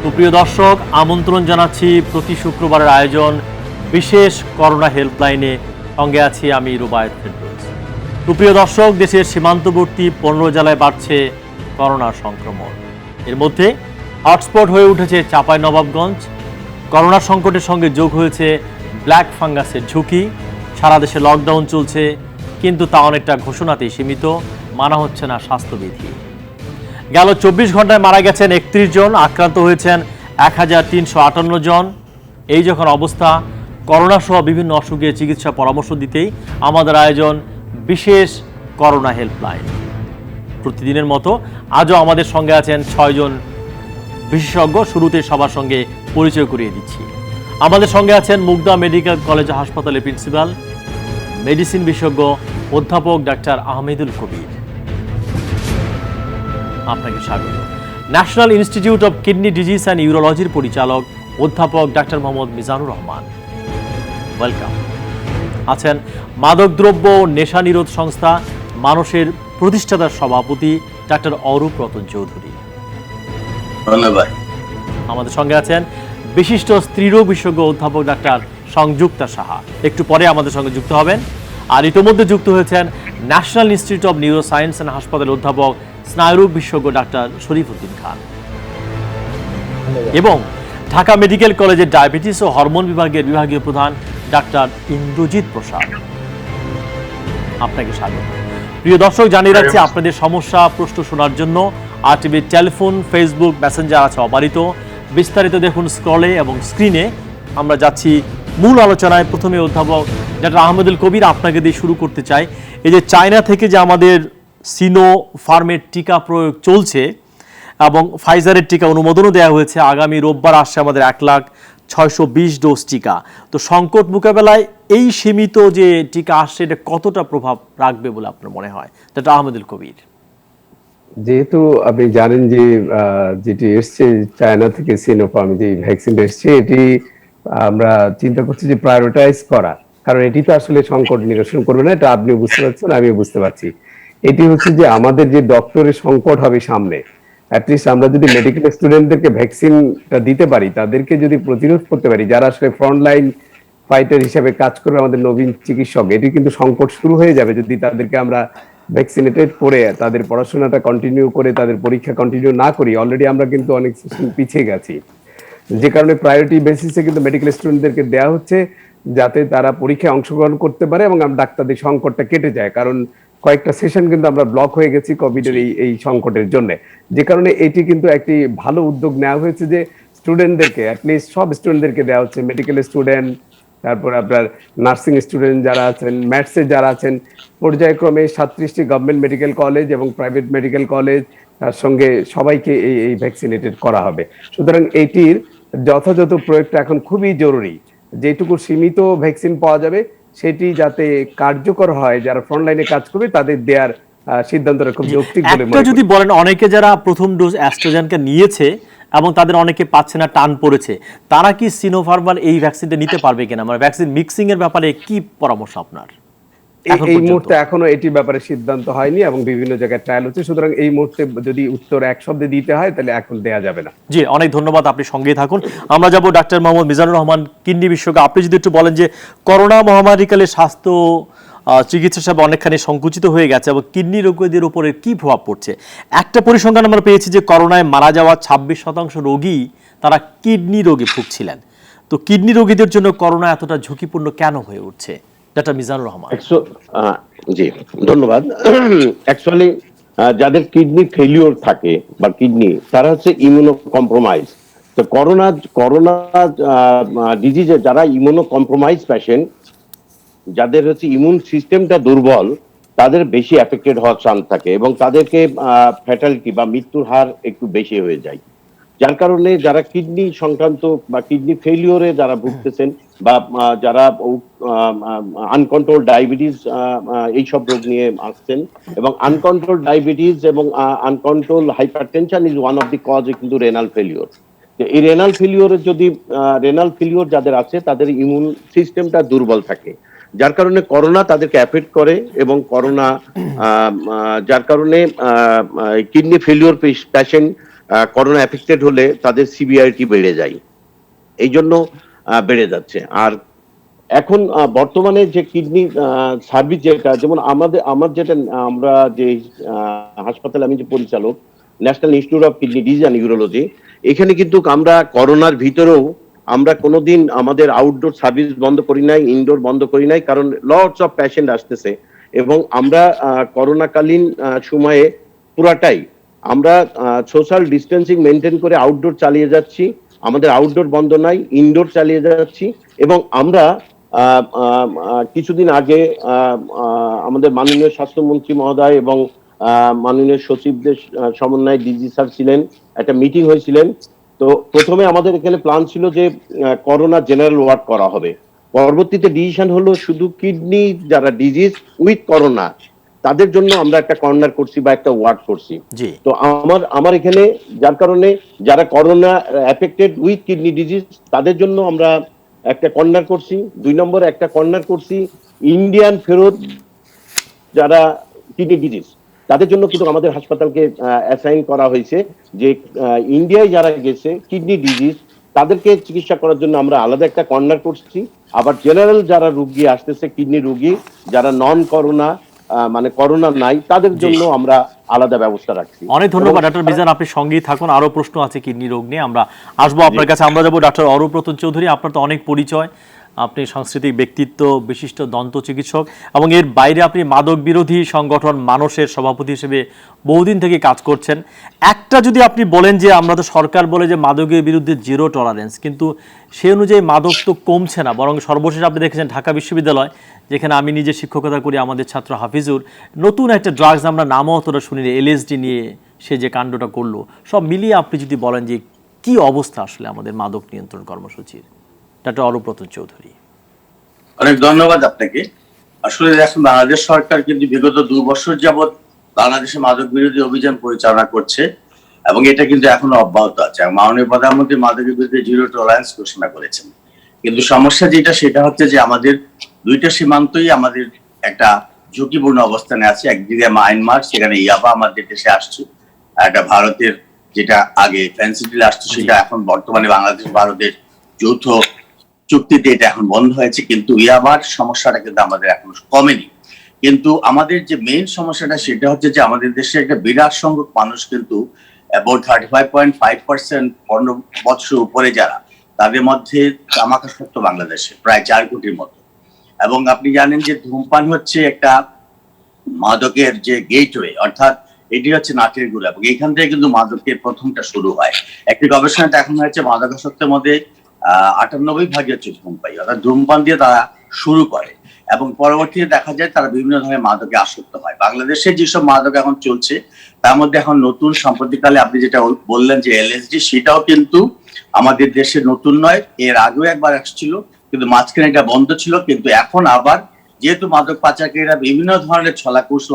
সুপ্রিয় দর্শক, আমন্ত্রণ জানাচ্ছি প্রতি শুক্রবারের আয়োজন বিশেষ করোনা হেল্পলাইনে। সঙ্গে আছি আমি রুবায়েত ফেরদৌস। সুপ্রিয় দর্শক, দেশের সীমান্তবর্তী 15 জেলায় বাড়ছে করোনার সংক্রমণ। এর মধ্যে হটস্পট হয়ে উঠেছে চাঁপাইনবাবগঞ্জ। করোনা সংকটের সঙ্গে যোগ হয়েছে ব্ল্যাক ফাঙ্গাসের ঝুঁকি। সারা দেশে লকডাউন চলছে, কিন্তু তা অনেকটা ঘোষণাতেই সীমিত, মানা হচ্ছে না স্বাস্থ্যবিধি। গেল 24 ঘন্টায় মারা গেছেন 31 জন, আক্রান্ত হয়েছেন 1358 জন। এই যখন অবস্থা, করোনা সহ বিভিন্ন অসুখের চিকিৎসা পরামর্শ দিতেই আমাদের আয়োজন বিশেষ করোনা হেল্পলাইন। প্রতিদিনের মতো আজও আমাদের সঙ্গে আছেন 6 জন বিশেষজ্ঞ। শুরুতে সবার সঙ্গে পরিচয় করিয়ে দিচ্ছি। আমাদের সঙ্গে আছেন মুগদা মেডিকেল কলেজ হাসপাতালের প্রিন্সিপাল, মেডিসিন বিশেষজ্ঞ অধ্যাপক ডাক্তার আহমেদুল কবির। আপনাকে স্বাগত। National institute of kidney disease and ইউরোলজির পরিচালক অধ্যাপক ডাক্তার মোহাম্মদ মিজানুর রহমান, ওয়েলকাম। আছেন মাদকদ্রব্য নেশা নিরোধ সংস্থা মানুষের প্রতিষ্ঠাতার সভাপতি ডাক্তার অরূপ রতন চৌধুরী, ধন্যবাদ। আমাদের সঙ্গে আছেন বিশিষ্ট স্ত্রীরোগ বিশেষজ্ঞ অধ্যাপক ডাক্তার সংযুক্তা সাহা, একটু পরে আমাদের সঙ্গে যুক্ত হবেন। আর ইতিমধ্যে যুক্ত হয়েছেন national institute of neuro science and হাসপাতালের অধ্যাপক স্নায়ুরোগ বিশেষজ্ঞ ডাক্তার শরীফউদ্দিন খান এবং ঢাকা মেডিকেল কলেজের ডায়াবেটিস ও হরমোন বিভাগের বিভাগীয় প্রধান ডাক্তার ইন্দ্রজিৎ প্রসাদ। আপনাকে স্বাগত। প্রিয় দর্শক, জানিয়ে রাখছি আপনাদের সমস্যা প্রশ্ন শোনার জন্য আরটিভির টেলিফোন, ফেসবুক, মেসেঞ্জার আছে অবারিত। বিস্তারিত দেখুন স্ক্রলে এবং স্ক্রিনে। আমরা যাচ্ছি মূল আলোচনায়। প্রথমে অধ্যাপক ডাক্তার আহমেদুল কবির, আপনাকে দিয়ে শুরু করতে চাই। এই যে চায়না থেকে যে আমাদের সিনো ফার্মের টিকা প্রয়োগ চলছে এবং ফাইজারের টিকা অনুমোদনও দেওয়া হয়েছে, আগামী রোববার আসছে আমাদের 1,620 ডোজ টিকা। তো সংকট মোকাবেলায় এই সীমিত যে টিকা আসছে, এটা কতটা প্রভাব রাখবে বলে আপনার মনে হয় ডাক্তার আহমেদুল কবির? যেহেতু আপনি জানেন যে যেটি এসছে চায়না থেকে সিনোফার্ম যে ভ্যাকসিন এসছে, এটি আমরা চিন্তা করছি যে প্রায়োরিটাইজ করা, কারণ এটি তো আসলে সংকট নিরসন করবে না, এটা আপনি বুঝতে পারছেন, আমিও বুঝতে পারছি। এটি হচ্ছে যে আমাদের যে ডক্টরের সংকট হবে সামনে, অ্যাটলিস্ট আমরা যদি মেডিকেল স্টুডেন্টদেরকে ভ্যাকসিনটা দিতে পারি, তাদেরকে যদি প্রতিরোধ করতে পারি, যারা আসলে ফ্রন্ট লাইন ফাইটার হিসেবে কাজ করবে আমাদের নবীন চিকিৎসক, এটি কিন্তু সংকট শুরু হয়ে যাবে যদি তাদেরকে আমরা ভ্যাকসিনেটেড করে তাদের পড়াশোনাটা কন্টিনিউ করে তাদের পরীক্ষা কন্টিনিউ না করি। অলরেডি আমরা কিন্তু অনেক সেশন পিছিয়ে গেছি, যে কারণে প্রায়োরিটি বেসিসে কিন্তু মেডিকেল স্টুডেন্টদেরকে দেওয়া হচ্ছে যাতে তারা পরীক্ষায় অংশগ্রহণ করতে পারে এবং ডাক্তারদের সংকটটা কেটে যায়। কারণ কয়েকটা সেশন কিন্তু আমরা ব্লক হয়ে গেছি কোভিডের এই সংকটের জন্য, যে কারণে এটি কিন্তু একটি ভালো উদ্যোগ নেওয়া হয়েছে যে স্টুডেন্টদেরকে, অ্যাটলিস্ট সব স্টুডেন্টদেরকে দেওয়া হচ্ছে, মেডিকেল স্টুডেন্ট, তারপর আপনার নার্সিং স্টুডেন্ট যারা আছেন, ম্যাথসের যারা আছেন, পর্যায়ক্রমে 37টি গভর্নমেন্ট মেডিকেল কলেজ এবং প্রাইভেট মেডিকেল কলেজ, তার সঙ্গে সবাইকে এই ভ্যাকসিনেটেড করা হবে। সুতরাং এটির যথাযথ প্রয়োগটা এখন খুবই জরুরি। যেটুকু সীমিত ভ্যাকসিন পাওয়া যাবে সেটি যাতে কার্যকর হয়, যারা ফ্রন্টলাইনে কাজ করবে তাদের দেওয়ার সিদ্ধান্তটা খুব যৌক্তিক বলে মনে করি। যদি বলেন, অনেকে যারা প্রথম ডোজ অ্যাস্ট্রাজেনেকা নিয়েছে এবং তাদের অনেকে পাচ্ছে না, টান পড়েছে, তারা কি সিনোফার্মার এই ভ্যাকসিনটা নিতে পারবে কিনা? মানে ভ্যাকসিন মিক্সিং এর ব্যাপারে কি পরামর্শ আপনার? এই মুহূর্তে এখনো এটি ব্যাপারে সিদ্ধান্ত হয়নি এবং বিভিন্ন জায়গায় ট্রায়াল হচ্ছে, সুতরাং এই মুহূর্তে যদি উত্তর এক শব্দে দিতে হয় তাহলে এখন দেয়া যাবে না। জি, অনেক ধন্যবাদ, আপনি সঙ্গেই থাকুন। আমরা যাব ডাক্তার মোহাম্মদ মিজানুর রহমান, কিডনি বিশেষজ্ঞ। আপনি যদি একটু বলেন যে করোনা মহামারীকালে স্বাস্থ্য চিকিৎসা সেবা অনেকখানি সংকুচিত হয়ে গেছে এবং কিডনি রোগীদের উপরে কি প্রভাব পড়ছে? একটা পরিসংখ্যান আমরা পেয়েছি যে করোনায় মারা যাওয়া 26% রোগী তারা কিডনি রোগে ভুগছিলেন। তো কিডনি রোগীদের জন্য করোনা এতটা ঝুঁকিপূর্ণ কেন হয়ে উঠছে, ডাক্তার মিজানুর রহমান? জি, ধন্যবাদ। অ্যাকচুয়ালি যাদের কিডনি ফেলিওর থাকে বা কিডনি, তারা হচ্ছে ইমিউনো কম্প্রোমাইজ। তো করোনা ডিজিজে যারা ইমিউনো কম্প্রোমাইজ পেশেন্ট, যাদের হচ্ছে ইমিউন সিস্টেমটা দুর্বল, তাদের বেশি এফেক্টেড হওয়ার চান্স থাকে এবং তাদেরকে ফ্যাটালিটি বা মৃত্যুর হার একটু বেশি হয়ে যায়। যার কারণে যারা কিডনি সংক্রান্ত বা কিডনি ফেলিওরে যারা ভুগতেছেন বা যারা আনকন্ট্রোল ডায়াবেটিস এইসব রোগ নিয়ে আসছেন, এবং আনকন্ট্রোল ডায়াবেটিস এবং uncontrol hypertension is one of the cause কিন্তু রেনাল ফেলিওর। এই রেনাল ফেলিওর যাদের আছে তাদের ইমিউন সিস্টেমটা দুর্বল থাকে, যার কারণে করোনা তাদেরকে অ্যাফেক্ট করে এবং করোনা যার কারণে kidney failure patient corona affected হলে তাদের সিভিয়ারিটি বেড়ে যায়, এই জন্য বেড়ে যাচ্ছে। আর এখন বর্তমানে যে কিডনি সার্ভিস যেটা, যেমন আমার যেটা আমরা যে হাসপাতালে আমি যে পরিচালক, national institute of kidney disease and urology, এখানে কিন্তু আমরা করোনার ভিতরেও আমরা কোনোদিন আমাদের আউটডোর সার্ভিস বন্ধ করি নাই, ইনডোর বন্ধ করি নাই, কারণ লটস অফ পেশেন্ট আসতেছে। এবং আমরা করোনাকালীন সময়ে পুরাটাই আমরা সোশ্যাল ডিস্টেন্সিং মেনটেন করে আউটডোর চালিয়ে যাচ্ছি, আমাদের আউটডোর বন্ধ নাই, ইনডোর চালিয়ে যাচ্ছি। এবং আমরা কিছুদিন আগে আমাদের মাননীয় স্বাস্থ্যমন্ত্রী মহোদয় এবং মাননীয় সচিবদের সমন্বয়ে ডিজি স্যার ছিলেন, একটা মিটিং হয়েছিলেন। তো প্রথমে আমাদের এখানে প্ল্যান ছিল যে করোনা জেনারেল ওয়ার্ড করা হবে, পরবর্তীতে ডিসিশন হলো শুধু কিডনি যারা ডিজিজ উইথ করোনা তাদের জন্য আমরা একটা কর্নার করছি বা একটা ওয়ার্ড করছি। তো আমার এখানে যার কারণে যারা corona affected with kidney disease তাদের জন্য আমরা একটা কর্নার করছি। 2 নম্বর একটা কর্নার করছি ইন্ডিয়ান ফেরত যারা কিডনি ডিজিজ তাদের জন্য কিন্তু আমাদের হাসপাতালকে অ্যাসাইন করা হয়েছে যে ইন্ডিয়ায় যারা গেছে কিডনি ডিজিজ তাদেরকে চিকিৎসা করার জন্য আমরা আলাদা একটা কর্নার করছি। আবার জেনারেল যারা রোগী আসতেছে কিডনি রোগী যারা নন করোনা মানে করোনা নাই তাদের জন্য আমরা আলাদা ব্যবস্থা রাখছি। অনেক ধন্যবাদ ডক্টর মিজান, আপনি সঙ্গেই থাকুন। আরো প্রশ্ন আছে কিডনি রোগ নিয়ে, আমরা আসবো আপনার কাছে। আমরা যাবো ডক্টর অরূপ রতন চৌধুরী। আপনার তো অনেক পরিচয়, আপনি সাংস্কৃতিক ব্যক্তিত্ব, বিশিষ্ট দন্ত চিকিৎসক, এবং এর বাইরে আপনি মাদক বিরোধী সংগঠন মানুষের সভাপতি হিসেবে বহুদিন থেকে কাজ করছেন। একটা যদি আপনি বলেন যে আমরা তো সরকার বলে যে মাদকের বিরুদ্ধে জিরো টলারেন্স, কিন্তু সেই অনুযায়ী মাদক তো কমছে না, বরং সর্বশেষ আপনি দেখেছেন ঢাকা বিশ্ববিদ্যালয়, যেখানে আমি নিজে শিক্ষকতা করি, আমাদের ছাত্র হাফিজুর নতুন একটা ড্রাগস, আমরা নামও অতটা শুনিনি, এলএসডি নিয়ে সে যে কাণ্ডটা করলো, সব মিলিয়ে আপনি যদি বলেন যে কি অবস্থা আসলে আমাদের মাদক নিয়ন্ত্রণ কর্মসূচির, ডক্টর অরূপ রতন চৌধুরী। অনেক ধন্যবাদ আপনাকে। আসলে এখন বাংলাদেশ সরকার কিন্তু বিগত 2 বছর যাবৎ বাংলাদেশে মাদক বিরোধী অভিযান পরিচালনা করছে এবং এটা কিন্তু এখনো অব্যাহত আছে। মাননীয় প্রধানমন্ত্রী মাদকের বিরুদ্ধে জিরো টলারেন্স ঘোষণা করেছেন। কিন্তু সমস্যা যেটা সেটা হচ্ছে যে আমাদের 2টা সীমান্তই আমাদের একটা ঝুঁকিপূর্ণ অবস্থানে আছে। একদিকে মায়ানমার, সেখানে ইয়াবা আমাদের দেশে আসছে, একটা ভারতের যেটা আগে ফেন্সিডিল আসছে সেটা এখন বর্তমানে বাংলাদেশ ভারতের যৌথ চুক্তিতে এটা এখন বন্ধ হয়েছে, কিন্তু ইয়াবার সমস্যাটা কিন্তু আমাদের এখন কমেনি। কিন্তু আমাদের যে মেইন সমস্যাটা সেটা হচ্ছে যে আমাদের দেশে একটা বিরাট সংখ্যক মানুষ কিন্তু অ্যাবাউট 35.5% 15 বছর উপরে যারা, তাদের মধ্যে তামাকাসক্ত বাংলাদেশে প্রায় 4 কোটির মতো। এবং আপনি জানেন যে ধূমপান হচ্ছে একটা মাদকের যে গেটওয়ে, অর্থাৎ এটি হচ্ছে নাটের গুড়া, এবং এখান থেকে কিন্তু মাদকের প্রথমটা শুরু হয়। একটি গবেষণা দেখানো হয়েছে মাদকাসক্তের মধ্যে 98% হচ্ছে ধূমপাই, অর্থাৎ ধূমপান দিয়ে তারা শুরু করে এবং পরবর্তীতে দেখা যায় তারা বিভিন্ন ধরনের মাদকে আসক্ত হয়। বাংলাদেশে যেসব মাদক এখন চলছে তার মধ্যে এখন নতুন সাম্প্রতিককালে আপনি যেটা বললেন যে এলএসডি, সেটাও কিন্তু আমাদের দেশে নতুন নয়, এর আগেও একবার আসছিল, কিন্তু মাঝখানে এটা বন্ধ ছিল। কিন্তু এখন আবার যেহেতু মাদক পাচারকারীরা বিভিন্ন ধরনের ছলাকৌশল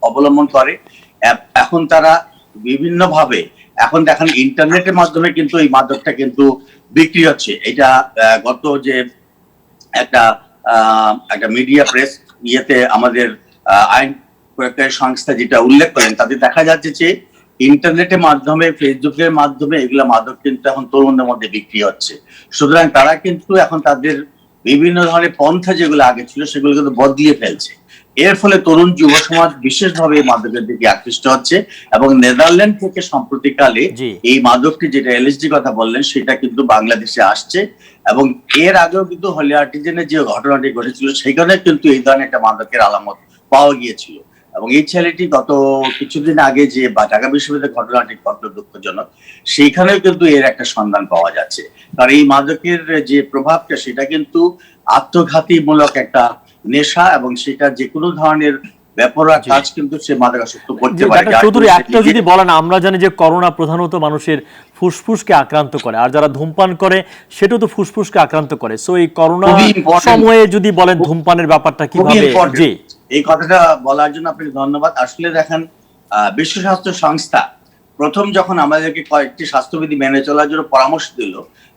অবলম্বন করে, এখন তারা বিভিন্ন ভাবে এখন দেখেন ইন্টারনেটের মাধ্যমে কিন্তু এই মাদকটা কিন্তু বিক্রি হচ্ছে। এটা গত যে একটা মিডিয়া প্রেস ইয়েতে আমাদের আইন প্রয়োগকারী সংস্থা যেটা উল্লেখ করেন, তাতে দেখা যাচ্ছে যে ইন্টারনেটের মাধ্যমে, ফেসবুকের মাধ্যমে এগুলো মাদক কিন্তু এখন তরুণদের মধ্যে বিক্রি হচ্ছে। সুতরাং তারা কিন্তু এখন তাদের বিভিন্ন ধরনের পন্থা যেগুলো আগে ছিল সেগুলো কিন্তু বদলিয়ে ফেলছে। এর ফলে তরুণ যুব সমাজ বিশেষভাবে এই মাদকের দিকে আকৃষ্ট হচ্ছে। এবং নেদারল্যান্ড থেকে সম্প্রতিকালে এই মাদকটি, যেটা এলএসডি কথা বললেন, সেটা কিন্তু বাংলাদেশে আসছে। এবং এর আগেও কিন্তু হলি আর্টিজেনের যে ঘটনাটি ঘটেছিল সেখানে কিন্তু এই ধরনের একটা মাদকের আলামত পাওয়া গিয়েছিল। এবং এই ছেলেটি গত কিছুদিন আগে যে ঢাকা বিশ্ববিদ্যালয়ের ঘটনাটি ঘটল দুঃখজনক, সেইখানেও কিন্তু এর একটা সন্ধান পাওয়া যাচ্ছে। কারণ এই মাদকের যে প্রভাবটা সেটা কিন্তু আত্মঘাতীমূলক একটা নেশা, এবং সেটা যে কোনো ধরনের বেপরোয়া কাজ কিন্তু সে মাদকাসক্ত করতে পারে। চৌধুরী, একটা যদি বলেন, আমরা জানি যে করোনা প্রধানত মানুষের ফুসফুসকে আক্রান্ত করে, আর যারা ধূমপান করে সেটাও তো ফুসফুসকে আক্রান্ত করে। সো এই করোনা সময়ে যদি বলেন ধূমপানের ব্যাপারটা কিভাবে, জি এই কথাটা বলার জন্য আপনাকে ধন্যবাদ। আসলে দেখেন, বিশ্ব স্বাস্থ্য সংস্থা প্রথম যখন আমাদেরকে কয়েকটি স্বাস্থ্যবিধি মেনে চলার জন্য পরামর্শ দিল,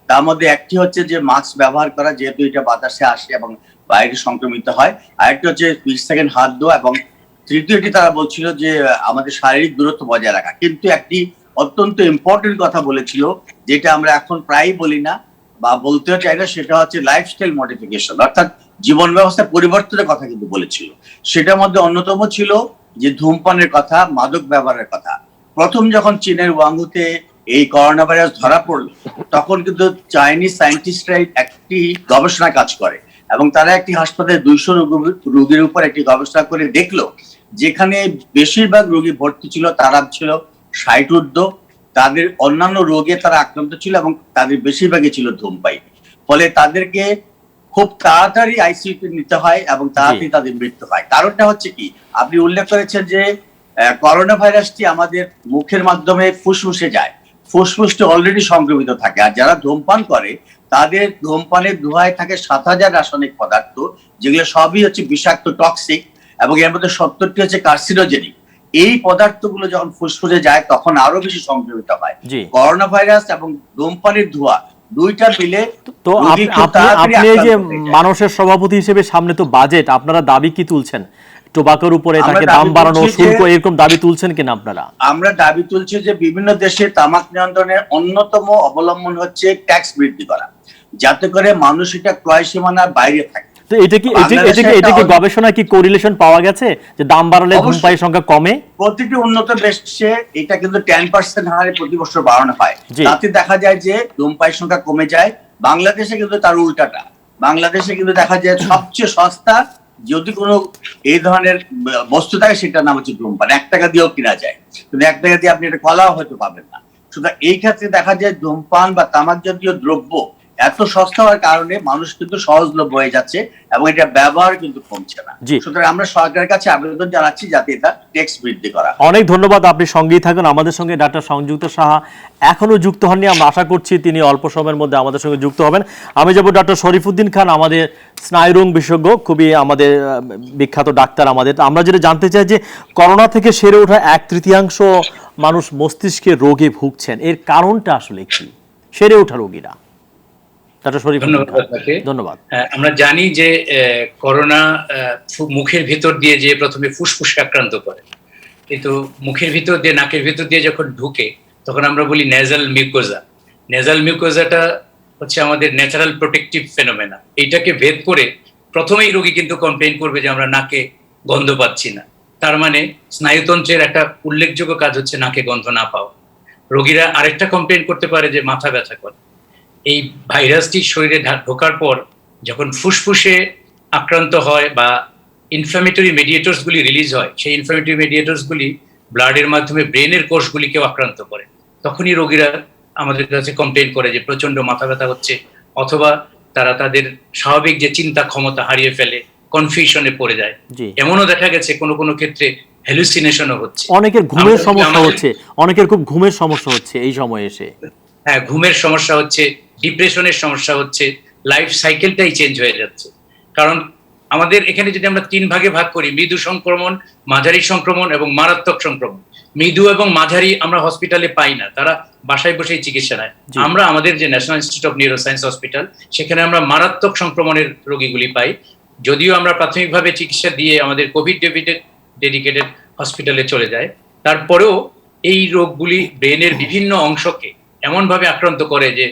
তার মধ্যে একটি হচ্ছে যে মাস্ক ব্যবহার করা, যেহেতু এটা বাতাসে আসে এবং বাইরে সংক্রমিত হয়। আরেকটি হচ্ছে 20 সেকেন্ড হাত ধোয়া, এবং তৃতীয়টি তারা বলছিল যে আমাদের শারীরিক দূরত্ব বজায় রাখা। কিন্তু একটি অত্যন্ত ইম্পর্টেন্ট কথা বলেছিল, যেটা আমরা এখন প্রায় বলি না বা বলতেও চাই না, সেটা হচ্ছে লাইফস্টাইল মডিফিকেশন, অর্থাৎ জীবন ব্যবস্থা পরিবর্তনের কথা কিন্তু বলেছিল। সেটার মধ্যে অন্যতম ছিল যে ধূমপানের কথা, মাদক ব্যবহারের কথা। প্রথম যখন চীনের ওয়াংহুতে এই করোনা ভাইরাস ধরা পড়লো, তখন কিন্তু চাইনিজ সায়েন্টিস্টরা একটি গবেষণা কাজ করে এবং তারা একটি হাসপাতালে 200 রোগীর উপর একটি গবেষণা করে দেখলো, যেখানে বেশিরভাগ রোগী ভর্তি ছিল তারা ছিল 60 ঊর্ধ্ব, তাদের অন্যান্য রোগে তারা আক্রান্ত ছিল এবং তাদের বেশিরভাগই ছিল ধূমপায়ী। ফলে তাদেরকে খুব তাড়াতাড়ি আইসিইউতে নিতে হয় এবং তাড়াতাড়ি তাদের মৃত্যু হয়। কারণটা হচ্ছে কি, আপনি উল্লেখ করেছেন যে করোনা ভাইরাসটি আমাদের মুখের মাধ্যমে ফুসফুসে যায়, ফুসফুসটি অলরেডি সংক্রমিত থাকে, আর যারা ধূমপান করে তাদের ধূমপানের ধোঁয়ায় থাকে 7000 রাসায়নিক পদার্থ, যেগুলো সবই হচ্ছে বিষাক্ত, টক্সিক, এবং এর মধ্যে 70টি হচ্ছে কার্সিনোজেনিক। এই পদার্থগুলো যখন ফুসফুসে যায় তখন আরো বেশি সংক্রমিত হয়। করোনা ভাইরাস এবং ধূমপানের ধোঁয়া দুইটা মিলে। তো আপনি এই যে মানুষের সভাপতি হিসেবে সামনে তো বাজেট, আপনারা দাবি কি তুলছেন টোবাকোর উপরে, তাকে দাম বাড়ানো, শুল্ক এরকম দাবি তুলছেন কিনা আপনারা? আমরা দাবি তুলছি যে বিভিন্ন দেশে তামাক নিয়ন্ত্রণের অন্যতম অবলম্বন হচ্ছে ট্যাক্স বৃদ্ধি করা, যাতে করে মানুষ এটা ক্রয় সীমানার বাইরে থাকে। তো এটা কি গবেষণায় কি কোরিলেশন পাওয়া গেছে যে দাম বাড়ালে ধূমপায়ীর সংখ্যা কমে? প্রতিটি উন্নত দেশে এটা কিন্তু 10% হারে প্রতি বছর বাড়ানো হয়, তাতে দেখা যায় যে ধূমপায়ীর সংখ্যা কমে যায়। বাংলাদেশে কিন্তু তার উল্টাটা, বাংলাদেশে কিন্তু দেখা যায় সবচেয়ে সস্তা যদি কোনো এই ধরনের বস্তু থাকে সেটার নাম হচ্ছে ধূমপান। 1 টাকা দিয়েও কিনা যায়, কিন্তু 1 টাকা দিয়ে আপনি এটা কলাও হয়তো পাবেন না। সুতরাং এই ক্ষেত্রে দেখা যায় ধূমপান বা তামাক জাতীয় দ্রব্য এত সস্তা হওয়ার কারণে মানুষ কিন্তু সহজলভ্য হয়ে যাচ্ছে এবং এটা ব্যবহার কিন্তু কমছে না। সুতরাং আমরা সরকারের কাছে আবেদন জানাচ্ছি যাতে এটা ট্যাক্স বৃদ্ধি করা। অনেক ধন্যবাদ, আপনি সঙ্গেই থাকুন। আমাদের সঙ্গে ডাক্তার সংযুক্ত সাহা এখনো যুক্ত হননি, আমরা আশা করছি তিনি অল্প সময়ের মধ্যে আমাদের সঙ্গে যুক্ত হবেন। আমি যাব ডক্টর শরীফুদ্দীন খান, আমাদের স্নায়ুরোগ বিশেষজ্ঞ, খুবই আমাদের বিখ্যাত ডাক্তার। আমরা যেটা জানতে চাই যে করোনা থেকে সেরে ওঠা 1/3 মানুষ মস্তিষ্কের রোগে ভুগছেন, এর কারণটা আসলে কি, সেরে ওঠা রোগীরা? ধন্যবাদ। আমরা জানি যে করোনা মুখের ভিতর দিয়ে যে প্রথমে ফুসফুসে আক্রান্ত করে, কিন্তু মুখের ভিতর দিয়ে, নাকের ভিতর দিয়ে যখন ঢুকে তখন আমরা বলি নেজাল মিউকোজা। নেজাল মিউকোজাটা হচ্ছে আমাদের ন্যাচারাল প্রোটেকটিভ ফেনোমেনা। এইটাকে ভেদ করে প্রথমেই রোগী কিন্তু কমপ্লেন করবে যে আমরা নাকে গন্ধ পাচ্ছি না। তার মানে স্নায়ুতন্ত্রের একটা উল্লেখযোগ্য কাজ হচ্ছে নাকে গন্ধ না পাওয়া। রোগীরা আরেকটা কমপ্লেন করতে পারে যে মাথা ব্যথা করে। এই ভাইরাসটি শরীরে ঢোকার পর যখন ফুসফুসে আক্রান্ত হয় বা ইনফ্ল্যামেটরি মেডিয়েটরস গুলি রিলিজ হয়, সেই ইনফ্ল্যামেটরি মেডিয়েটরস গুলি ব্লাডের মাধ্যমে ব্রেনের কোষগুলিকেও আক্রান্ত করে। তখনই রোগীরা আমাদের কাছে কমপ্লেন করে যে প্রচন্ড মাথা ব্যথা হচ্ছে, অথবা তারা তাদের স্বাভাবিক যে চিন্তা ক্ষমতা হারিয়ে ফেলে, কনফিউশনে পড়ে যায়। এমনও দেখা গেছে কোনো কোনো ক্ষেত্রে হ্যালুসিনেশনও হচ্ছে। অনেকের ঘুমের সমস্যা হচ্ছে, অনেকের খুব ঘুমের সমস্যা হচ্ছে এই সময় এসে। হ্যাঁ, ঘুমের সমস্যা হচ্ছে, ডিপ্রেশনের সমস্যা হচ্ছে, লাইফ সাইকেলটাই চেঞ্জ হয়ে যাচ্ছে। কারণ আমাদের এখানে যদি আমরা 3 ভাগে ভাগ করি, মৃদু সংক্রমণ, মাঝারি সংক্রমণ এবং মারাত্মক সংক্রমণ। মৃদু এবং মাঝারি আমরা হসপিটালে পাই না, তারা বাসায় বসেই চিকিৎসা নেয়। আমরা আমাদের যে national institute of neuroscience hospital, সেখানে আমরা মারাত্মক সংক্রমণের রোগীগুলি পাই। যদিও আমরা প্রাথমিকভাবে চিকিৎসা দিয়ে আমাদের কোভিড ডেডিকেটেড হসপিটালে চলে যায়, তারপরেও এই রোগগুলি ব্রেনের বিভিন্ন অংশকে এমনভাবে আক্রান্ত করে যে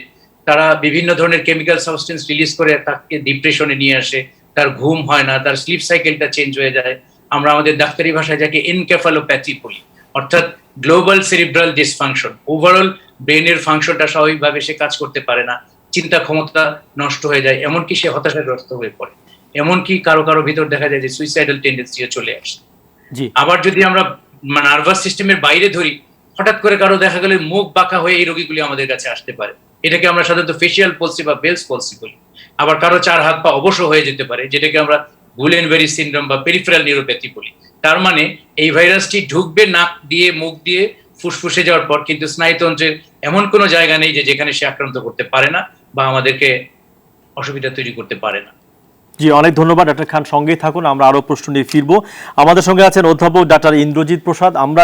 তারা বিভিন্ন ধরনের কেমিক্যাল সাবস্টেন্স রিলিজ করে তাকে ডিপ্রেশনে নিয়ে আসে, তার ঘুম হয় না, তার স্লিপ সাইকেলটা চেঞ্জ হয়ে যায়। আমরা আমাদের ডাক্তারি ভাষায় যাকে এনকেফালোপ্যাথি বলি, অর্থাৎ গ্লোবাল সেরিব্রাল ডিসফাংশন। ওভারঅল ব্রেনের ফাংশনটা স্বাভাবিকভাবে সে কাজ করতে পারে না, চিন্তা ক্ষমতা নষ্ট হয়ে যায়, এমনকি সে হতাশাগ্রস্ত হয়ে পড়ে। এমনকি কারো কারো ভিতর দেখা যায় যে সুইসাইডাল টেন্ডেন্সিও চলে আসে। আবার যদি আমরা নার্ভাস সিস্টেমের বাইরে ধরি, হঠাৎ করে কারো দেখা গেলে মুখ বাঁকা হয়ে এই রোগীগুলি আমাদের কাছে আসতে পারে। এটাকে আমরা সাধারণত ফেসিয়াল পলসি বা বেলস পলসি বলি। আবার কারো 4 হাত পা অবশ্য হয়ে যেতে পারে, যেটাকে আমরা গুলেনবেরি সিনড্রোম বা পেরিফেরাল নিউরোপ্যাথি বলি। তার মানে এই ভাইরাসটি ঢুকবে নাক দিয়ে, মুখ দিয়ে, ফুসফুসে যাওয়ার পর, কিন্তু স্নায়ুতন্ত্রের এমন কোনো জায়গা নেই যে যেখানে সে আক্রান্ত করতে পারে না বা আমাদেরকে অসুবিধা তৈরি করতে পারে না। জি, অনেক ধন্যবাদ ডাক্তার খান, সঙ্গেই থাকুন, আমরা আরো প্রশ্ন নিয়ে ফিরবো। আমাদের সঙ্গে আছেন অধ্যাপক ডাক্তার ইন্দ্রজিৎ প্রসাদ। আমরা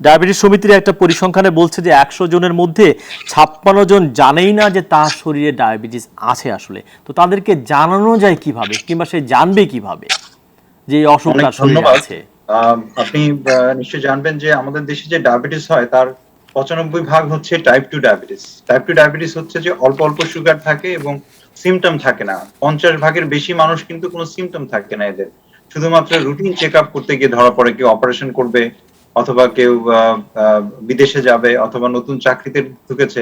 ডায়াবেটিস সমিতির একটা পরিসংখ্যানে বলছে যে 100 জনের মধ্যে 56 জন জানেই না যে তার শরীরে ডায়াবেটিস আছে আসলে। তো তাদেরকে জানানো যায় কিভাবে, কিংবা সে জানবে কিভাবে যে এই অসুখটা শরীরে আছে? আপনি নিশ্চয়ই জানবেন যে আমাদের দেশে যে ডায়াবেটিস হয় তার 95% হচ্ছে টাইপ 2 ডায়াবেটিস। টাইপ 2 ডায়াবেটিস হচ্ছে যে অল্প অল্প সুগার থাকে এবং সিমটম থাকে না। 50 ভাগের বেশি মানুষ কিন্তু কোনো সিমটম থাকে না এদের। শুধুমাত্র রুটিন চেক আপ করতে গিয়ে ধরা পড়ে, কেউ অপারেশন করবে অথবা কেউ বিদেশে যাবে অথবা নতুন চাকরিতে ঢুকেছে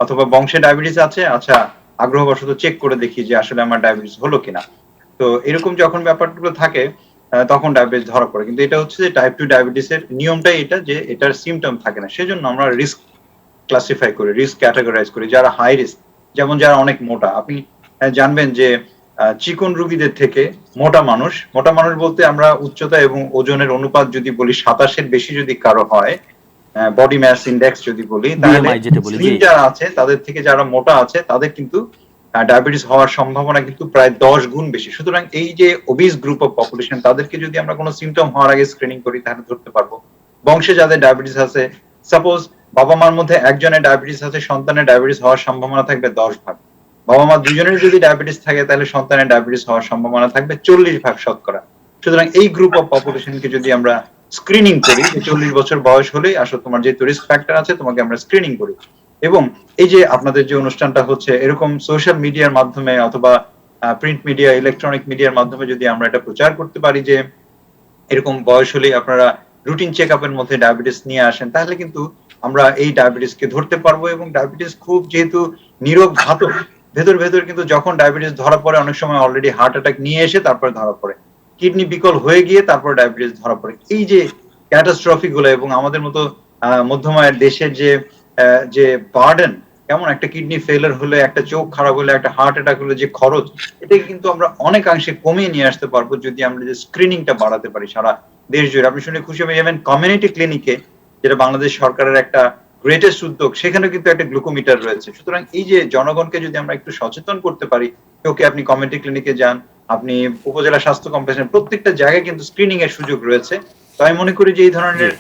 অথবা বংশে ডায়াবেটিস আছে, আচ্ছা আগ্রহবশত চেক করে দেখি যে আসলে আমার ডায়াবেটিস হলো কিনা। তো এরকম যখন ব্যাপারগুলো থাকে তখন ডায়াবেটিস ধরা পড়ে। কিন্তু এটা হচ্ছে যে টাইপ 2 ডায়াবেটিসের নিয়মটাই এটা যে এটার সিমটম থাকে না। সেজন্য আমরা রিস্ক ক্লাসিফাই করি, রিস্ক ক্যাটাগরাইজ করি। যারা হাই রিস্ক, যেমন যারা অনেক মোটা, আপনি জানবেন যে চিকন রোগীদের থেকে মোটা মানুষ বলতে আমরা উচ্চতা এবং ওজনের অনুপাত যদি বলি 27-এর বেশি যদি কারো হয়, বডি মাস ইন্ডেক্স যদি বলি, তাহলে BMI যেটা বলি, স্লিম জি। যারা আছে তাদের থেকে যারা মোটা আছে তাদের কিন্তু ডায়াবেটিস হওয়ার সম্ভাবনা কিন্তু প্রায় 10 গুণ বেশি। সুতরাং এই যে ওবিস গ্রুপ অফ পপুলেশন, তাদেরকে যদি আমরা কোনো সিমটম হওয়ার আগে স্ক্রিনিং করি তাহলে ধরতে পারবো। বংশে যাদের ডায়াবেটিস আছে, সাপোজ বাবা মার মধ্যে একজনের ডায়াবেটিস আছে, সন্তানের ডায়াবেটিস হওয়ার সম্ভাবনা থাকবে 10 ভাগ। বাবা মা দুজনের যদি ডায়াবেটিস থাকে তাহলে সন্তানের ডায়াবেটিস হওয়ার সম্ভাবনা থাকবে 40 ভাগ শতকরা। সুতরাং এই গ্রুপ অফ পপুলেশনকে যদি আমরা স্ক্রিনিং করি, যে 40 বছর বয়স হলেই আসলে তোমার যে রিস্ক ফ্যাক্টর আছে তোমাকে আমরা স্ক্রিনিং করি। এবং এই যে আপনাদের যে অনুষ্ঠানটা হচ্ছে, এরকম সোশ্যাল মিডিয়ার মাধ্যমে অথবা প্রিন্ট মিডিয়া, ইলেকট্রনিক মিডিয়ার মাধ্যমে যদি আমরা এটা প্রচার করতে পারি যে এরকম বয়স হলেই আপনারা রুটিন চেক আপের মধ্যে ডায়াবেটিস নিয়ে আসেন, তাহলে কিন্তু আমরা এই ডায়াবেটিসকে ধরতে পারবো। এবং ডায়াবেটিস খুব যেহেতু নীরব ঘাতক, ভেতর ভেতর কিন্তু যখন ডায়াবেটিস ধরা পড়ে অনেক সময় অলরেডি হার্ট অ্যাটাক নিয়ে এসে তারপরে ধরা পড়ে, কিডনি বিকল হয়ে গিয়ে তারপর ডায়াবেটিস ধরা পড়ে। এই যে ক্যাটাস্ট্রফি গুলো এবং আমাদের মতো মধ্যম আয়ের দেশের যে বার্ডেন, কেমন একটা কিডনি ফেলার হলে, একটা চোখ খারাপ হলে, একটা হার্ট অ্যাটাক হলে যে খরচ, এটাকে কিন্তু আমরা অনেকাংশে কমিয়ে নিয়ে আসতে পারবো যদি আমরা যে স্ক্রিনিংটা বাড়াতে পারি সারা দেশ জুড়ে। আপনি শুনে খুশি হবেন, যেমন কমিউনিটি ক্লিনিকে, যেটা বাংলাদেশ সরকারের একটা গ্রেটেস্ট উদ্যোগ, সেখানে কিন্তু একটা গ্লুকোমিটার রয়েছে। সুতরাং এই যে জনগণকে যদি আমরা একটু সচেতন করতে পারি, ওকে আপনি কমিউনিটি ক্লিনিকে যান, আপনি উপজেলা স্বাস্থ্য কমপ্লেক্সে, প্রত্যেকটা জায়গায় কিন্তু স্ক্রিনিং এর সুযোগ রয়েছে। তো আমি মনে করি যে এই ধরনের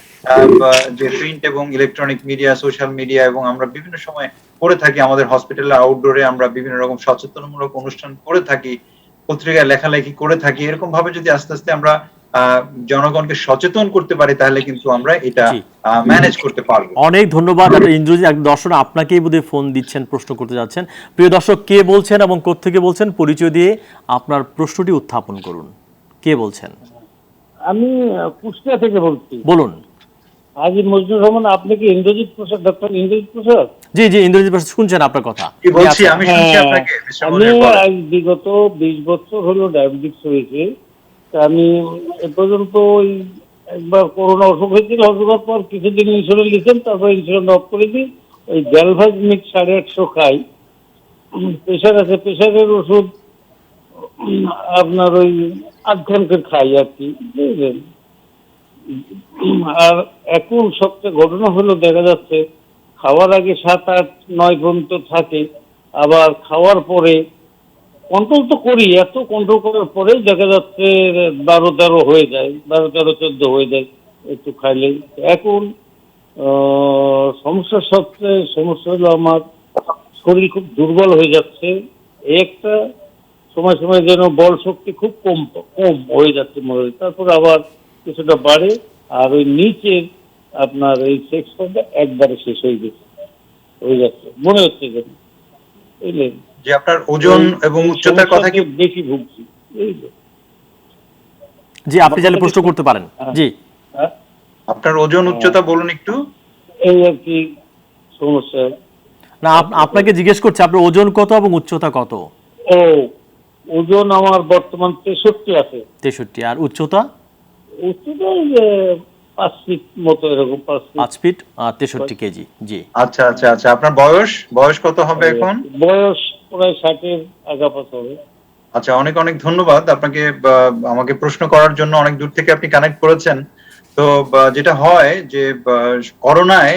যে প্রিন্ট এবং ইলেকট্রনিক মিডিয়া, সোশ্যাল মিডিয়া, এবং আমরা বিভিন্ন সময় করে থাকি আমাদের হসপিটালে আউটডোরে আমরা বিভিন্ন রকম সচেতনমূলক অনুষ্ঠান করে থাকি, পত্রিকায় লেখালেখি করে থাকি। এরকম ভাবে যদি আস্তে আস্তে আমরা জনগণকে সচেতন করতে পারি তাহলে কিন্তু আমরা এটা জি। ম্যানেজ করতে পারবো। অনেক ধন্যবাদ ডক্টর ইন্দ্রজিৎ। এক দর্শক আপনাকেই বোধহয় ফোন দিচ্ছেন, প্রশ্ন করতে যাচ্ছেন। প্রিয় দর্শক, কে বলছেন এবং কোত্থেকে বলছেন, পরিচয় দিয়ে আপনার প্রশ্নটি উত্থাপন করুন। কে বলছেন? আমি কুষ্টিয়া থেকে বলছি। বলুন। আজি মজনুর রহমান। আপনি কি ইন্দ্রজিৎ প্রসাদ, ডক্টর ইন্দ্রজিৎ প্রসাদ? জি জি, ইন্দ্রজিৎ প্রসাদ, শুনছেন আপনার কথা। কি বলছি আমি শুনছি আপনাকে। আমি আজ বিগত 20 বছর হলো ডায়াবেটিস হয়েছে। আমি এ পর্যন্ত ওই একবার করোনা অসুখ হয়েছিল, অসুখের পর কিছুদিন ইনসুলিন লিখেন, তারপর ইনসুলিন অফ করে দিই। ওই গ্যালভাজমিক 150 খাই। প্রেশার আছে, প্রেশারের ওষুধ আপনার ওই 8 ঘন্টা খাই আর কি, বুঝলেন। আর এখন সবচেয়ে ঘটনা হলো, দেখা যাচ্ছে খাওয়ার আগে 7, 8, 9 ঘন্টা থাকে, আবার খাওয়ার পরে কন্ট্রোল তো করি, এত কন্ট্রোল করার পরেই দেখা যাচ্ছে 12-13 হয়ে যায়, 12-13-14 হয়ে যায় একটু খাইলে। এখন সবচেয়ে সমস্যা হলো আমার শরীর খুব দুর্বল হয়ে যাচ্ছে। একটা সময় সময় যেন বল শক্তি খুব কম হয়ে যাচ্ছে মনে হয়, তারপর আবার কিছুটা বাড়ে। আর ওই নিচের আপনার এই সেক্সনটা একবারে শেষ হয়ে যাচ্ছে মনে হচ্ছে যেন, বুঝলেন। যে আপনার ওজন এবং উচ্চতার কথা কি বেশি ভুগছি, বুঝলেন। জি, আপনি চাইলে প্রশ্ন করতে পারেন। জি, আপনার ওজন উচ্চতা বলুন একটু। এই আর কি সমস্যা। না, আপনাকে জিজ্ঞেস করছে আপনার ওজন কত এবং উচ্চতা কত? ও, ওজন আমার বর্তমান 63 আছে। 63। আর উচ্চতা? উচ্চতা 5 ফিট মতো, এরকম 5 ফিট 63 কেজি। জি। আচ্ছা আচ্ছা আচ্ছা, আপনার বয়স কত হবে এখন? বয়স প্রায় 60-এর আগাপাশে হবে। আচ্ছা, অনেক অনেক ধন্যবাদ আপনাকে আমাকে প্রশ্ন করার জন্য। অনেক দূর থেকে আপনি কানেক্ট করেছেন। তো যেটা হয় যে করোনায়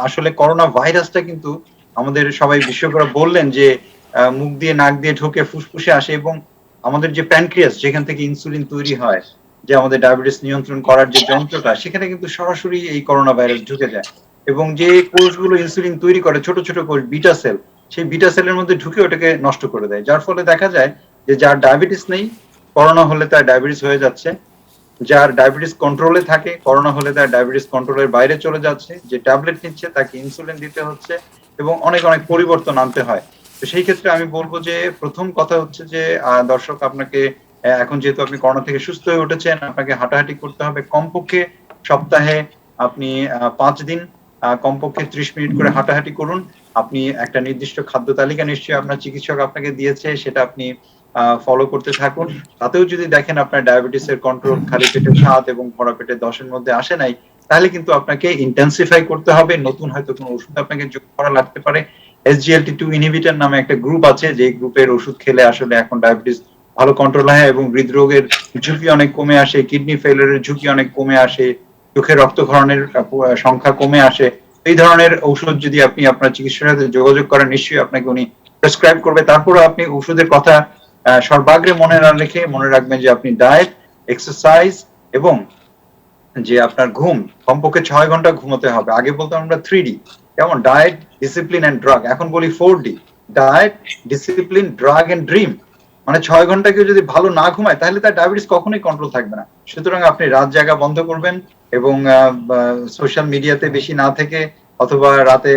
আসলে করোনা ভাইরাসটা কিন্তু আমাদের সবাই বিশেষজ্ঞরা বললেন যে মুখ দিয়ে, নাক দিয়ে ঢোকে, ফুসফুসে আসে, এবং আমাদের যে প্যানক্রিয়াস, যেখান থেকে ইনসুলিন তৈরি হয়, যে আমাদের ডায়াবেটিস নিয়ন্ত্রণ করার যে যন্ত্রটা, সেখানে কিন্তু সরাসরি এই করোনা ভাইরাস ঢুকে যায়। এবং যে কোষগুলো ইনসুলিন তৈরি করে, ছোট ছোট কোষ, বিটা সেল, সেই বিটা সেলের মধ্যে ঢুকে ওটাকে নষ্ট করে দেয়। যার ফলে দেখা যায় যে যার ডায়াবেটিস নেই, করোনা হলে তার ডায়াবেটিস হয়ে যাচ্ছে, যার ডায়াবেটিস কন্ট্রোলে থাকে, করোনা হলে তার ডায়াবেটিস কন্ট্রোলের বাইরে চলে যাচ্ছে, যে ট্যাবলেট নিচ্ছে তাকে ইনসুলিন দিতে হচ্ছে এবং অনেক অনেক পরিবর্তন আনতে হয়। তো সেই ক্ষেত্রে আমি বলবো যে প্রথম কথা হচ্ছে যে দর্শক আপনাকে এখন যেহেতু আপনি করোনা থেকে সুস্থ হয়ে উঠেছেন, আপনাকে হাঁটাহাঁটি করতে হবে কমপক্ষে সপ্তাহে আপনি 5 দিন কমপক্ষে 30 মিনিট করে হাঁটাহাঁটি করুন। আপনি একটা নির্দিষ্ট খাদ্য তালিকা নিশ্চয়ই আপনার চিকিৎসক আপনাকে দিয়েছে, সেটা আপনি ফলো করতে থাকুন। তাতেও যদি দেখেন আপনার ডায়াবেটিসের কন্ট্রোল খালি পেটে 7 এবং ভরা পেটে 10-এর মধ্যে আসে নাই, তাহলে কিন্তু আপনাকে ইন্টেন্সিফাই করতে হবে। নতুন হয়তো কোনো ওষুধ আপনাকে যোগ করা লাগতে পারে। SGLT2 ইনহিবিটর নামে একটা গ্রুপ আছে, যে গ্রুপের ওষুধ খেলে আসলে এখন ডায়াবেটিস ভালো কন্ট্রোল হয় এবং হৃদরোগের ঝুঁকি অনেক কমে আসে, কিডনি ফেলিয়ারের ঝুঁকি অনেক কমে আসে, চোখে রক্তক্ষরণের সংখ্যা কমে আসে। এই ধরনের ঔষধ যদি আপনি আপনার চিকিৎসকের সাথে যোগাযোগ করেন, নিশ্চয়ই আপনাকে উনি প্রেসক্রাইব করবে। তারপরে আপনি ওষুধের কথা সর্বাগ্রে মনে না রেখে মনে রাখবেন যে আপনি ডায়েট, এক্সারসাইজ এবং যে আপনার ঘুম কমপক্ষে 6 ঘন্টা ঘুমোতে হবে। আগে বলতাম আমরা 3D, যেমন ডায়েট, ডিসিপ্লিন এন্ড ড্রাগ, এখন বলি 4D, diet, discipline, drug and dream. মানে 6 ঘন্টা কেউ যদি ভালো না ঘুমায় তাহলে তার ডায়াবেটিস কখনোই কন্ট্রোল থাকবে না। সুতরাং আপনি রাত জাগা বন্ধ করবেন এবং সোশ্যাল মিডিয়াতে বেশি না থেকে অথবা রাতে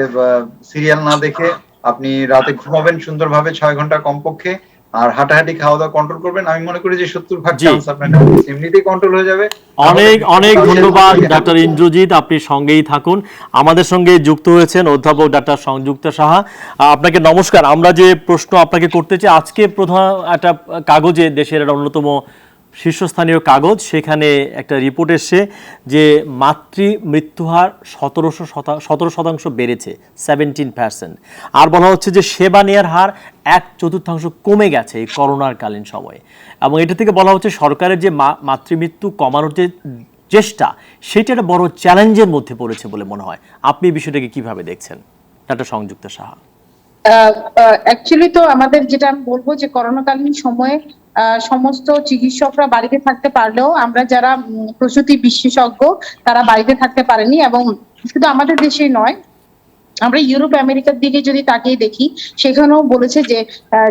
সিরিয়াল না দেখে আপনি রাতে ঘুমাবেন সুন্দরভাবে 6 ঘন্টা কমপক্ষে, আর হাঁটাহাঁটি খাওয়া দাওয়া কন্ট্রোল করবেন। আমি মনে করি যে 70% চান্স আপনার ডায়াবেটিস এমনিতেই কন্ট্রোল হয়ে যাবে। অনেক অনেক ধন্যবাদ ডাক্তার ইন্দ্রজিৎ, আপনি সঙ্গেই থাকুন। আমাদের সঙ্গে যুক্ত হয়েছেন অধ্যাপক ডাক্তার সংযুক্তা সাহা। আপনাকে নমস্কার। আমরা যে প্রশ্ন আপনাকে করতে চাই, আজকে প্রধান একটা কাগজে, দেশের একটা অন্যতম শীর্ষস্থানীয় কাগজ, সেখানে একটা রিপোর্ট এসছে যে মাতৃ মৃত্যুহার 17% বেড়েছে, 17%। আর বলা হচ্ছে যে সেবা নেয়ার হার 1/4 কমে গেছে এই করোনার কালীন সময়ে। এবং এটা থেকে বলা হচ্ছে সরকারের যে মাতৃমৃত্যু কমানোর যে চেষ্টা, সেটা একটা বড় চ্যালেঞ্জের মধ্যে পড়েছে বলে মনে হয়। আপনি এই বিষয়টাকে কিভাবে দেখছেন ডাক্তার সংযুক্তা সাহা? অ্যাকচুয়ালি তো আমাদের যেটা আমি বলবো যে করোনাকালীন সময়ে সমস্ত চিকিৎসকরা বাড়িতে থাকতে পারলেও আমরা যারা প্রসূতি বিশেষজ্ঞ তারা বাড়িতে থাকতে পারেনি। এবং শুধু আমাদের দেশেই নয়, আমরা ইউরোপ আমেরিকার দিকে যদি তাকিয়ে দেখি, সেখানেও বলেছে যে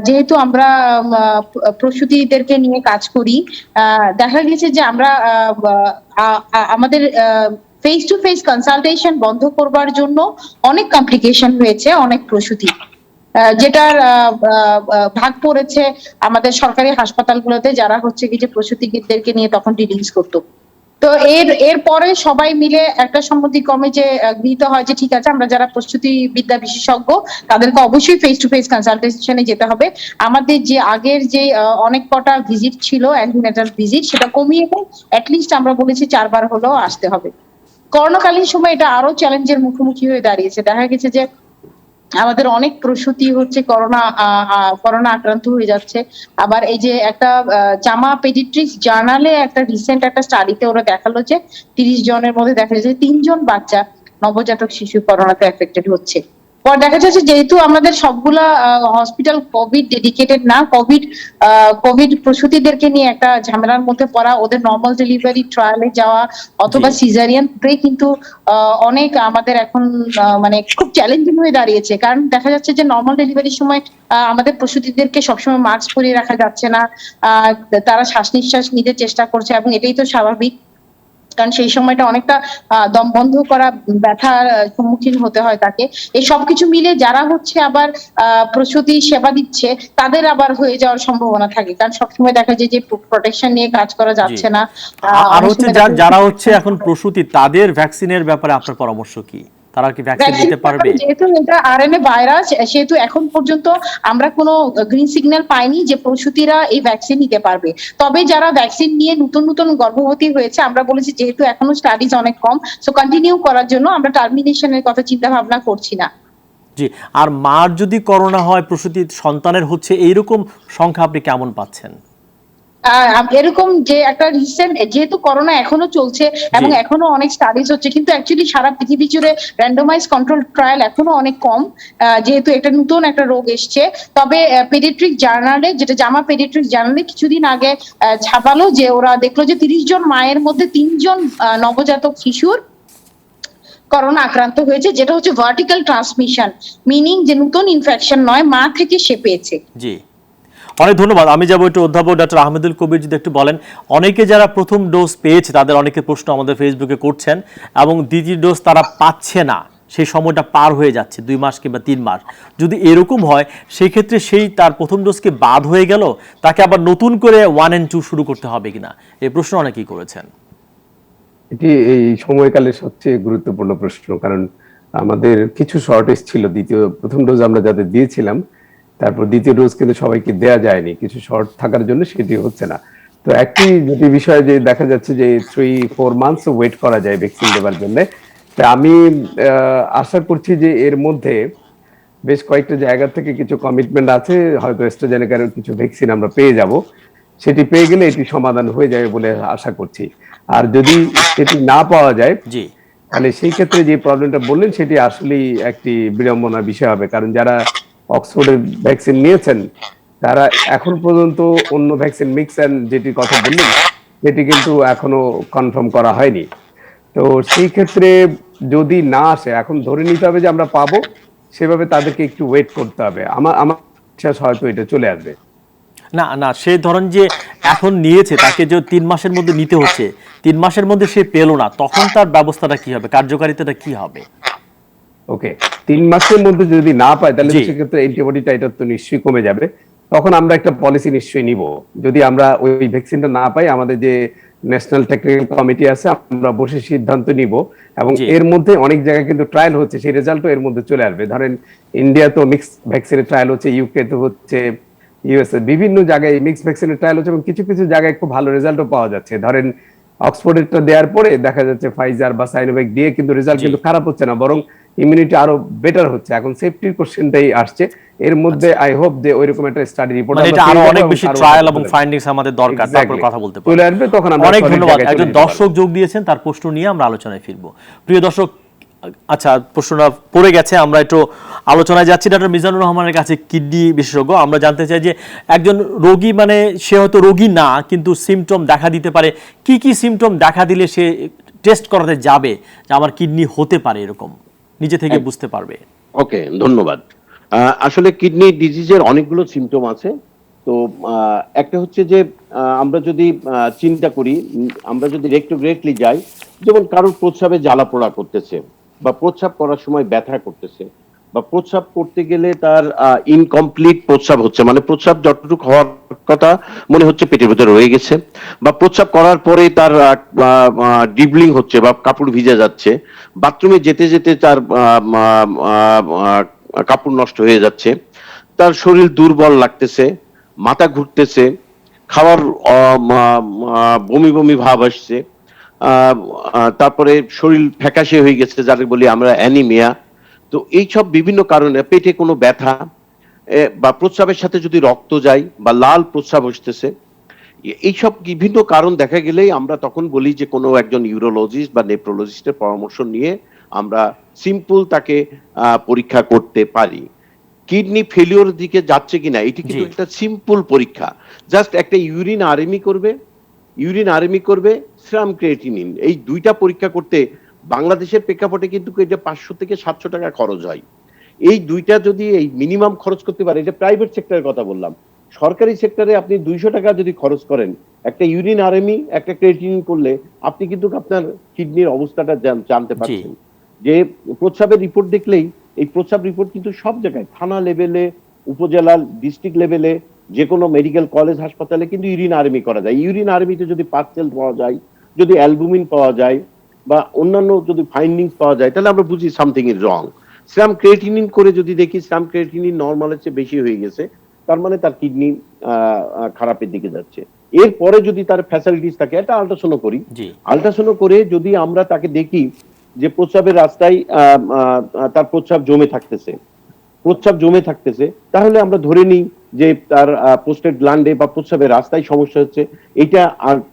যেহেতু আমরা প্রসূতিদেরকে নিয়ে কাজ করি, দেখা গেছে যে আমরা আমাদের ফেস টু ফেস কনসালটেশন বন্ধ করবার জন্য অনেক কমপ্লিকেশন হয়েছে, অনেক প্রসূতি যেটার ভাগ পড়েছে আমাদের সরকারি হাসপাতালগুলোতে, যারা হচ্ছে কি যে প্রসূতিদেরকে নিয়ে তখন ডিলিংস করতো। তো এরপরে সবাই মিলে একটা সম্মতিক্রমে যে গৃহীত হয় যে ঠিক আছে, আমরা যারা প্রসূতি বিদ্যা বিশেষজ্ঞ তাদেরকে অবশ্যই ফেস টু ফেস কনসালটেশনে যেতে হবে। আমাদের যে আগের যে অনেক কটা ভিজিট ছিল, অ্যান্টিনেটাল ভিজিট, সেটা কমিয়ে অ্যাটলিস্ট আমরা বলেছি 4 বার হলেও আসতে হবে। করোনাকালীন সময় এটা আরো চ্যালেঞ্জের মুখোমুখি হয়ে দাঁড়িয়েছে। দেখা গেছে যে আমাদের অনেক প্রসূতি হচ্ছে করোনা আক্রান্ত হয়ে যাচ্ছে। আবার এই যে একটা জামা পেডিট্রিক্স জার্নালে একটা রিসেন্ট একটা স্টাডিতে ওরা দেখালো যে 30 জনের মধ্যে দেখা যাচ্ছে 3 জন বাচ্চা নবজাতক শিশু করোনাতে এফেক্টেড হচ্ছে। পর দেখা যাচ্ছে যেহেতু আমাদের সবগুলা হসপিটাল কোভিড ডেডিকেটেড না, কোভিড প্রসূতিদেরকে নিয়ে একটা ঝামেলার মধ্যে পড়া, ওদের নর্মাল ডেলিভারি ট্রায়ালে যাওয়া অথবা সিজারিয়ান কিন্তু অনেক আমাদের এখন মানে খুব চ্যালেঞ্জিং হয়ে দাঁড়িয়েছে। কারণ দেখা যাচ্ছে যে নর্মাল ডেলিভারির সময় আমাদের প্রসূতিদেরকে সবসময় মাস্ক পরিয়ে রাখা যাচ্ছে না, তারা শ্বাস নিঃশ্বাস নিতে চেষ্টা করছে এবং এটাই তো স্বাভাবিক, কারণ সেই সময়টা অনেকটা দম বন্ধ করা ব্যথার সম্মুখীন হতে হয় তাকে। এই সবকিছু মিলে যারা হচ্ছে আবার প্রসূতি সেবা দিচ্ছে তাদের আবার হয়ে যাওয়ার সম্ভাবনা থাকে, কারণ সবসময় দেখা যায় যে প্রোটেকশন নিয়ে কাজ করা যাচ্ছে না। আর হচ্ছে যারা হচ্ছে এখন প্রসূতি, তাদের ভ্যাকসিনের ব্যাপারে আপনার পরামর্শ কি? তারা কি ভ্যাকসিন নিতে পারবে? যেহেতু এটা আরএনএ ভাইরাস, সেহেতু এখন পর্যন্ত আমরা কোনো গ্রিন সিগন্যাল পাইনি যে প্রসূতিরা এই ভ্যাকসিন নিতে পারবে। তবে যারা ভ্যাকসিন নিয়ে নতুন গর্ভবতী হয়েছে, আমরা বলেছি যেহেতু এখনো স্টাডিজ অনেক কম, সো কন্টিনিউ করার জন্য আমরা টার্মিনেশনের কথা চিন্তা ভাবনা করছি না। জি, আর মার যদি করোনা হয়, প্রসূতি সন্তানের হচ্ছে, এইরকম সংখ্যা আপনি কেমন পাচ্ছেন? এরকম যে একটা রিসেন্ট, যেহেতু করোনা এখনো চলছে এবং এখনো অনেক স্টাডিজ হচ্ছে, কিন্তু অ্যাকচুয়ালি সারা পৃথিবী জুড়ে র্যান্ডমাইজ কন্ট্রোল ট্রায়াল এখনো অনেক কম, যেহেতু এটা নতুন একটা রোগ এসছে। তবে পেডিয়াট্রিক জার্নালে, যেটা জামা পেডিয়াট্রিক জার্নালে কিছুদিন আগে ছাপালো যে ওরা দেখলো যে 30 জন মায়ের মধ্যে 3 জন নবজাতক শিশুর করোনা আক্রান্ত হয়েছে, যেটা হচ্ছে ভার্টিক্যাল ট্রান্সমিশন, মিনিং যে নতুন ইনফেকশন নয়, মা থেকে সে পেয়েছে। জি, অনেক ধন্যবাদ। আমি যাবো একটু অধ্যাপক ডক্টর আহমেদুল কবির, যদি একটু বলেন, অনেকে যারা প্রথম ডোজ পেয়েছে তাদের অনেকে প্রশ্ন আমাদের ফেসবুকে করছেন, এবং দ্বিতীয় ডোজ তারা পাচ্ছে না, সেই সময়টা পার হয়ে যাচ্ছে 2 মাস কিংবা 3 মাস। যদি এরকম হয় সেই ক্ষেত্রে সেই তার প্রথম ডোজকে বাদ হয়ে গেল, তাকে আবার নতুন করে 1 and 2 শুরু করতে হবে কিনা, এই প্রশ্ন অনেকেই করেছেন। এটি এই সময়কালের সবচেয়ে গুরুত্বপূর্ণ প্রশ্ন, কারণ আমাদের কিছু শর্টেজ ছিল। প্রথম ডোজ আমরা যাদের দিয়েছিলাম, তারপর দ্বিতীয় ডোজ কিন্তু সবাইকে দেয়া যায়নি, কিছু শর্ট থাকার জন্য সেটি হচ্ছে না। তো একটি যেটি বিষয় যে দেখা যাচ্ছে যে 3-4 মান্থস ওয়েট করা যায় ভ্যাকসিন দেওয়ার জন্য। তা আমি আশা করছি যে এর মধ্যে বেশ কয়েকটা জায়গা থেকে কিছু কমিটমেন্ট আছে, হয়তো অ্যাস্ট্রাজেনেকার কিছু ভ্যাকসিন আমরা পেয়ে যাব, সেটি পেয়ে গেলে এটি সমাধান হয়ে যাবে বলে আশা করছি। আর যদি সেটি না পাওয়া যায়, জি, তাহলে সেই ক্ষেত্রে যে প্রবলেমটা বললেন সেটি আসলেই একটি বিড়ম্বনার বিষয় হবে, কারণ যারা অক্সফোর্ডের ভ্যাকসিন নিয়েছেন তারা এখন পর্যন্ত অন্য ভ্যাকসিন মিক্স অ্যান্ড যেটি কথা বললেন সেটি কিন্তু এখনো কনফার্ম করা হয়নি। তো সেই ক্ষেত্রে যদি না আসে, এখন ধরে নিতে হবে যে আমরা পাবো, সেভাবে তাদেরকে একটু ওয়েট করতে হবে। আমার বিশ্বাস হয়তো এটা চলে আসবে। না না, সে ধরেন যে এখন নিয়েছে, তাকে যে 3 মাসের মধ্যে নিতে হচ্ছে, 3 মাসের মধ্যে সে পেলো না, তখন তার ব্যবস্থাটা কি হবে, কার্যকারিতাটা কি হবে? ওকে, 3 মাসের মধ্যে যদি না পায় তাহলে জি। সেক্ষেত্রে অ্যান্টিবডিটা এটা তো নিশ্চয়ই কমে যাবে। তখন আমরা একটা পলিসি নিশ্চয়ই নিব। যদি আমরা ওই ভ্যাকসিনটা না পাই, আমাদের যে ন্যাশনাল টেকনিক্যাল কমিটি আছে, আমরা বসে সিদ্ধান্ত নিব। এবং জি। এর মধ্যে অনেক জায়গায় কিন্তু ট্রায়াল হচ্ছে, সেই রেজাল্টও এর মধ্যে চলে আসবে। ধরেন ইন্ডিয়া তো মিক্স ভ্যাকসিনের ট্রায়াল হচ্ছে, ইউকে তো হচ্ছে, ইউএসএ বিভিন্ন জায়গায় মিক্স ভ্যাকসিনের ট্রায়াল হচ্ছে, এবং কিছু কিছু জায়গায় খুব ভালো রেজাল্টও পাওয়া যাচ্ছে। ধরেন অক্সফোর্ডেরটা দেওয়ার পরে দেখা যাচ্ছে ফাইজার বা সাইনোভ্যাক দিয়ে কিন্তু রেজাল্ট জি। কিন্তু খারাপ হচ্ছে না, বরং ইমিউনিটি আরো বেটার হচ্ছে। এখন সেফটির কোশ্চেনটাই আসছে এর মধ্যে। আই হোপ যে ওইরকম একটা স্টাডি রিপোর্ট মানে এটা আরো অনেক বেশি ট্রায়াল এবং ফাইন্ডিংস আমাদের দরকার, তারপর কথা বলতে পারবো। চলে আসবে, তখন আমরা অনেক সঠিক ধন্যবাদ। জায়গায় চলে একজন যেতে পারবো। দর্শক যোগ দিয়েছেন, তার প্রশ্ন নিয়ে আমরা আলোচনায় ফিরবো। প্রিয় দর্শক, আচ্ছা, প্রশ্নটা পড়ে গেছে, আমরা একটু আলোচনায় যাচ্ছি। ডক্টর মিজানুর রহমানের কাছে, কিডনি বিশেষজ্ঞ। আমরা জানতে চাই যে একজন রোগী, মানে সে হয়তো রোগী না, কিন্তু সিমটম দেখা দিতে পারে, কি কি সিমটম দেখা দিলে সে টেস্ট করাতে যাবে যে আমার কিডনি হতে পারে, এরকম নিজে থেকে বুঝতে পারবে? ওকে, ধন্যবাদ। আসলে কিডনি ডিজিজের অনেকগুলো সিমটম আছে। তো একটা হচ্ছে যে আমরা যদি চিন্তা করি, আমরা যদি রেক্টোগ্রেটলি যাই, যেমন কারোর প্রস্রাবে জ্বালা পোড়া করতেছে, বা প্রস্রাব করার সময় ব্যথা করতেছে, বা প্রস্রাব করতে গেলে তার ইনকমপ্লিট প্রস্রাব হচ্ছে, মানে প্রস্রাব যতটুকু হওয়ার কথা মনে হচ্ছে পেটের ভেতরে রয়ে গেছে, বা প্রস্রাব করার পরে তার ডিবলিং হচ্ছে বা কাপড় ভিজে যাচ্ছে, বাথরুমে যেতে যেতে তার কাপড় নষ্ট হয়ে যাচ্ছে, তার শরীর দুর্বল লাগতেছে, মাথা ঘুরতেছে, খাওয়ার বমি বমি ভাব আসছে, তারপরে শরীর ফ্যাকাশে হয়ে গেছে, যাকে বলি আমরা অ্যানিমিয়া। তো এইসব বিভিন্ন কারণে, পেটে কোনো ব্যথা, বা প্রস্রাবের সাথে যদি রক্ত যায় বা লাল প্রস্রাব আসতেছে, এইসব বিভিন্ন কারণ দেখা গেলেই আমরা তখন বলি যে কোনো একজন ইউরোলজিস্ট বা নেফ্রোলজিস্টের পরামর্শ নিয়ে আমরা সিম্পল তাকে পরীক্ষা করতে পারি। কিডনি ফেলিওর দিকে যাচ্ছে কিনা এটি কিন্তু একটা সিম্পল পরীক্ষা। জাস্ট একটা ইউরিন আরএমই করবে, সেরাম ক্রিয়েটিনিন, এই দুইটা পরীক্ষা করতে বাংলাদেশের প্রেক্ষাপটে কিন্তু এটা 500 থেকে 700 টাকা খরচ হয়। এই দুইটা যদি এই মিনিমাম খরচ করতে পারে, এটা প্রাইভেট সেক্টরের কথা বললাম। সরকারি সেক্টরে আপনি 200 টাকা যদি খরচ করেন একটা ইউরিন আরএমই, একটা ক্রিয়েটিনিন করলে, আপনি কিন্তু আপনার কিডনির অবস্থাটা জানতে পারছেন। যে প্রস্রাবের রিপোর্ট দেখলেই, এই প্রস্রাব রিপোর্ট কিন্তু সব জায়গায়, থানা লেভেলে, উপজেলা, ডিস্ট্রিক্ট লেভেলে, যে কোনো মেডিকেল কলেজ হাসপাতালে কিন্তু ইউরিন আরএমই করা যায়। ইউরিন আরএমিতে যদি পার্সেল পাওয়া যায়, যদি অ্যালবুমিন পাওয়া যায়, বা অন্যান্য যদি ফাইন্ডিংস পাওয়া যায়, তাহলে আমরা বুঝি something is wrong. Serum creatinine করে যদি দেখি সেরাম ক্রিয়েটিনিন নর্মালের চেয়ে বেশি হয়ে গেছে, তার মানে তার কিডনি খারাপের দিকে যাচ্ছে। এরপরে যদি তার ফ্যাসিলিটিস থাকে, একটা আল্ট্রাসাউন্ড করি, আল্ট্রাসাউন্ড করে যদি আমরা তাকে দেখি যে প্রস্রাবের রাস্তায় তার প্রস্রাব জমে থাকতেছে, তাহলে আমরা ধরে নিই যে তার পোস্টেড গ্ল্যান্ডে বা প্রস্রাবের রাস্তায় সমস্যা হচ্ছে। এটা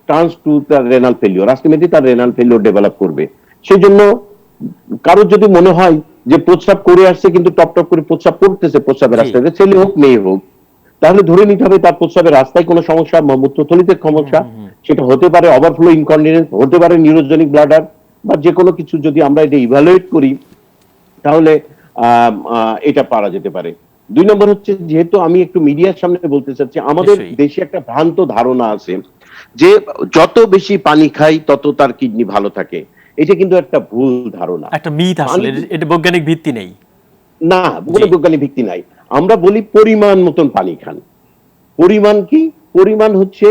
ট্রান্স টু তার রেনাল ফেলিওর, আলটিমেটলি তার রেনাল ফেলিওর ডেভেলপ করবে। সেই জন্য কারোর যদি মনে হয় যে প্রস্রাব করে আসছে কিন্তু টপ টপ করে প্রস্রাব করতেছে প্রস্রাবের রাস্তায়, ছেলে হোক মেয়ে হোক, তাহলে ধরে নিতে হবে তার প্রস্রাবের রাস্তায় কোনো সমস্যা, মূত্রথলিতে সমস্যা। সেটা হতে পারে ওভারফ্লো ইনকন্টিনেন্স, হতে পারে নিউরোজেনিক ব্লাডার, বা যে কোনো কিছু। যদি আমরা এটা ইভ্যালুয়েট করি তাহলে এটা পারা যেতে পারে। দুই নম্বর হচ্ছে, যেহেতু আমি একটু মিডিয়ার সামনে বলতে চাচ্ছি, আমাদের নিশ্চয়ই। দেশে একটা ভ্রান্ত ধারণা আছে যে যত বেশি পানি খাই তত তার কিডনি ভালো থাকে। এটা কিন্তু একটা ভুল ধারণা। একটা মিথ আসলে, এটা বৈজ্ঞানিক ভিত্তি নেই। না, কোনো জি। বৈজ্ঞানিক ভিত্তি নাই। আমরা বলি পরিমাণ মতন পানি খান। পরিমাণ কি? পরিমাণ হচ্ছে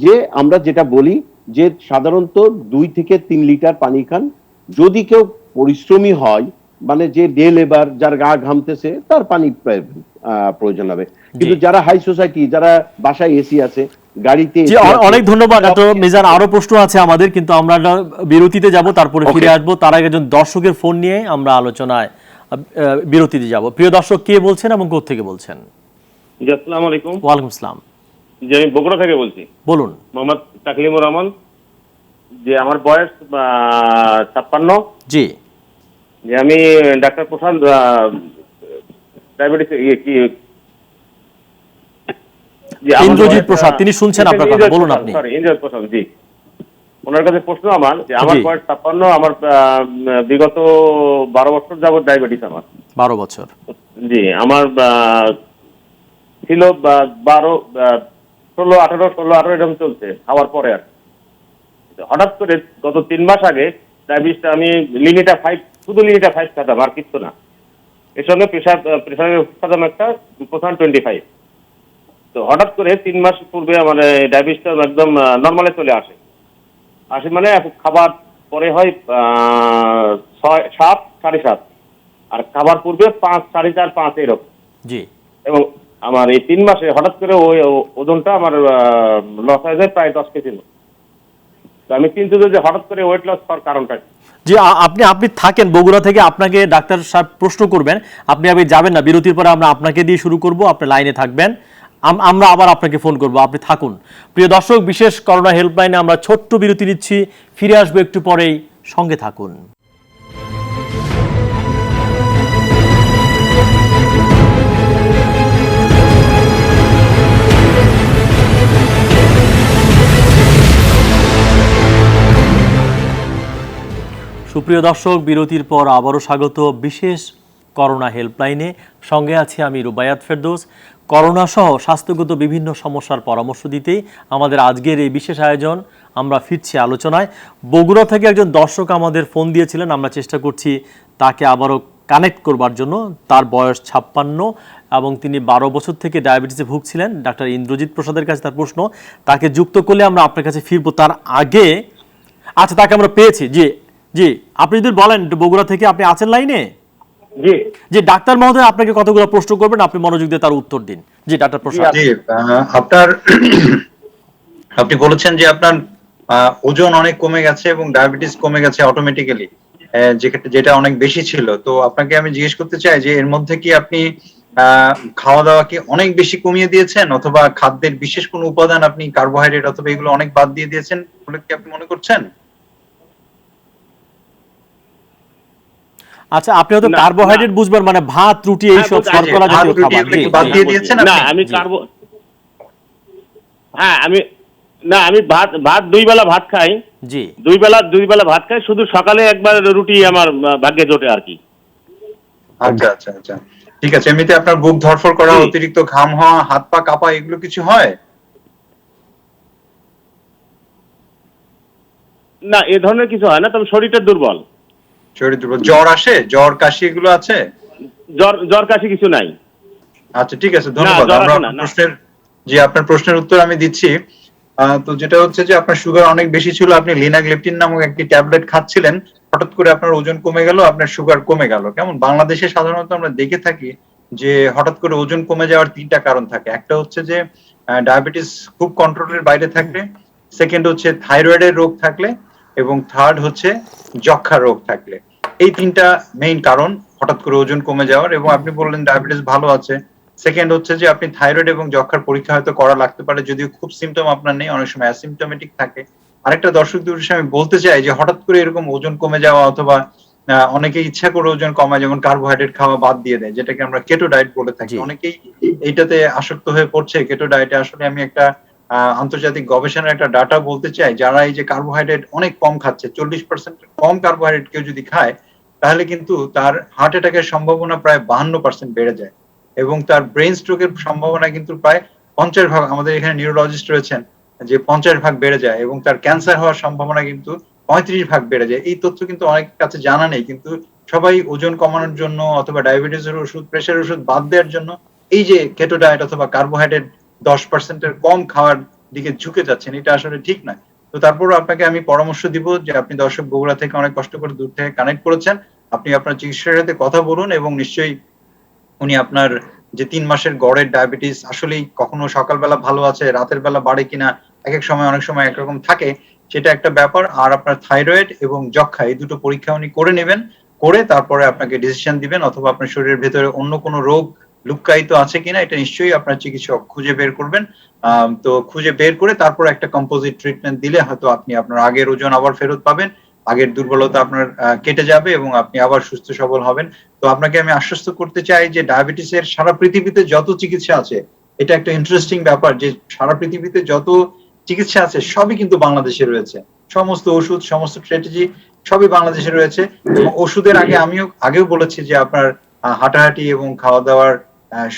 যে আমরা যেটা বলি যে সাধারণত 2 থেকে 3 লিটার পানি খান। যদি কেউ পরিশ্রমী হয়, মানে যে ডে লেবার, যার গা ঘামতেছে, তার পানি প্রয়োজন হবে। কিন্তু যারা হাই সোসাইটি, যারা বাসায় এসি আছে, গাড়িতে জি, AC আছে, অনেক ধন্যবাদ ডক্টর মিজান। আরো প্রশ্ন আছে আমাদের, কিন্তু আমরা একটা বিরতিতে যাব, তারপরে ফিরে আসবো। তার আগে একজন দর্শকের ফোন নিয়ে আমরা আলোচনায় বিরতিতে যাব। প্রিয় দর্শক, কে বলছেন এবং কোথা থেকে বলছেন? জি, আসসালামু আলাইকুম। ওয়ালাইকুম আসসালাম। যে আমি বগুড়া থেকে বলছি, বলুন। মোহাম্মদ তাকলিমুর রহমান। যে আমার বয়স 56। জি। যে আমি ডাক্তার প্রশান্ত ডায়াবেটিস কি যে আমার ইন্দ্রজিৎ বয়স, প্রসাদ, তিনি শুনছেন আপনার কথা, বলুন আপনি। সরি, ইন্দ্রজিৎ প্রসাদ, জি। ওনার কাছে প্রশ্ন আমার, যে আমার জি। বয়স 56, আমার বিগত 12 বছর যাবত ডায়াবেটিস আমার। 12 বছর। জি, আমার ছিল 12, 16, 18 এরকম চলছে, খাওয়ার পরে আর কি। হঠাৎ করে গত 3 মাস আগে ডায়াবেটিসটা আমি লিমিটা 5, শুধু লিমিটা 5 খেতাম, আর কিছু না। এর সঙ্গে প্রেশারের খেতাম একটা 25। তো হঠাৎ করে 3 মাস পূর্বে আমার ডায়াবেটিসটা একদম নর্মালে চলে আসে। মানে খাবার পরে হয় 6, 7, 7.5, আর খাবার পূর্বে 5, 4.5, 5 এরকম। জি। এবং আমার এই 3 মাসে হঠাৎ করে ওই ওজনটা আমার লস হয়ে যায় প্রায় 10 কেজি। তো আমি চিন্তিত যে হঠাৎ করে ওয়েট লস হওয়ার কারণটা কি? জি, আপনি থাকেন বগুড়া থেকে, আপনাকে ডাক্তার সাহেব প্রশ্ন করবেন, আপনি যাবেন না। বিরতির পরে আমরা আপনাকে দিয়ে শুরু করব, আপনি লাইনে থাকবেন, আমরা আবার আপনাকে ফোন করব, আপনি থাকুন। প্রিয় দর্শক, বিশেষ করোনা হেল্পলাইনে আমরা ছোট্ট বিরতি নিচ্ছি, ফিরে আসবো একটু পরেই, সঙ্গে থাকুন। সুপ্রিয় দর্শক, বিরতির পর আবারও স্বাগত বিশেষ করোনা হেল্পলাইনে। সঙ্গে আছি আমি রুবায়াত ফেরদৌস। করোনা সহ স্বাস্থ্যগত বিভিন্ন সমস্যার পরামর্শ দিতেই আমাদের আজকের এই বিশেষ আয়োজন। আমরা ফিরছি আলোচনায়। বগুড়া থেকে একজন দর্শক আমাদের ফোন দিয়েছিলেন, আমরা চেষ্টা করছি তাকে আবারও কানেক্ট করবার জন্য। তার বয়স 56 এবং তিনি 12 বছর থেকে ডায়াবেটিসে ভুগছিলেন। ডাক্তার ইন্দ্রজিৎ প্রসাদের কাছে তার প্রশ্ন, তাকে যুক্ত করলে আমরা আপনার কাছে ফিরবো। তার আগে আচ্ছা, তাকে আমরা পেয়েছি। জি জি, আপনি যদি বলেন বগুড়া থেকে, আপনি আছেন লাইনে? জি জি, ডাক্তার মহোদয় আপনাকে কতগুলো প্রশ্ন করবেন, আপনি মনোযোগ দিয়ে তার উত্তর দিন। জি ডাক্তার প্রসাদ। জি, আপনার আপনি বলেছেন যে আপনার ওজন অনেক কমে গেছে এবং ডায়াবেটিস কমে গেছে অটোমেটিক্যালি, যেটা অনেক বেশি ছিল। তো আপনাকে আমি জিজ্ঞেস করতে চাই যে এর মধ্যে কি আপনি খাওয়া দাওয়া কি অনেক বেশি কমিয়ে দিয়েছেন, অথবা খাদ্যের বিশেষ কোনো উপাদান, আপনি কার্বোহাইড্রেট অথবা এগুলো অনেক বাদ দিয়ে দিয়েছেন বলে কি আপনি মনে করছেন? আচ্ছা, আপনি হয়তো কার্বোহাইড্রেট বুঝবেন, মানে ভাত, রুটি, এই সব শর্করা জাতীয় খাবার। জি, বাদ দিয়ে দিয়েছেন না, আমি হ্যাঁ, আমি ভাত 2 বেলা ভাত খাই। জি, 2 বেলা ভাত খাই, শুধু সকালে একবার রুটি আমার ভাগ্যে জোটে আর কি। আচ্ছা আচ্ছা আচ্ছা, ঠিক আছে। এমনিতে আপনার বুক ধড়ফড় করা, অতিরিক্ত ঘাম হওয়া, হাত পা কাঁপা, এগুলো কিছু হয়? না, এ ধরনের কিছু হয় না, তবে শরীরটা দুর্বল। শরীর দুর্বল, জ্বর আসে, জ্বর কাশি এগুলো আছে? জ্বর কাশি কিছু নাই। আচ্ছা, ঠিক আছে, ধন্যবাদ। আমরা আপনার প্রশ্নের উত্তর আমি দিচ্ছি। তো যেটা হচ্ছে যে আপনার সুগার অনেক বেশি ছিল, আপনি লিনাগ্লেপটিন নামক একটি ট্যাবলেট খাচ্ছিলেন, হঠাৎ করে আপনার ওজন কমে গেল, আপনার সুগার কমে গেল। কেমন বাংলাদেশে সাধারণত আমরা দেখে থাকি যে হঠাৎ করে ওজন কমে যাওয়ার 3টা কারণ থাকে। একটা হচ্ছে যে ডায়াবেটিস খুব কন্ট্রোলের বাইরে থাকলে, সেকেন্ড হচ্ছে থাইরয়েডের রোগ থাকলে, এবং থার্ড হচ্ছে যক্ষার রোগ থাকলে। এই 3টা মেইন কারণ হঠাৎ করে ওজন কমে যাওয়ার। এবং আপনি বললেন ডায়াবেটিস ভালো আছে। সেকেন্ড হচ্ছে যে আপনি থাইরয়েড এবং যক্ষার পরীক্ষা হয়তো করা লাগতে পারে, যদিও খুব সিমটম আপনার নেই, অনেক সময় অ্যাসিমটমেটিক থাকে। আরেকটা দর্শকদের উদ্দেশ্যে আমি বলতে চাই যে হঠাৎ করে এরকম ওজন কমে যাওয়া, অথবা অনেকে ইচ্ছা করে ওজন কমায়, যেমন কার্বোহাইড্রেট খাওয়া বাদ দিয়ে দেয়, যেটাকে আমরা কেটো ডায়েট বলে থাকি। অনেকেই এইটাতে আসক্ত হয়ে পড়ছে কেটো ডায়েটে। আসলে আমি একটা আন্তর্জাতিক গবেষণার একটা ডাটা বলতে চাই, যারা এই যে কার্বোহাইড্রেট অনেক কম খাচ্ছে, 40% কম কার্বোহাইড্রেট কেউ যদি খায়, তাহলে কিন্তু তার হার্ট অ্যাটাকের সম্ভাবনা প্রায় 52% বেড়ে যায়। এবং তার ব্রেন স্ট্রোকের সম্ভাবনা কিন্তু প্রায় 50 ভাগ, আমাদের এখানে নিউরোলজিস্ট রয়েছেন যে 50 ভাগ বেড়ে যায়, এবং তার ক্যান্সার হওয়ার সম্ভাবনা কিন্তু 35 ভাগ বেড়ে যায়। এই তথ্য কিন্তু অনেকের কাছে জানা নেই, কিন্তু সবাই ওজন কমানোর জন্য অথবা ডায়াবেটিসের ওষুধ, প্রেশারের ওষুধ বাদ দেওয়ার জন্য এই যে কেটো ডায়েট অথবা কার্বোহাইড্রেট 10%-এর কম খাওয়ার দিকে ঝুঁকে যাচ্ছেন, এটা আসলে ঠিক নয়। তো তারপরও আপনাকে আমি পরামর্শ দিব যে আপনি দর্শক বগুড়া থেকে অনেক কষ্ট করে দূর থেকে কানেক্ট করেছেন, আপনি আপনার চিকিৎসকের সাথে কথা বলুন, এবং নিশ্চয়ই উনি আপনার যে 3 মাসের গড়ের ডায়াবেটিস আসলেই কখনো সকালবেলা ভালো আছে, রাতের বেলা বাড়ে কিনা, এক এক সময় অনেক সময় একরকম থাকে, সেটা একটা ব্যাপার। আর আপনার থাইরয়েড এবং যক্ষা এই দুটো পরীক্ষা উনি করে নেবেন, করে তারপরে আপনাকে ডিসিশন দিবেন, অথবা আপনার শরীরের ভেতরে অন্য কোনো রোগ লুক্কায়িত আছে কিনা এটা নিশ্চয়ই আপনার চিকিৎসক খুঁজে বের করবেন। তো খুঁজে বের করে তারপর একটা কম্পোজিট ট্রিটমেন্ট দিলে হয়তো আপনি আপনার আগের ওজন আবার ফেরত পাবেন, আগের দুর্বলতা আপনার কেটে যাবে, এবং আপনি আবার সুস্থ সবল হবেন। তো আপনাকে আমি আশ্বস্ত করতে চাই যে ডায়াবেটিসের সারা পৃথিবীতে যত চিকিৎসা আছে, এটা একটা ইন্টারেস্টিং ব্যাপার যে সারা পৃথিবীতে যত চিকিৎসা আছে সবই কিন্তু বাংলাদেশে রয়েছে। সমস্ত ওষুধ, সমস্ত স্ট্র্যাটেজি সবই বাংলাদেশে রয়েছে। এবং ওষুধের আগে আমিও আগেও বলেছি যে আপনার হাঁটাহাঁটি এবং খাওয়া দাওয়ার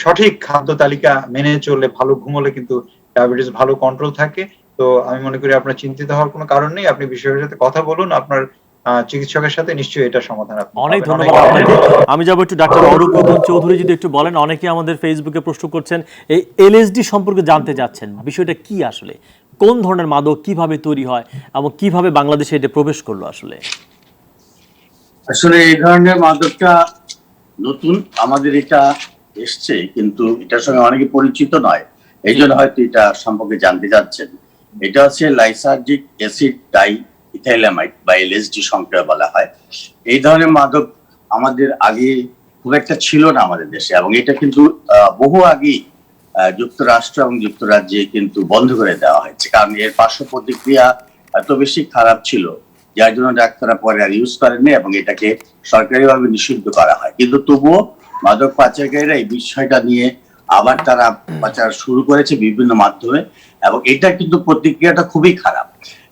সঠিক খাদ্য তালিকা মেনে চললে, ভালো ঘুমলে কিন্তু ডায়াবেটিস ভালো কন্ট্রোল থাকে। তো আমি মনে করি আপনার চিন্তিত হওয়ার কোনো কারণ নেই, আপনি বিষয়ের সাথে কথা বলুন আপনার চিকিৎসকের সাথে, নিশ্চয়ই এটা সমাধান আপনি অনেক পাবেন। ধন্যবাদ আপনাকে। আমি যাবো একটু ডাক্তার অরূপ রতন চৌধুরী, যদি একটু বলেন, অনেকে আমাদের ফেসবুকে প্রশ্ন করছেন এই এলএসডি সম্পর্কে জানতে চাচ্ছেন, বিষয়টা কি আসলে, কোন ধরনের মাদক, কিভাবে তৈরি হয় এবং কিভাবে বাংলাদেশে এটা প্রবেশ করলো আসলে? আসলে এই ধরনের মাদকটা নতুন, আমাদের এটা এসছে, কিন্তু এটার সঙ্গে অনেকে পরিচিত নয়, এই জন্য হয়তো এটা সম্পর্কে জানতে চাচ্ছেন। এটা হচ্ছে লাইসার্জিক অ্যাসিড ডাই ইথাইলামাইড বা এলএসডি সংক্ষেপে বলা হয়। এই ধরনের মাদক আমাদের আগে খুব একটা ছিল না আমাদের দেশে, এবং এটা কিন্তু বহু আগেই যুক্তরাষ্ট্র এবং যুক্তরাজ্যে কিন্তু বন্ধ করে দেওয়া হয়েছে, কারণ এর পার্শ্ব প্রতিক্রিয়া এত বেশি খারাপ ছিল যার জন্য ডাক্তাররা পরে আর ইউজ করেননি, এবং এটাকে সরকারিভাবে নিষিদ্ধ করা হয়। কিন্তু তবুও মাদক পাচারকারীরা এই বিষয়টা নিয়ে আবার তারা পাচার শুরু করেছে বিভিন্ন মাধ্যমে, এবং এটা কিন্তু প্রতিক্রিয়াটা খুবই খারাপ।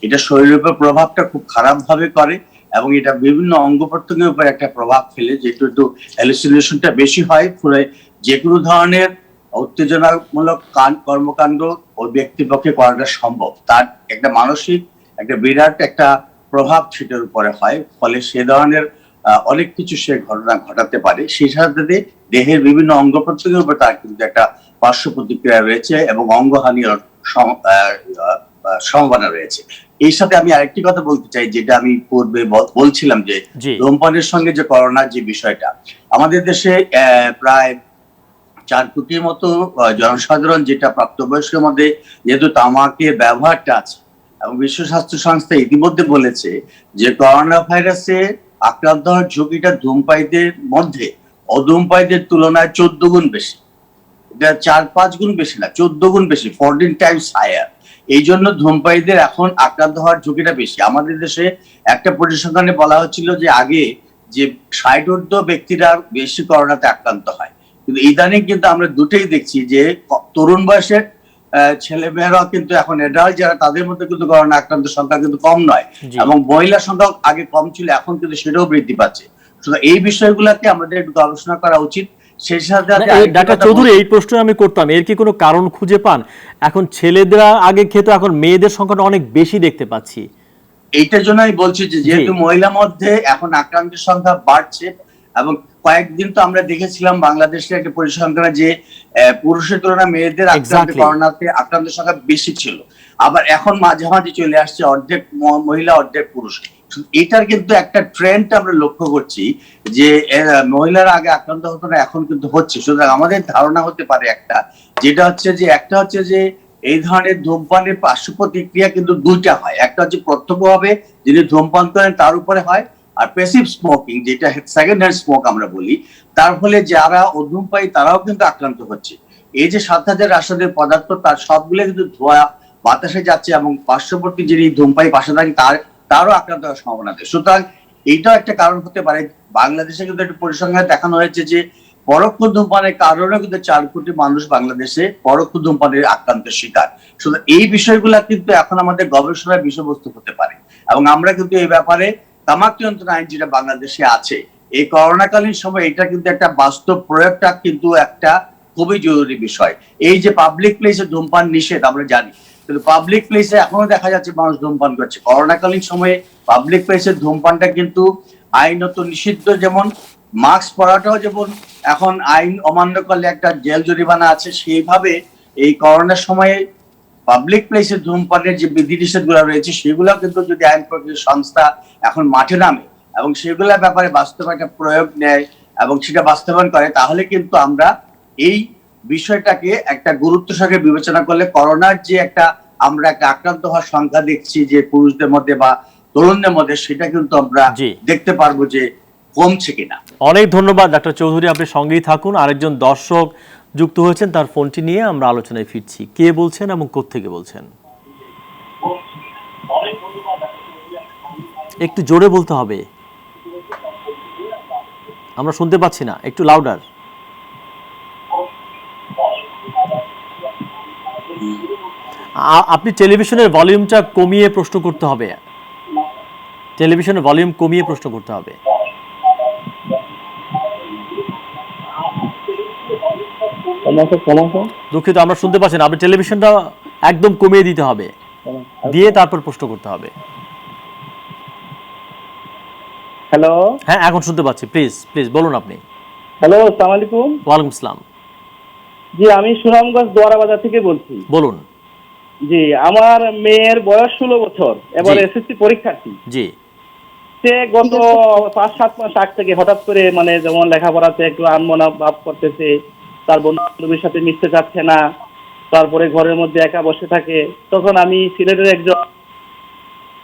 এটা শরীরের উপর প্রভাবটা খুব খারাপ ভাবে করে, এবং এটা বিভিন্ন অঙ্গ প্রত্যঙ্গের উপর একটা প্রভাব ফেলে, যেহেতু একটু হ্যালুসিনেশনটা বেশি হয়, ফলে যে কোনো ধরনের উত্তেজনামূলক কর্মকাণ্ড ওই ব্যক্তির পক্ষে করাটা সম্ভব। তার একটা মানসিক একটা বিরাট একটা প্রভাব সেটার উপরে হয়, ফলে সে ধরনের অনেক কিছু সে ঘটনা ঘটাতে পারে। সেই সাথে দেহের বিভিন্ন অঙ্গ প্রত্যঙ্গের উপর তার কিন্তু একটা পার্শ্ব প্রতিক্রিয়া রয়েছে, এবং অঙ্গহানির সম্ভাবনা রয়েছে। এই সাথে আমি আরেকটি কথা বলতে চাই, যেটা আমি পূর্বে বলছিলাম যে ধূমপানের সঙ্গে যে করোনার যে বিষয়টা, আমাদের দেশে প্রায় 4 কোটির মতো জনসাধারণ, যেটা প্রাপ্তবয়স্কের মধ্যে যেহেতু তামাকের ব্যবহারটা আছে, এবং বিশ্ব স্বাস্থ্য সংস্থা ইতিমধ্যে বলেছে যে করোনা ভাইরাসে আক্রান্ত হওয়ার ঝুঁকিটা ধূমপায়ীদের মধ্যে অধূমপায়ীদের তুলনায় 14 গুণ বেশি। এটা 4-5 গুণ বেশি না, 14 গুণ বেশি, 14 টাইমস হায়ার। এই জন্য ধূমপায়ীদের এখন আক্রান্ত হওয়ার ঝুঁকিটা বেশি। আমাদের দেশে একটা পরিসংখ্যানে বলা হচ্ছিল যে আগে যে 60 ঊর্ধ্ব ব্যক্তিরা বেশি করোনাতে আক্রান্ত হয়, কিন্তু ইদানিং কিন্তু আমরা দুটোই দেখছি যে তরুণ বয়সের ছেলে মেয়েরাও কিন্তু এখন এডাল্ট যারা, তাদের মধ্যে কিন্তু করোনা আক্রান্তের সংখ্যা কিন্তু কম নয়, এবং মহিলার সংখ্যা আগে কম ছিল, এখন কিন্তু সেটাও বৃদ্ধি পাচ্ছে। সুতরাং এই বিষয়গুলোকে আমাদের একটু গবেষণা করা উচিত। সেই সাথে ডাক্তার চৌধুরী, এই প্রশ্ন আমি করতাম, এর কি কোনো কারণ খুঁজে পান? এখন ছেলেদের আগে খেত, এখন মেয়েদের সংখ্যাটা অনেক বেশি দেখতে পাচ্ছি। এইটার জন্য আমি বলছি যে যেহেতু মহিলার মধ্যে এখন আক্রান্তের সংখ্যা বাড়ছে, এবং কয়েকদিন তো আমরা দেখেছিলাম বাংলাদেশের একটা পরিসংখ্যানে যে পুরুষের তুলনায় মেয়েদের করোনাতে আক্রান্তের সংখ্যা বেশি ছিল, আবার এখন মাঝামাঝি চলে আসছে অর্ধেক মহিলা অর্ধেক পুরুষ। এটার কিন্তু একটা ট্রেন্ড আমরা লক্ষ্য করছি যে মহিলারা আগে আক্রান্ত হতো না, এখন কিন্তু হচ্ছে। সুতরাং আমাদের ধারণা হতে পারে একটা হচ্ছে যে এই ধরনের ধূমপানের পার্শ্ব প্রতিক্রিয়া কিন্তু দুইটা হয়। একটা হচ্ছে প্রত্যক্ষভাবে যিনি ধূমপান করেন তার উপরে হয়, আর প্যাসিভ স্মোকিং, যেটা সেকেন্ড হ্যান্ড স্মোক আমরা বলি, তার ফলে যারা অধূমপায়ী তারাও কিন্তু আক্রান্ত হচ্ছে। এই যে 7000 রাসায়নিক পদার্থ, তার সবগুলো কিন্তু ধোঁয়া বাতাসে যাচ্ছে, এবং পার্শ্ববর্তী যিনি ধূমপায়ী পাশে থাকে তারও আক্রান্ত হওয়ার সম্ভাবনা আছে। সুতরাং এইটাও একটা কারণ হতে পারে। বাংলাদেশে কিন্তু একটা পরিসংখ্যানে দেখানো হয়েছে যে পরোক্ষ ধূমপানের কারণে কিন্তু 4 কোটি মানুষ বাংলাদেশে পরোক্ষ ধূমপানের আক্রান্তের শিকার। সুতরাং এই বিষয়গুলা কিন্তু এখন আমাদের গবেষণার বিষয়বস্তু হতে পারে, এবং আমরা কিন্তু এই ব্যাপারে তামাক নিয়ন্ত্রণ আইন যেটা বাংলাদেশে আছে, এই করোনাকালীন সময় এটা কিন্তু একটা বাস্তব প্রয়োগটা কিন্তু একটা খুবই জরুরি বিষয়। এই যে পাবলিক প্লেসে ধূমপান নিষেধ আমরা জানি, কিন্তু পাবলিক প্লেসে এখনো দেখা যাচ্ছে মানুষ ধূমপান করছে। করোনাকালীন সময়ে পাবলিক প্লেসে ধূমপানটা কিন্তু আইনত নিষিদ্ধ, যেমন মাস্ক পরাটাও যেমন এখন আইন অমান্য করলে একটা জেল জরিমানা আছে, সেইভাবে এই করোনার সময়ে পাবলিক প্লেসে ধূমপানের যে বিধি নিষেধগুলো রয়েছে সেগুলো কিন্তু যদি আইন প্রয়োগী সংস্থা এখন মাঠে নামে এবং সেগুলোর ব্যাপারে বাস্তব একটা প্রয়োগ নেয় এবং সেটা বাস্তবায়ন করে, তাহলে কিন্তু আমরা এই বিষয়টাকে একটা গুরুত্ব সহকারে বিবেচনা করলে করোনার যে আমরা একটা আক্রান্ত হওয়ার সংখ্যা দেখছি যে পুরুষদের মধ্যে বা তরুণদের মধ্যে, সেটা কিন্তু আমরা দেখতে পারবো যে কমছে কিনা। অনেক ধন্যবাদ ডাক্তার চৌধুরী, আপনি সঙ্গেই থাকুন। আরেকজন দর্শক যুক্ত হয়েছেন, তার ফোনটি নিয়ে আমরা আলোচনায় ফিরছি। কে বলছেন এবং কোত্থেকে বলছেন? একটু জোরে বলতে হবে, আমরা শুনতে পাচ্ছি না, একটু লাউডার। আপনি টেলিভিশনের ভলিউমটা কমিয়ে প্রশ্ন করতে হবে, টেলিভিশনের ভলিউম কমিয়ে প্রশ্ন করতে হবে। দুঃখিত, আমরা শুনতে পাচ্ছি না, আপনি টেলিভিশনটা একদম কমিয়ে দিতে হবে, দিয়ে তারপর প্রশ্ন করতে হবে। হ্যালো, হ্যাঁ এখন শুনতে পাচ্ছি, প্লিজ প্লিজ বলুন আপনি। হ্যালো, আসসালামু আলাইকুম। ওয়ালাইকুম আসসালাম। জি, আমি সুনামগঞ্জ দোয়ারাবাজার থেকে বলছি। বলুন। জি, আমার মেয়ের বয়স 16 বছর, এবার এসএসসি পরীক্ষার্থী। জি। সে গত 5-7 মাস আগ থেকে হঠাৎ করে মানে যেমন লেখাপড়াতে একটু আনমনা ভাব করতেছে, তার বন্ধু বান্ধবের সাথে মিশতে চাচ্ছে না, তারপরে ঘরের মধ্যে একা বসে থাকে। তখন আমি সিলেটের একজন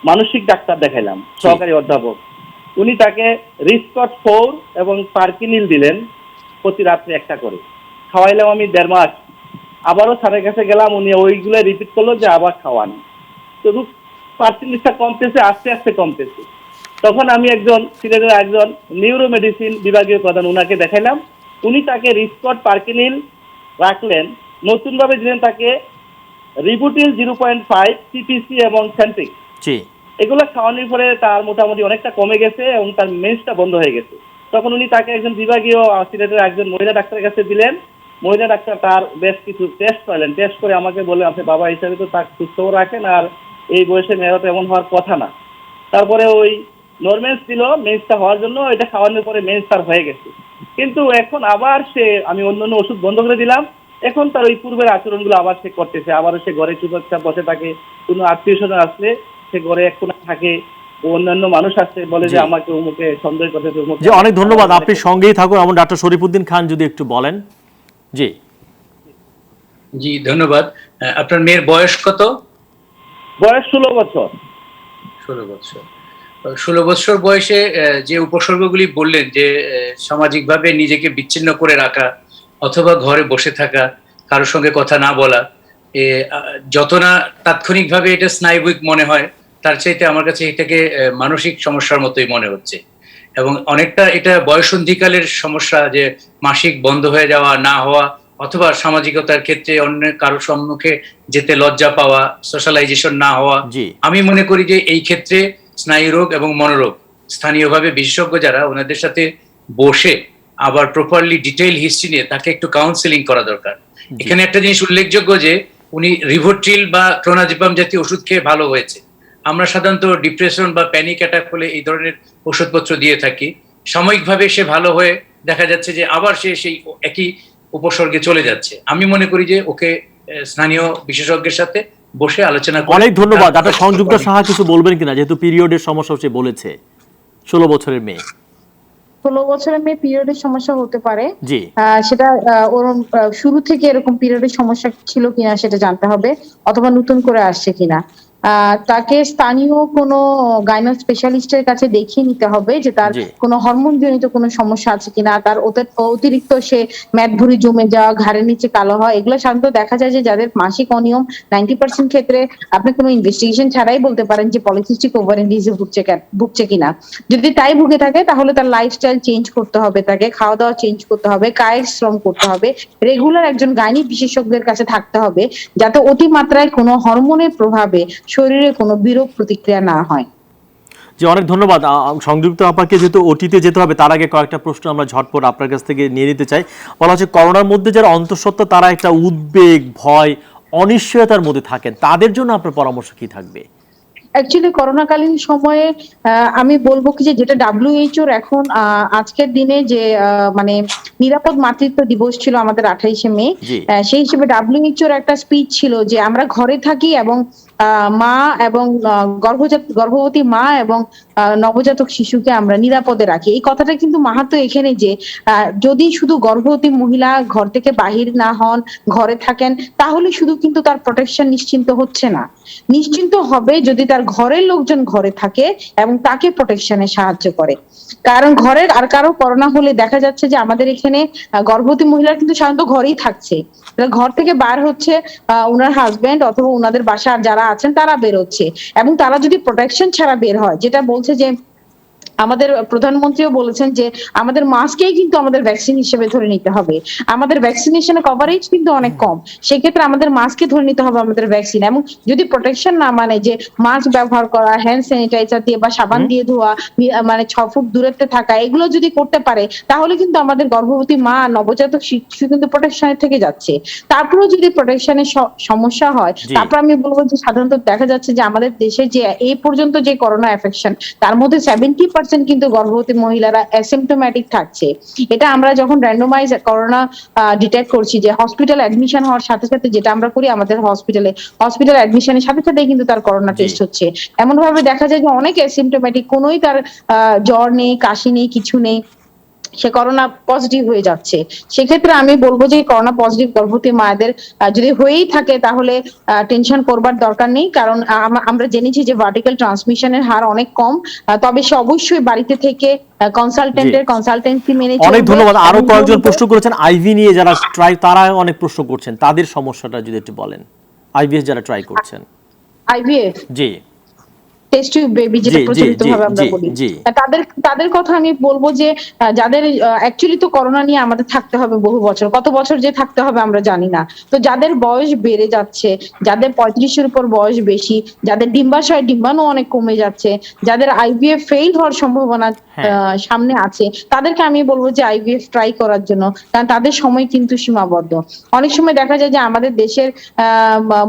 মানসিক ডাক্তার দেখাইলাম, সহকারী অধ্যাপক। উনি তাকে রিসকট 4 এবং পার্কিনিল দিলেন প্রতি রাত্রে একটা করে, খাওয়াইলাম আমি 1.5 মাস। আবারও স্যারের কাছে গেলাম, উনি ওইগুলো রিপিট করলো যে আবার খাওয়ান। তো পার্সেন্টেজটা কমতেছে, আস্তে আস্তে কমতেছে। তখন আমি সিলেটের একজন নিউরো মেডিসিন বিভাগীয় প্রধান, উনাকে দেখাইলাম। উনি তাকে রিসকট পার্কিনিল রাখলেন, নতুনভাবে দিলেন তাকে রিবুটিল 0.5 সিপিসি এবং সেন্ট্রিক। এগুলো খাওয়ানোর পরে তার মোটামুটি অনেকটা কমে গেছে এবং তার মেন্সটা বন্ধ হয়ে গেছে। তখন উনি তাকে একজন বিভাগীয় সিলেটের একজন মহিলা ডাক্তারের কাছে দিলেন। মহিলা ডাক্তার তার বেশ কিছু টেস্ট করলেন, টেস্ট করে আমাকে বললেন, আপনি বাবা হিসাবে তো তাকে সুস্থ রাখেন, আর এই বয়সে মেয়েরা তো এমন হওয়ার কথা না। তারপরে ওই নরমেন্স দিল মেন্সটা হওয়ার জন্য, এটা খাওয়ানোর পরে মেন্স তার হয়ে গেছে। কিন্তু এখন আবার আমি অন্যান্য ওষুধ বন্ধ করে দিলাম, এখন তার ওই পূর্বের আচরণগুলো আবার সে করতেছে। আবারও সে ঘরে চুপচাপ বসে থাকে, কোনো আত্মীয় স্বজন আসলে সে ঘরে এক কোণে থাকে, অন্যান্য মানুষ আসছে বলে যে আমাকে অমুকে সন্দেহ করতেছে। জি, অনেক ধন্যবাদ, আপনি সঙ্গেই থাকুন। এবং ডাক্তার শরীফউদ্দিন খান যদি একটু বলেন। জি জি, ধন্যবাদ। আপনার মেয়ের বয়স কত? বয়স 16 বছর। 16 বছর বয়সে যে উপসর্গগুলি বললেন, যে সামাজিকভাবে নিজেকে বিচ্ছিন্ন করে রাখা অথবা ঘরে বসে থাকা, কারোর সঙ্গে কথা না বলা, যত না তাৎক্ষণিকভাবে এটা স্নায়বিক মনে হয়, তার চাইতে আমার কাছে এটাকে মানসিক সমস্যার মতোই মনে হচ্ছে। এবং অনেকটা এটা বয়সন্ধিকালের সমস্যা, যে মাসিক বন্ধ হয়ে যাওয়া, না হওয়া, অথবা সামাজিকতার ক্ষেত্রে অন্য কারোর সম্মুখে যেতে লজ্জা পাওয়া, সোশ্যালাইজেশন না হওয়া। আমি মনে করি যে এই ক্ষেত্রে স্নায়ুরোগ এবং মনোরোগ স্থানীয়ভাবে বিশেষজ্ঞ যারা, ওনাদের সাথে বসে আবার প্রপারলি ডিটেইল হিস্ট্রি নিয়ে তাকে একটু কাউন্সেলিং করা দরকার। এখানে একটা জিনিস উল্লেখযোগ্য যে উনি রিভোট্রিল বা ক্লোনাজিপাম জাতীয় ওষুধ খেয়ে ভালো হয়েছে। আমরা সাধারণত ডিপ্রেশন বা প্যানিক অ্যাটাক হলে এই ধরনের ওষুধপত্র দিয়ে থাকি, সাময়িকভাবে সে ভালো হয়ে দেখা যাচ্ছে যে আবার সে সেই একই উপসর্গে চলে যাচ্ছে। আমি মনে করি যে ওকে স্থানীয় বিশেষজ্ঞের সাথে বসে আলোচনা করে। অনেক ধন্যবাদ। ডাক্তার সংযুক্ত সাহা কিছু বলবেন কিনা, যেহেতু পিরিয়ডের সমস্যা সে বলেছে, 16 বছরের মেয়ে। 16 বছরের মেয়ে পিরিয়ডের সমস্যা হতে পারে, সেটা ওর শুরু থেকে এরকম পিরিয়ডের সমস্যা ছিল কিনা সেটা জানতে হবে, অথবা নতুন করে আসছে কিনা। তাকে স্থানীয় কোনো গাইনো স্পেশালিস্টের কাছে দেখিয়ে নিতে হবে যে তার কোনো হরমোন জনিত কোনো সমস্যা আছে কিনা। তার অতিরিক্ত সে মেদভুঁড়ি জমে যাওয়া, ঘাড়ের নিচে কালো হয়, এগুলো সাধারণত দেখা যায় যে যাদের মাসিক অনিয়ম 90% ক্ষেত্রে আপনি কোনো ইনভেস্টিগেশন ছাড়াই বলতে পারেন যে পলিসিস্টিক ওভারিয়ান ডিজিজে ভুগছে কিনা। যদি তাই ভুগে থাকে তাহলে তার লাইফস্টাইল চেঞ্জ করতে হবে, তাকে খাওয়া দাওয়া চেঞ্জ করতে হবে, কায়িক শ্রম করতে হবে, রেগুলার একজন গাইনি বিশেষজ্ঞের কাছে থাকতে হবে, যাতে অতিমাত্রায় কোনো হরমোনের প্রভাবে শরীরে কোনো বিরূপ প্রতিক্রিয়া না হয়। জি, অনেক ধন্যবাদ। সংযুক্ত আপাকে যেহেতু ওটিতে যেতে হবে, তার আগে কয়েকটা প্রশ্ন আমরা ঝটপট আপনার কাছ থেকে নিয়ে নিতে চাই। বলা হচ্ছে করোনার মধ্যে যারা অন্তঃসত্ত্বা, তারা একটা উদ্বেগ, ভয়, অনিশ্চয়তার মধ্যে থাকেন, তাদের জন্য আপনার পরামর্শ কি থাকবে? অ্যাকচুয়ালি করোনাকালীন সময়ে আমি বলবো কি যে যেটা WHO এখন আজকের দিনে যে মানে নিরাপদ মাতৃত্ব দিবস ছিল আমাদের 28শে মে, জি সেই হিসেবে WHO একটা স্পিচ ছিল যে আমরা ঘরে থাকি এবং মা এবং গর্ভবতী মা এবং নবজাতক শিশুকে আমরা নিরাপদে রাখি। এই কথাটা কিন্তু মাহাত্ম্য এখানে যে যদি শুধু গর্ভবতী মহিলা ঘর থেকে বাহির না হন, ঘরে থাকেন, তাহলে শুধু কিন্তু তার প্রোটেকশন নিশ্চিন্ত হচ্ছে না। নিশ্চিন্ত হবে যদি তার ঘরের লোকজন ঘরে থাকে এবং তাকে প্রোটেকশনে সাহায্য করে। কারণ ঘরের আর কারো করোনা হলে দেখা যাচ্ছে যে আমাদের এখানে গর্ভবতী মহিলা কিন্তু সাধারণত ঘরেই থাকছে, ঘর থেকে বার হচ্ছে উনার হাজবেন্ড অথবা উনাদের বাসার যারা আছেন তারা বের হচ্ছে, এবং তারা যদি প্রোটেকশন ছাড়া বের হয়, যেটা বলছে যে আমাদের প্রধানমন্ত্রীও বলেছেন যে আমাদের মাস্ককেই কিন্তু আমাদের ভ্যাকসিন হিসেবে ধরে নিতে হবে। আমাদের ভ্যাকসিনেশনের কভারেজ কিন্তু অনেক কম, সেক্ষেত্রে আমাদের মাস্ককে ধরে নিতে হবে আমাদের ভ্যাকসিন। এবং যদি প্রোটেকশন না মানে যে মাস্ক ব্যবহার করা, হ্যান্ড স্যানিটাইজার দিয়ে বা সাবান দিয়ে ধোয়া, মানে 6 ফুট দূরত্বে থাকা, এগুলো যদি করতে পারে তাহলে কিন্তু আমাদের গর্ভবতী মা, নবজাতক শিশু কিন্তু প্রোটেকশনের থেকে যাচ্ছে। তারপরেও যদি প্রোটেকশনের সমস্যা হয়, তারপর আমি বলবো যে সাধারণত দেখা যাচ্ছে যে আমাদের দেশে যে এই পর্যন্ত যে করোনা এফেকশন, তার মধ্যে 70% কিন্তু গর্ভবতী মহিলারা অ্যাসিম্পটোম্যাটিক থাকছে। এটা আমরা যখন র্যান্ডমাইজ করোনা ডিটেক্ট করছি, যে হসপিটাল অ্যাডমিশন হওয়ার সাথে সাথে যেটা আমরা করি, আমাদের হসপিটাল অ্যাডমিশনের সাথে সাথে কিন্তু তার করোনা টেস্ট হচ্ছে। এমন ভাবে দেখা যায় যে অনেক অ্যাসিম্পটোম্যাটিক, কোনোই তার জ্বর নেই, কাশি নেই, কিছু নেই, সে করোনা পজিটিভ হয়ে যাচ্ছে। সেক্ষেত্রে আমি বলবো যে করোনা পজিটিভ গর্ভবতী মায়েদের যদি হয়েই থাকে তাহলে টেনশন করবার দরকার নেই, কারণ আমরা জেনেছি যে ভার্টিক্যাল ট্রান্সমিশনের হার অনেক কম। তবে সে অবশ্যই বাড়িতে থেকে কনসালটেন্সি মেনে চলবে। অনেক ধন্যবাদ। আরো কয়েকজন প্রশ্ন করেছেন আইভি নিয়ে, যারা ট্রাই, তারা অনেক প্রশ্ন করছেন, তাদের সমস্যাটা যদি একটু বলেন। আইভিএস যারা ট্রাই করছেন, আইভিএফ জি, টেস্ট টিউব বেবি যেটা প্রচলিত ভাবে আমরা বলি, তাদের কথা আমি বলবো যে যাদের অ্যাকচুয়ালি তো করোনা নিয়ে আমাদের থাকতে হবে বহু বছর, কত বছর যে থাকতে হবে আমরা জানি না। তো যাদের বয়স বেড়ে যাচ্ছে, যাদের 35-এর উপর বয়স বেশি, যাদের ডিম্বাশয় ডিম্বাণু অনেক কমে যাচ্ছে, যাদের আইভিএফ ফেইল হওয়ার সম্ভাবনা সামনে আছে, তাদেরকে আমি বলবো যে আইভিএফ ট্রাই করার জন্য, কারণ তাদের সময় কিন্তু সীমাবদ্ধ। অনেক সময় দেখা যায় যে আমাদের দেশের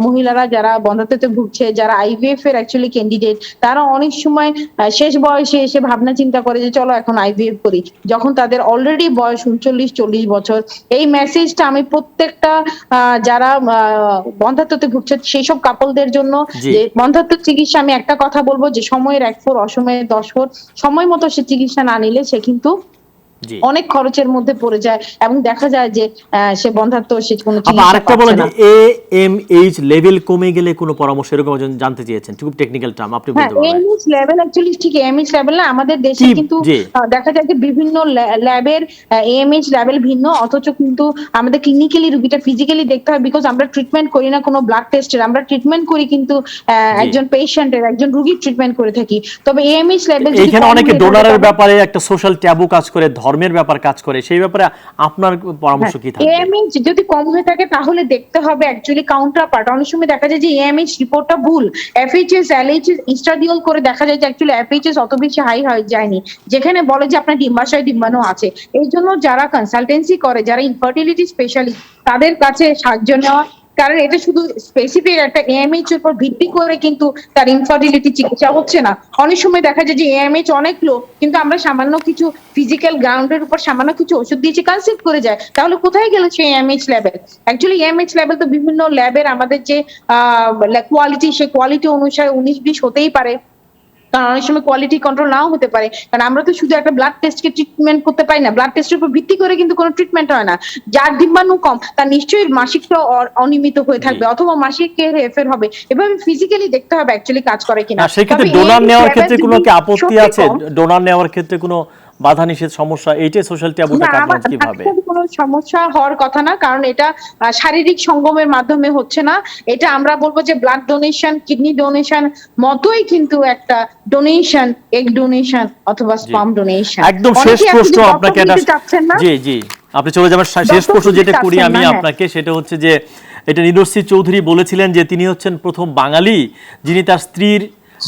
মহিলারা যারা বন্ধ্যাত্বে ভুগছে, যারা আইভিএফ এর অ্যাকচুয়ালি ক্যান্ডিডেট, তারা অনেক সময় শেষ বয়সে এসে ভাবনা চিন্তা করে যে চলো এখন আইভিএফ করি, যখন তাদের অলরেডি বয়স 39-40 বছর। এই মেসেজটা আমি প্রত্যেকটা যারা বন্ধ্যাত্বতে ভুগছে সেই সব কাপলদের জন্য, যে বন্ধ্যাত্ব চিকিৎসা, আমি একটা কথা বলবো যে সময়ের 1 ফোর অসময়ের 10 ফোর, সময় মতো সে চিকিৎসা না নিলে সে কিন্তু অনেক খরচের মধ্যে পড়ে যায় এবং দেখা যায় যে সে বন্ধ্যাত্ব, সে কোনো চিকিৎসা আরেকটা বলেন, পাচ্ছে না। AMH লেভেল কমে গেলে কোনো পরামর্শ, এরকম একজন জানতে চেয়েছেন, খুব টেকনিক্যাল টার্ম, আপনি বলতে পারবেন? AMH লেভেল অ্যাকচুয়ালি ঠিক AMH লেভেল না, আমাদের দেশে কিন্তু দেখা যায় যে বিভিন্ন ল্যাবের AMH লেভেল ভিন্ন, অথচ কিন্তু আমাদের ক্লিনিক্যালি রোগীটা ফিজিক্যালি দেখতে হয়, বিকজ আমরা ট্রিটমেন্ট করি না কোনো ব্লাড টেস্টের, আমরা ট্রিটমেন্ট করি কিন্তু একজন পেশেন্টের, একজন রোগীর ট্রিটমেন্ট করে থাকি। তবে AMH লেভেল এখানে অনেকে ডোনারের ব্যাপারে একটা সোশ্যাল ট্যাবু কাজ করে, ধর্মের ব্যাপার কাজ করে, সেই ব্যাপারে আপনার পরামর্শ কি থাকবে? AMH যদি কম হয়ে থাকে তাহলে দেখতে হবে অ্যাকচুয়ালি কাউন্টার পার্ট। অনেক সময় দেখা যায় যে AMH রিপোর্টটা ভুল, FHS LHS ইস্ট্রাডিওল করে দেখা যায় যে অ্যাকচুয়ালি FHS অত বেশি হাই হয়ে যায়নি, যেখানে বলে যে আপনার ডিম্বাশয় ডিম্বাণু আছে। এই জন্য যারা কনসালটেন্সি করে, যারা ইনফার্টিলিটি স্পেশালিস্ট, তাদের কাছে সাহায্য নেওয়া, কারণ এটা শুধু স্পেসিফিক একটা AMH এর উপর ভিত্তি করে কিন্তু তার ইনফার্টিলিটি চিকিৎসা হচ্ছে না। অনেক সময় দেখা যায় যে AMH অনেক লো, কিন্তু আমরা সামান্য কিছু ফিজিক্যাল গ্রাউন্ডের উপর সামান্য কিছু ওষুধ দিয়েছি, কনসিভ করে যায়, তাহলে কোথায় গেল সেই AMH level? Actually AMH level তো বিভিন্ন ল্যাবের আমাদের যে কোয়ালিটি, সেই কোয়ালিটি অনুসারে 19-20 হতেই পারে, কারণ অনেক সময় কোয়ালিটি কন্ট্রোল নাও হতে পারে। কারণ আমরা তো শুধু একটা ব্লাড টেস্টকে ট্রিটমেন্ট করতে পারি না, ব্লাড টেস্টের উপর ভিত্তি করে কিন্তু কোনো ট্রিটমেন্ট হয় না। যার ডিম্বাণু কম তার নিশ্চয়ই মাসিকটা অনিয়মিত হয়ে থাকবে, অথবা মাসিক হেরফের হবে। এভাবে ফিজিক্যালি দেখতে হবে অ্যাকচুয়ালি কাজ করে কিনা। সেক্ষেত্রে ডোনার নেওয়ার ক্ষেত্রে কোনো কি আপত্তি আছে? ডোনার নেওয়ার ক্ষেত্রে কোনো বাধা নিষেধ সমস্যা, এইটাই সোশ্যাল ট্যাবুটা কাটানো কিভাবে? কোনো সমস্যা হওয়ার কথা না, কারণ এটা শারীরিক সঙ্গমের মাধ্যমে হচ্ছে না। এটা আমরা বলবো যে ব্লাড ডোনেশন, কিডনি ডোনেশন মতোই কিন্তু একটা ডোনেশন, এগ ডোনেশন অথবা স্পার্ম ডোনেশন। একদম শেষ প্রশ্ন আপনাকে, জি জি আপনি চলে যাবেন। শেষ প্রশ্ন যেটা করি আমি আপনাকে, সেটা হচ্ছে যে এটা নিদর্শী চৌধুরী বলেছিলেন যে তিনি হচ্ছেন প্রথম বাঙালি যিনি তার স্ত্রীর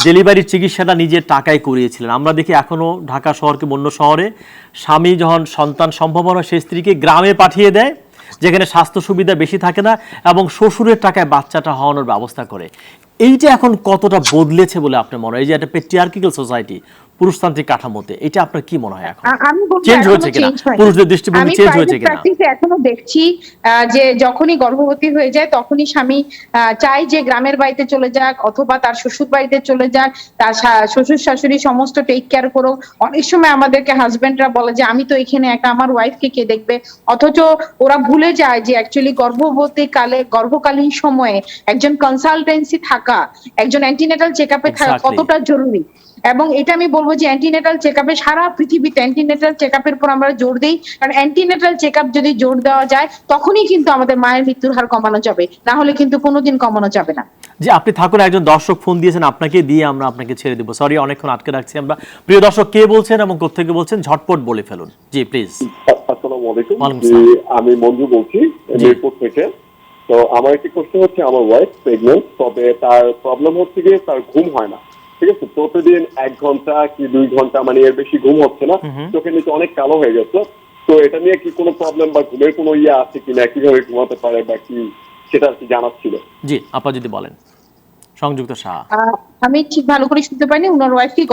ডেলিভারির চিকিৎসাটা নিজের টাকায় করিয়েছিলেন। আমরা দেখি এখনো ঢাকা শহর কি অন্য শহরে স্বামী যখন সন্তান সম্ভব হয় সে স্ত্রীকে গ্রামে পাঠিয়ে দেয়, যেখানে স্বাস্থ্য সুবিধা বেশি থাকে না, এবং শ্বশুরের টাকায় বাচ্চাটা হওয়ানোর ব্যবস্থা করে। এইটা এখন কতটা বদলেছে বলে আপনার মনে হয়? এই যে একটা পেট্রিয়ার্কিক্যাল সোসাইটি, পুরুষতান্ত্রিক কাঠামোতে, এটা আপনার কি মনে হয় এখন আমি বলবো চেঞ্জ এখনো হয়েছে কিনা, change হয়নি। পুরুষদের দৃষ্টিভঙ্গি আমি চেঞ্জ হয়েছে প্রাইভেট কিনা? প্র্যাকটিসে এখনো দেখছি যে যখনই গর্ভবতী হয়ে যায় তখনই স্বামী চায় যে গ্রামের বাড়িতে চলে যাক অথবা তার শ্বশুর বাড়িতে চলে যাক, তার শ্বশুর শাশুড়ি সমস্ত টেক কেয়ার করুক। অনেক সময় আমাদেরকে হাজবেন্ডরা বলে যে আমি তো এখানে একা, আমার ওয়াইফকে কে দেখবে? অথচ ওরা ভুলে যায় যে অ্যাকচুয়ালি গর্ভকালীন সময়ে একজন কনসালটেন্সি থাকা, একজন অ্যান্টিনেটাল চেকআপে থাকা Exactly. কতটা জরুরি। এবং এটা আমি বলবো যে অ্যান্টিনেটাল চেকআপে সারা পৃথিবীতে অ্যান্টিনেটাল চেকআপের উপর আমরা জোর দিই, কারণ অ্যান্টিনেটাল চেকআপ যদি জোর দেওয়া যায় তখনই কিন্তু আমাদের মায়ের মৃত্যুর হার কমানো যাবে, না হলে কিন্তু কোনোদিন কমানো যাবে না। যে আপনি থাকুন, একজন দর্শক ফোন দিয়েছেন, আপনাকে দিয়ে আমরা আপনাকে ছেড়ে দেবো। সরি, অনেকক্ষণ আটকে রাখছি আমরা। প্রিয় দর্শক, কে বলছেন এবং কোত্থেকে বলছেন ঝটপট বলে ফেলুন। জি প্লিজ। আসসালামু আলাইকুম। ওয়ালাইকুম জি, আসসালাম। আমি মঞ্জু বলছি মিরপুর থেকে। তো আমার একটি প্রশ্ন হচ্ছে, আমার ওয়াইফ প্রেগনেন্ট, তবে তার প্রবলেম হচ্ছে গিয়ে তার ঘুম হয় না। ঠিক আছে, প্রতিদিন 1 ঘন্টা কি 2 ঘন্টা, মানে এর বেশি ঘুম হচ্ছে না, চোখের নিচে অনেক কালো হয়ে গেছে। তো এটা নিয়ে কি কোনো প্রবলেম বা ঘুমের কোনো আছে কিনা, কিভাবে ঘুমাতে পারে বা কি, সেটা আর কি জানার ছিল। জি, আপা যদি বলেন। সংযুক্ত সাহা। আমি ঠিক ভালো করে শুনতে পাইনি, উনার ওয়াইফ কি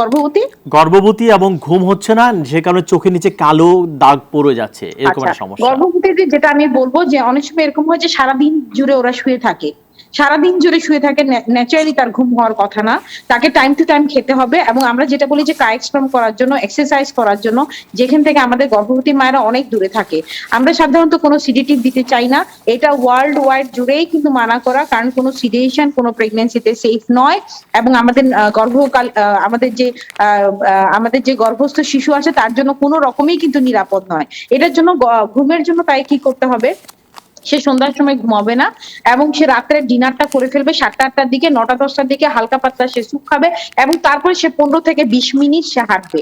গর্ভবতী এবং ঘুম হচ্ছে না, যে কারণে চোখের নিচে কালো দাগ পড়ে যাচ্ছে, এরকম একটা সমস্যা। গর্ভবতীদের যেটা আমি বলবো যে অনেক সময় এরকম হয় যে সারাদিন জুড়ে ওরা শুয়ে থাকে, সারাদিন জুড়ে শুয়ে থাকে, ন্যাচারালি তার ঘুম হওয়ার কথা না। তাকে টাইম টু টাইম খেতে হবে, এবং আমরা যেটা বলি যে কায়শ্রম করার জন্য, এক্সারসাইজ করার জন্য, যেখান থেকে আমাদের গর্ভবতী মায়েরা অনেক দূরে থাকে। আমরা সাধারণত কোনো সিডেটিভ দিতে চাই না, এটা ওয়ার্ল্ড ওয়াইড জুড়েই কিন্তু মানা করা, কারণ কোনো সিডেশন কোনো প্রেগন্যান্সিতে সেফ নয়। এবং আমাদের আমাদের যে গর্ভস্থ শিশু আছে তার জন্য কোনো রকমই কিন্তু নিরাপদ নয়। এটার জন্য ঘুমের জন্য তাই কি করতে হবে, সে সন্ধ্যার সময় ঘুমাবে না, এবং সে রাত্রে ডিনারটা করে ফেলবে 7টা-8টার দিকে, 9টা-10টার দিকে হালকা পাতলা সে স্যুপ খাবে, এবং তারপরে সে 15 থেকে 20 মিনিট সে হাঁটবে,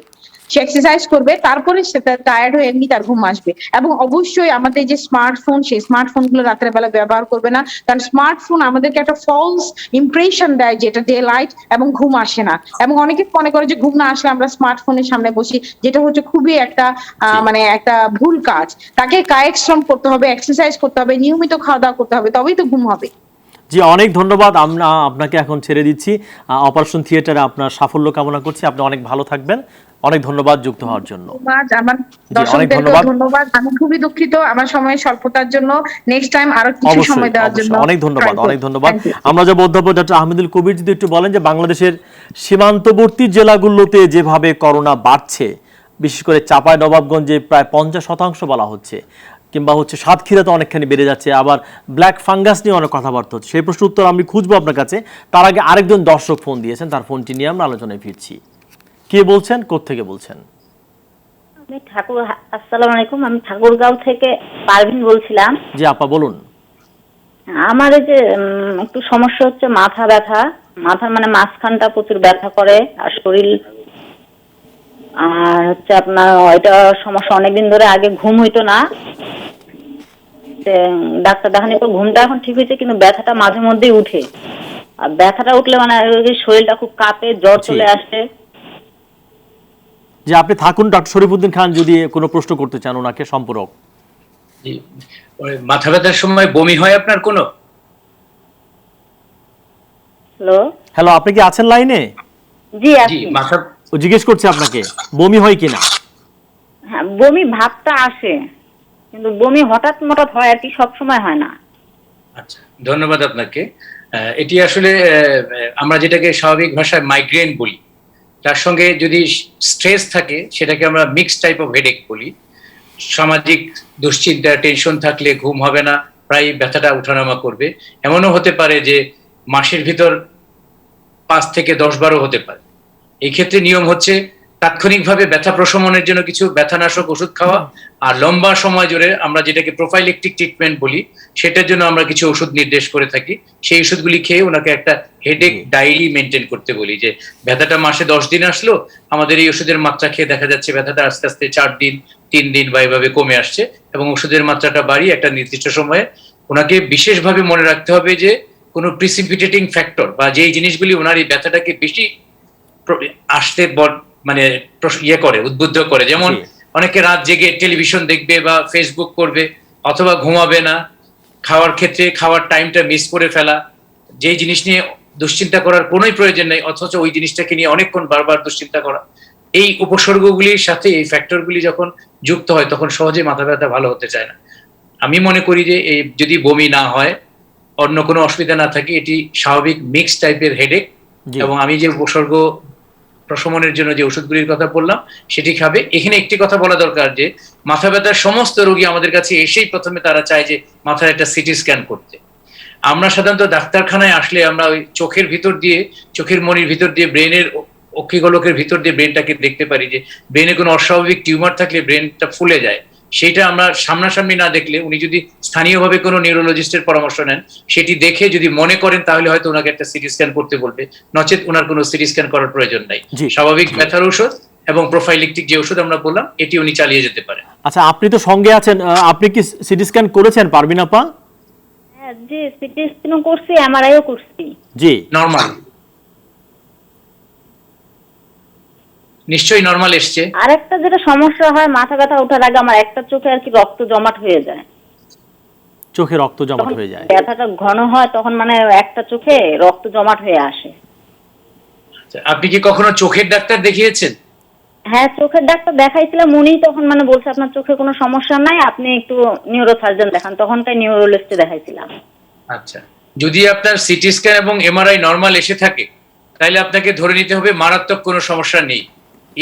সে এক্সারসাইজ করবে, তারপরে সে টায়ার্ড হয়ে এমনি তার ঘুম আসবে। এবং অবশ্যই আমাদের যে স্মার্টফোন, সেই স্মার্টফোন গুলো রাতের বেলা ব্যবহার করবে না, কারণ স্মার্টফোন আমাদেরকে একটা ফলস ইমপ্রেশন দেয় যেটা ডে লাইট, এবং ঘুম আসে না। এবং অনেকে মনে করে যে ঘুম না আসলে আমরা স্মার্টফোনের সামনে বসি, যেটা হচ্ছে খুবই একটা মানে একটা ভুল কাজ। তাকে কায়িক শ্রম করতে হবে, এক্সারসাইজ করতে হবে, নিয়মিত খাওয়া দাওয়া করতে হবে, তবেই তো ঘুম হবে। জি, অনেক ধন্যবাদ। আমরা আপনাকে এখন ছেড়ে দিচ্ছি। অপারেশন থিয়েটারে আপনার সাফল্য কামনা করছি। আপনি অনেক ভালো থাকবেন। অনেক ধন্যবাদ যুক্ত হওয়ার জন্য। আমার দর্শকদেরকে ধন্যবাদ। আমি খুবই দুঃখিত আমার সময়ের স্বল্পতার জন্য। নেক্সট টাইম আরো কিছু সময় দেওয়ার জন্য অনেক ধন্যবাদ, অনেক ধন্যবাদ। আমরা যাব অধ্যাপক ডক্টর আহমেদুল কবির, যদি একটু বলেন যে বাংলাদেশের সীমান্তবর্তী জেলাগুলোতে যেভাবে করোনা বাড়ছে, বিশেষ করে চাঁপাইনবাবগঞ্জে প্রায় 50% বলা হচ্ছে, কিংবা হচ্ছে সাতক্ষীরাতে অনেকখানি বেড়ে যাচ্ছে, আবার ব্ল্যাক ফাঙ্গাস নিয়ে অনেক কথাবার্তা হচ্ছে, সেই প্রশ্ন উত্তর আমি খুঁজবো আপনার কাছে। তার আগে আরেকজন দর্শক ফোন দিয়েছেন, তার ফোনটি নিয়ে আমরা আলোচনায় ফিরছি। কে বলছেন, কোত্থেকে বলছেন? আসসালামু আলাইকুম, আমি ঠাকুরগাঁও থেকে পারভিন বলছিলাম। জি আপা বলুন। আমার এই যে একটু সমস্যা হচ্ছে মাথা ব্যথা, মাথার মানে মাঝখানটা প্রচুর ব্যথা করে, আর শরীর, আর হচ্ছে আপনার এটা সমস্যা অনেকদিন ধরে। আগে ঘুম হইতো না, ডাক্তার দেখানোর পর ঘুমটা এখন ঠিক হয়েছে, কিন্তু ব্যথাটা মাঝে মধ্যেই উঠে, আর ব্যথাটা উঠলে মানে শরীরটা খুব কাঁপে, জ্বর চলে আসে। যে আপনি থাকুন, ডক্টর শরীফউদ্দিন খান যদি কোনো প্রশ্ন করতে চান ওনাকে সম্পূরক। মাথা ব্যথার সময় বমি হয় আপনার কোনো? হ্যালো, আপনি কি আছেন লাইনে? জি আছি। মাথা জিজ্ঞেস করছে আপনাকে বমি হয় কিনা। হ্যাঁ, বমি ভাবটা আসে, কিন্তু বমি হঠাৎ মঠাৎ হয় আর কি, সবসময় হয় না। আচ্ছা, ধন্যবাদ আপনাকে। এটি আসলে আমরা যেটাকে স্বাভাবিক ভাষায় মাইগ্রেন বলি, তার সঙ্গে যদি স্ট্রেস থাকে সেটাকে আমরা মিক্সড টাইপ অফ হেডেক বলি। সামাজিক দুশ্চিন্তা, টেনশন থাকলে ঘুম হবে না, প্রায় ব্যথাটা উঠানামা করবে। এমনও হতে পারে যে মাসের ভিতর 5 থেকে 10-12 হতে পারে। এই ক্ষেত্রে নিয়ম হচ্ছে তাৎক্ষণিকভাবে ব্যথা প্রশমনের জন্য কিছু ব্যথানাশক ওষুধ খাওয়া, আর লম্বা সময় জুড়ে আমরা যেটাকে প্রোফাইলেকটিক ট্রিটমেন্ট বলি, সেটার জন্য আমরা কিছু ওষুধ নির্দেশ করে থাকি। সেই ওষুধগুলি খেয়ে ওনাকে একটা হেডেক ডায়েরি মেনটেন করতে বলি, যে ব্যথাটা মাসে 10 দিন আসলো, আমাদের এই ওষুধের মাত্রা খেয়ে দেখা যাচ্ছে ব্যথাটা আস্তে আস্তে 4 দিন, 3 দিন বা এভাবে কমে আসছে, এবং ওষুধের মাত্রাটা বাড়িয়ে একটা নির্দিষ্ট সময়ে ওনাকে বিশেষভাবে মনে রাখতে হবে যে কোনো প্রিসিপিটেটিং ফ্যাক্টর বা যেই জিনিসগুলি ওনার এই ব্যথাটাকে বেশি আসতে মানে ইয়ে করে, উদ্বুদ্ধ করে, যেমন অনেকে রাত জেগে টেলিভিশন দেখবে বা ফেসবুক করবে, অথবা ঘুমাবে না, খাওয়ার ক্ষেত্রে খাওয়ার টাইমটা মিস করে ফেলা, যেই জিনিস নিয়ে দুশ্চিন্তা করার কোনোই প্রয়োজন নেই অথচ ওই জিনিসটাকে নিয়ে অনেকক্ষণ বারবার দুশ্চিন্তা করা, এই উপসর্গগুলির সাথে এই ফ্যাক্টরগুলি যখন যুক্ত হয় তখন সহজে মাথা ব্যথা ভালো হতে চায় না। আমি মনে করি যে এই যদি বমি না হয়, অন্য কোনো অসুবিধা না থাকে, এটি স্বাভাবিক মিক্স টাইপের হেডেক, এবং আমি যে উপসর্গ প্রশমনের জন্য যে ওষুধগুলির কথা বললাম সেটি খাবে। এখানে একটি কথা বলা দরকার যে মাথা ব্যথার সমস্ত রোগী আমাদের কাছে এসেই প্রথমে তারা চায় যে মাথার একটা সিটি স্ক্যান করতে। আমরা সাধারণত ডাক্তারখানায় আসলে আমরা ওই চোখের ভিতর দিয়ে, চোখের মনির ভিতর দিয়ে, ব্রেনের অক্ষিগোলকের ভিতর দিয়ে ব্রেনটাকে দেখতে পারি যে ব্রেনে কোনো অস্বাভাবিক টিউমার থাকলে ব্রেনটা ফুলে যায়। সেটা আমরা সামনাসামনি না দেখলে, উনি যদি স্থানীয়ভাবে কোনো নিউরোলজিস্টের পরামর্শ নেন, সেটি দেখে যদি মনে করেন তাহলে হয়তো ওনাকে একটা সিটি স্ক্যান করতে বলবে, নচেত ওনার কোনো সিটি স্ক্যান করার প্রয়োজন নাই। স্বাভাবিক ব্যথার ঔষধ এবং প্রোফাইলিকটিক যে ওষুধ আমরা বললাম এটি উনি চালিয়ে যেতে পারেন। আচ্ছা, আপনি তো সঙ্গে আছেন, আপনি কি সিটি স্ক্যান করেছেন পারবিন আপা? হ্যাঁ জি, সিটি স্ক্যানও করছি, এমআরআইও করছি। জি, নরমাল, নিশ্চয়ই নরমাল এসছে। আরেকটা যেটা সমস্যা হয়, মাথা ব্যথা ওঠার আগে আমার একটা চোখে আর কি রক্ত জমাট হয়ে যায়, চোখে রক্ত জমাট হয়ে যায়, ব্যথাটা ঘন হয় তখন, মানে একটা চোখে রক্ত জমাট হয়ে আসে। আপনি কি কখনো চোখের ডাক্তার দেখিয়েছেন? হ্যাঁ, চোখের ডাক্তার দেখাইছিলাম, উনি তখন মানে বলছে আপনার চোখে কোনো সমস্যা নাই, আপনি একটু নিউরোসার্জন দেখান, তখনটাই নিউরোলজিস্টে দেখাইছিলাম। আচ্ছা, যদি আপনার সিটি স্ক্যান এবং এমআরআই নরমাল এসে থাকে তাহলে আপনাকে ধরে নিতে হবে মারাত্মক কোনো সমস্যা নেই।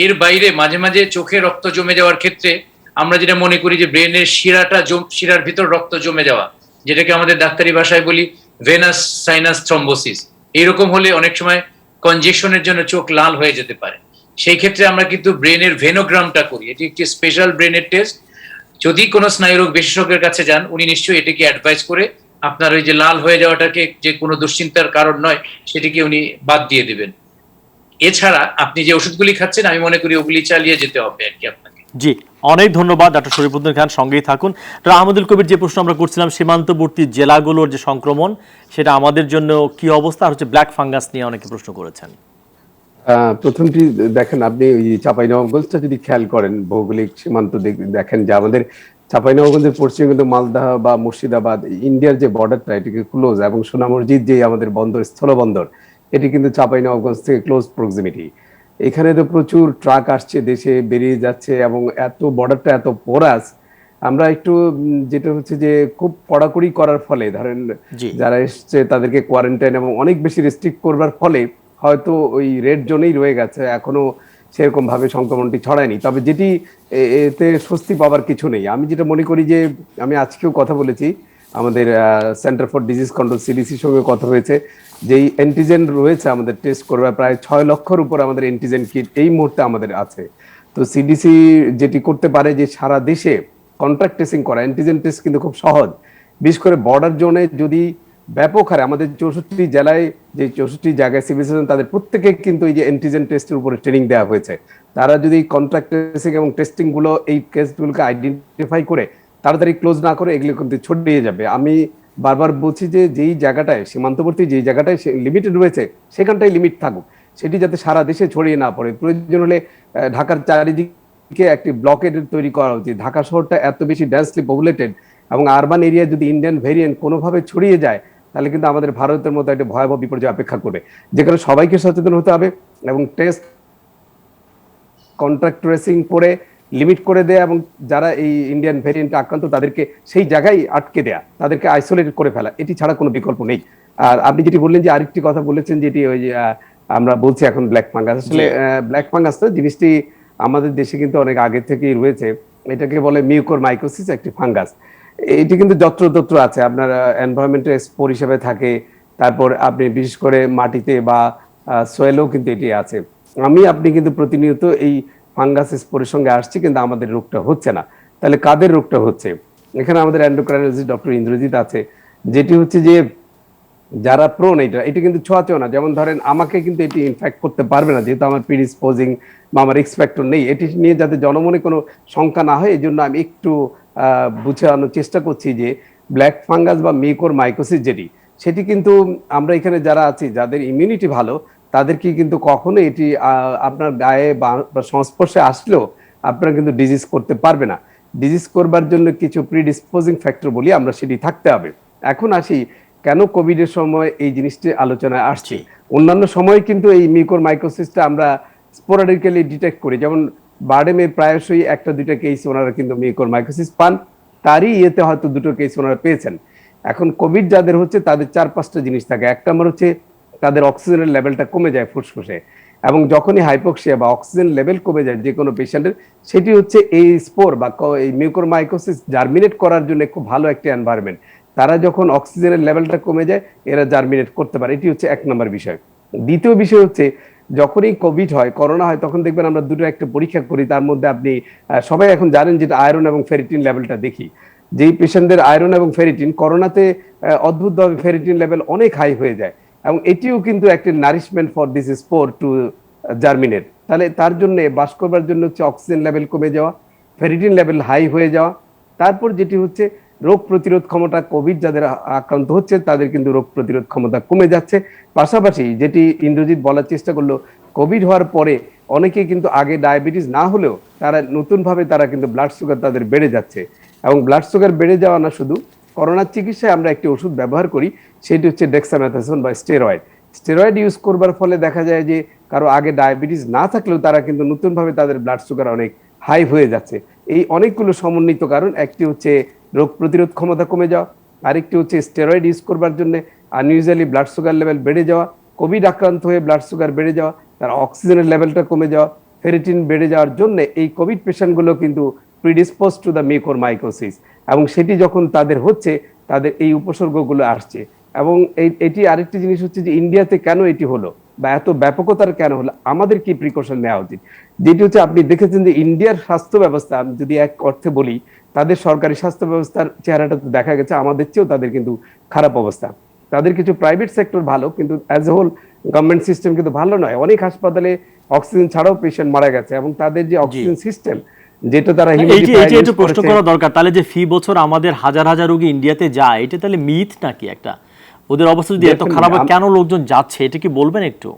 এর বাইরে মাঝে মাঝে চোখে রক্ত জমে যাওয়ার ক্ষেত্রে আমরা যেটা মনে করি যে ব্রেনের শিরার ভিতর রক্ত জমে যাওয়া, যেটাকে আমাদের ডাক্তারি ভাষায় বলি ভেনাস সাইনাস থ্রম্বোসিস, এইরকম হলে অনেক সময় কনজেকশনের জন্য চোখ লাল হয়ে যেতে পারে। সেই ক্ষেত্রে আমরা কিন্তু ব্রেনের ভেনোগ্রামটা করি, এটি একটি স্পেশাল ব্রেনের টেস্ট। যদি কোনো স্নায়ুরোগ বিশেষজ্ঞের কাছে যান, উনি নিশ্চয়ই এটিকে অ্যাডভাইস করে আপনার ওই যে লাল হয়ে যাওয়াটাকে যে কোনো দুশ্চিন্তার কারণ নয় সেটিকে উনি বাদ দিয়ে দিবেন। এছাড়া আপনি যে ওষুধগুলি খাচ্ছেন আমি মনে করি ওগুলি চালিয়ে যেতে হবে আর কি আপনাকে। জি, অনেক ধন্যবাদ ডক্টর শরীফুদ্দিন খান, সঙ্গেই থাকুন। ডক্টর আহমদুল কবির, যে প্রশ্ন আমরা করছিলাম সীমান্তবর্তী জেলাগুলোর যে সংক্রমণ সেটা আমাদের জন্য কি অবস্থা, আর হচ্ছে ব্ল্যাক ফাঙ্গাস নিয়ে অনেকে প্রশ্ন করেছেন। প্রথমটি দেখেন, আপনি ওই চাঁপাইনবাবগঞ্জটা যদি খেয়াল করেন, ভৌগোলিক সীমান্ত দেখেন যে আমাদের চাঁপাইনবাবগঞ্জের পশ্চিমে কিন্তু মালদহ বা মুর্শিদাবাদ, ইন্ডিয়ার যে বর্ডারটা এটিকে ক্লোজ, এবং সোনামসজিদ যে আমাদের বন্দর, স্থলবন্দর, এটি কিন্তু চাঁপাইনবাবগঞ্জ থেকে ক্লোজ প্রক্সিমিটি। এখানে তো প্রচুর ট্রাক আসছে, দেশে বেরিয়ে যাচ্ছে, এবং এত বর্ডারটা এত পোরাস, আমরা একটু যেটা হচ্ছে যে খুব কড়াকড়ি করার ফলে, ধরেন যারা এসছে তাদেরকে কোয়ারেন্টাইন এবং অনেক বেশি রেস্ট্রিক্ট করবার ফলে হয়তো ওই রেড জোনেই রয়ে গেছে, এখনো সেরকম ভাবে সংক্রমণটি ছড়ায়নি। তবে যেটি এতে স্বস্তি পাওয়ার কিছু নেই। আমি যেটা মনে করি যে, আমি আজকেও কথা বলেছি, আমাদের সেন্টার ফর ডিজিজ কন্ট্রোল সিডিসির সঙ্গে কথা হয়েছে, যেই অ্যান্টিজেন রয়েছে আমাদের টেস্ট করবার প্রায় 6 লক্ষর উপর আমাদের অ্যান্টিজেন কিট এই মুহূর্তে আমাদের আছে। তো সিডিসি যেটি করতে পারে যে সারা দেশে কন্ট্রাক্ট টেস্টিং করা, অ্যান্টিজেন টেস্ট কিন্তু খুব সহজ, বিশেষ করে বর্ডার জোনে যদি ব্যাপক হারে আমাদের 64 জেলায় যে 64 জায়গায় সিভিল সার্জন, তাদের প্রত্যেকে কিন্তু এই যে অ্যান্টিজেন টেস্টের উপরে ট্রেনিং দেওয়া হয়েছে। তারা যদি কন্ট্রাক্ট টেস্টিং এবং টেস্টিং গুলো, এই কেসগুলোকে আইডেন্টিফাই করে তাড়াতাড়ি ক্লোজ না করে, এগুলো কিন্তু ছড়িয়ে যাবে। আমি বারবার বলছি যে যেই জায়গাটায় সীমান্তবর্তী, যেই জায়গাটায় লিমিটেড রয়েছে সেখানটাই লিমিট থাকুক, সেটি যাতে সারা দেশে ছড়িয়ে না পড়ে। প্রয়োজন হলে ঢাকার চারিদিকে একটি ব্লকেড তৈরি করা উচিত। ঢাকা শহরটা এত বেশি ডেন্সলি পপুলেটেড, এবং আরবান এরিয়া যদি ইন্ডিয়ান ভেরিয়েন্ট কোনোভাবে ছড়িয়ে যায় তাহলে কিন্তু আমাদের ভারতের মতো একটা ভয়াবহ বিপর্যয় অপেক্ষা করবে, যেখানে সবাইকে সচেতন হতে হবে এবং টেস্ট কন্ট্রাক্ট ট্রেসিং করে লিমিট করে দেয়া, এবং যারা এই ইন্ডিয়ান ভেরিয়েন্টে আক্রান্ত তাদেরকে সেই জায়গায় আটকে দেয়া, তাদেরকে আইসোলেট করে ফেলা, এটি ছাড়া কোনো বিকল্প নেই। আর আপনি যেটি বললেন যে আরেকটি কথা বলেছেন, যেটি ওই যে আমরা বলছি এখন ব্ল্যাক ফাঙ্গাস, আসলে ব্ল্যাক ফাঙ্গাস তো জিনিসটি আমাদের দেশে কিন্তু অনেক আগে থেকেই রয়েছে। এটাকে বলে মিউকোরমাইকোসিস, একটি ফাঙ্গাস। এটি কিন্তু যত্রতত্র আছে, আপনার এনভায়রনমেন্টের স্পোর হিসেবে থাকে, তারপর আপনি বিশেষ করে মাটিতে বা সোয়েলেও কিন্তু এটি আছে। আপনি কিন্তু প্রতিনিয়ত এই ফাঙ্গাস স্পোরের সঙ্গে আসছি, কিন্তু আমাদের রোগটা হচ্ছে না। তাহলে কাদের রোগটা হচ্ছে? এখানে আমাদের এন্ডোক্রাইনোলজিস্ট ডক্টর ইন্দ্রজিৎ আছে, যেটি হচ্ছে যে যারা প্রোন, এটা কিন্তু ছোঁয়াচেও না। যেমন ধরেন আমাকে কিন্তু এটি ইনফেক্ট করতে পারবে না, যেহেতু আমার প্রিডিসপোজিং বা আমার রিস্ক ফ্যাক্টর নেই। এটি নিয়ে যাতে জনমনে কোনো শঙ্কা না হয়, এই জন্য আমি একটু বুঝানোর চেষ্টা করছি যে ব্ল্যাক ফাঙ্গাস বা মিউকোরমাইকোসিস যেটি, সেটি কিন্তু আমরা এখানে যারা আছি যাদের ইমিউনিটি ভালো তাদেরকে কিন্তু কখনো এটি আপনার গায়ে বা সংস্পর্শে আসলেও আপনারা কিন্তু ডিজিজ করতে পারবে না। ডিজিজ করবার জন্য কিছু প্রিডিসপোজিং ফ্যাক্টর বলি আমরা, সেটি থাকতে হবে। এখন আসি কেন কোভিডের সময় এই জিনিসটি আলোচনায় আসছে। অন্যান্য সময় কিন্তু এই মিউকোরমাইকোসিসটা আমরা স্পোরাডিক্যালি ডিটেক্ট করি, যেমন বারডেমে প্রায়শই একটা দুইটা কেস ওনারা কিন্তু মিউকোরমাইকোসিস পান, তারই ইয়েতে হয়তো দুটো কেস ওনারা পেয়েছেন। এখন কোভিড যাদের হচ্ছে তাদের 4-5টা জিনিস থাকে। এক নম্বর হচ্ছে তাদের অক্সিজেনের লেভেলটা কমে যায় ফুসফুসে, এবং যখনই হাইপোক্সিয়া বা অক্সিজেন লেভেল কমে যায় যে কোনো পেশেন্টের, সেটি হচ্ছে এই স্পোর বা এই মিউকোরমাইকোসিস জার্মিনেট করার জন্য খুব ভালো একটা এনভায়রনমেন্ট। তারা যখন অক্সিজেনের লেভেলটা কমে যায় এরা জার্মিনেট করতে পারে, এটি হচ্ছে 1 নম্বর বিষয়। দ্বিতীয় বিষয় হচ্ছে যখনই কোভিড হয়, করোনা হয়, তখন দেখবেন আমরা দুটো একটা পরীক্ষা করি, তার মধ্যে আপনি সবাই এখন জানেন যেটা আয়রন এবং ফেরিটিন লেভেলটা দেখি। যেই পেশেন্টদের আয়রন এবং ফেরিটিন, করোনাতে অদ্ভুতভাবে ফেরিটিন লেভেল অনেক হাই হয়ে যায়, এবং এটিও কিন্তু একটা nourishment for this spore to germinate. তাহলে তার জন্য বাস করবার জন্য হচ্ছে অক্সিজেন লেভেল কমে যাওয়া, ফেরিটিন লেভেল হাই হয়ে যাওয়া, তারপর যেটি হচ্ছে রোগ প্রতিরোধ ক্ষমতা, কোভিড যাদের আক্রান্ত হচ্ছে তাদের কিন্তু রোগ প্রতিরোধ ক্ষমতা কমে যাচ্ছে। পাশাপাশি যেটি ইন্দ্রজিৎ বলার চেষ্টা করলো, কোভিড হওয়ার পরে অনেকে কিন্তু আগে ডায়াবেটিস না হলেও তারা নতুনভাবে তারা কিন্তু ব্লাড সুগার তাদের বেড়ে যাচ্ছে, এবং ব্লাড সুগার বেড়ে যাওয়া না শুধু, করোনার চিকিৎসায় আমরা একটি ওষুধ ব্যবহার করি, সেটি হচ্ছে ডেক্সামেথাসোন বা স্টেরয়েড। স্টেরয়েড ইউজ করবার ফলে দেখা যায় যে কারো আগে ডায়াবেটিস না থাকলেও তারা কিন্তু নতুনভাবে তাদের ব্লাড সুগার অনেক হাই হয়ে যাচ্ছে। এই অনেকগুলো সমন্বিত কারণ, একটি হচ্ছে রোগ প্রতিরোধ ক্ষমতা কমে যাওয়া, আরেকটি হচ্ছে স্টেরয়েড ইউজ করবার জন্য আনইউজুয়ালি ব্লাড সুগার লেভেল বেড়ে যাওয়া, কোভিড আক্রান্ত হয়ে ব্লাড সুগার বেড়ে যাওয়া, তার অক্সিজেনের লেভেলটা কমে যাওয়া, ফেরিটিন বেড়ে যাওয়ার জন্য এই কোভিড পেশেন্টগুলো কিন্তু প্রিডিসপোজ টু দ্য মিউকোরমাইকোসিস, এবং সেটি যখন তাদের হচ্ছে তাদের এই উপসর্গগুলো আসছে। এবং এটি আরেকটি জিনিস হচ্ছে যে ইন্ডিয়াতে কেন এটি হলো বা এত ব্যাপকতার কেন হলো, আমাদের কি প্রিকশন নেওয়া উচিত। যেটি হচ্ছে আপনি দেখেছেন যে ইন্ডিয়ার স্বাস্থ্য ব্যবস্থা, আমি যদি এক অর্থে বলি, তাদের সরকারি স্বাস্থ্য ব্যবস্থার চেহারাটা তো দেখা গেছে আমাদের চেয়েও তাদের কিন্তু খারাপ অবস্থা। তাদের কিছু প্রাইভেট সেক্টর ভালো, কিন্তু as a whole government system কিন্তু ভালো নয়। অনেক হাসপাতালে অক্সিজেন ছাড়াও পেশেন্ট মারা গেছে, এবং তাদের যে অক্সিজেন সিস্টেম যেটা তারা এইটা একটু প্রশ্ন করা দরকার। তাহলে যে ফি বছর আমাদের হাজার হাজার রোগী ইন্ডিয়াতে যায়, এটা তাহলে মিথ নাকি একটা? ওদের অবস্থা যদি এত খারাপ হয় কেন লোকজন যাচ্ছে, এটা কি বলবেন একটু?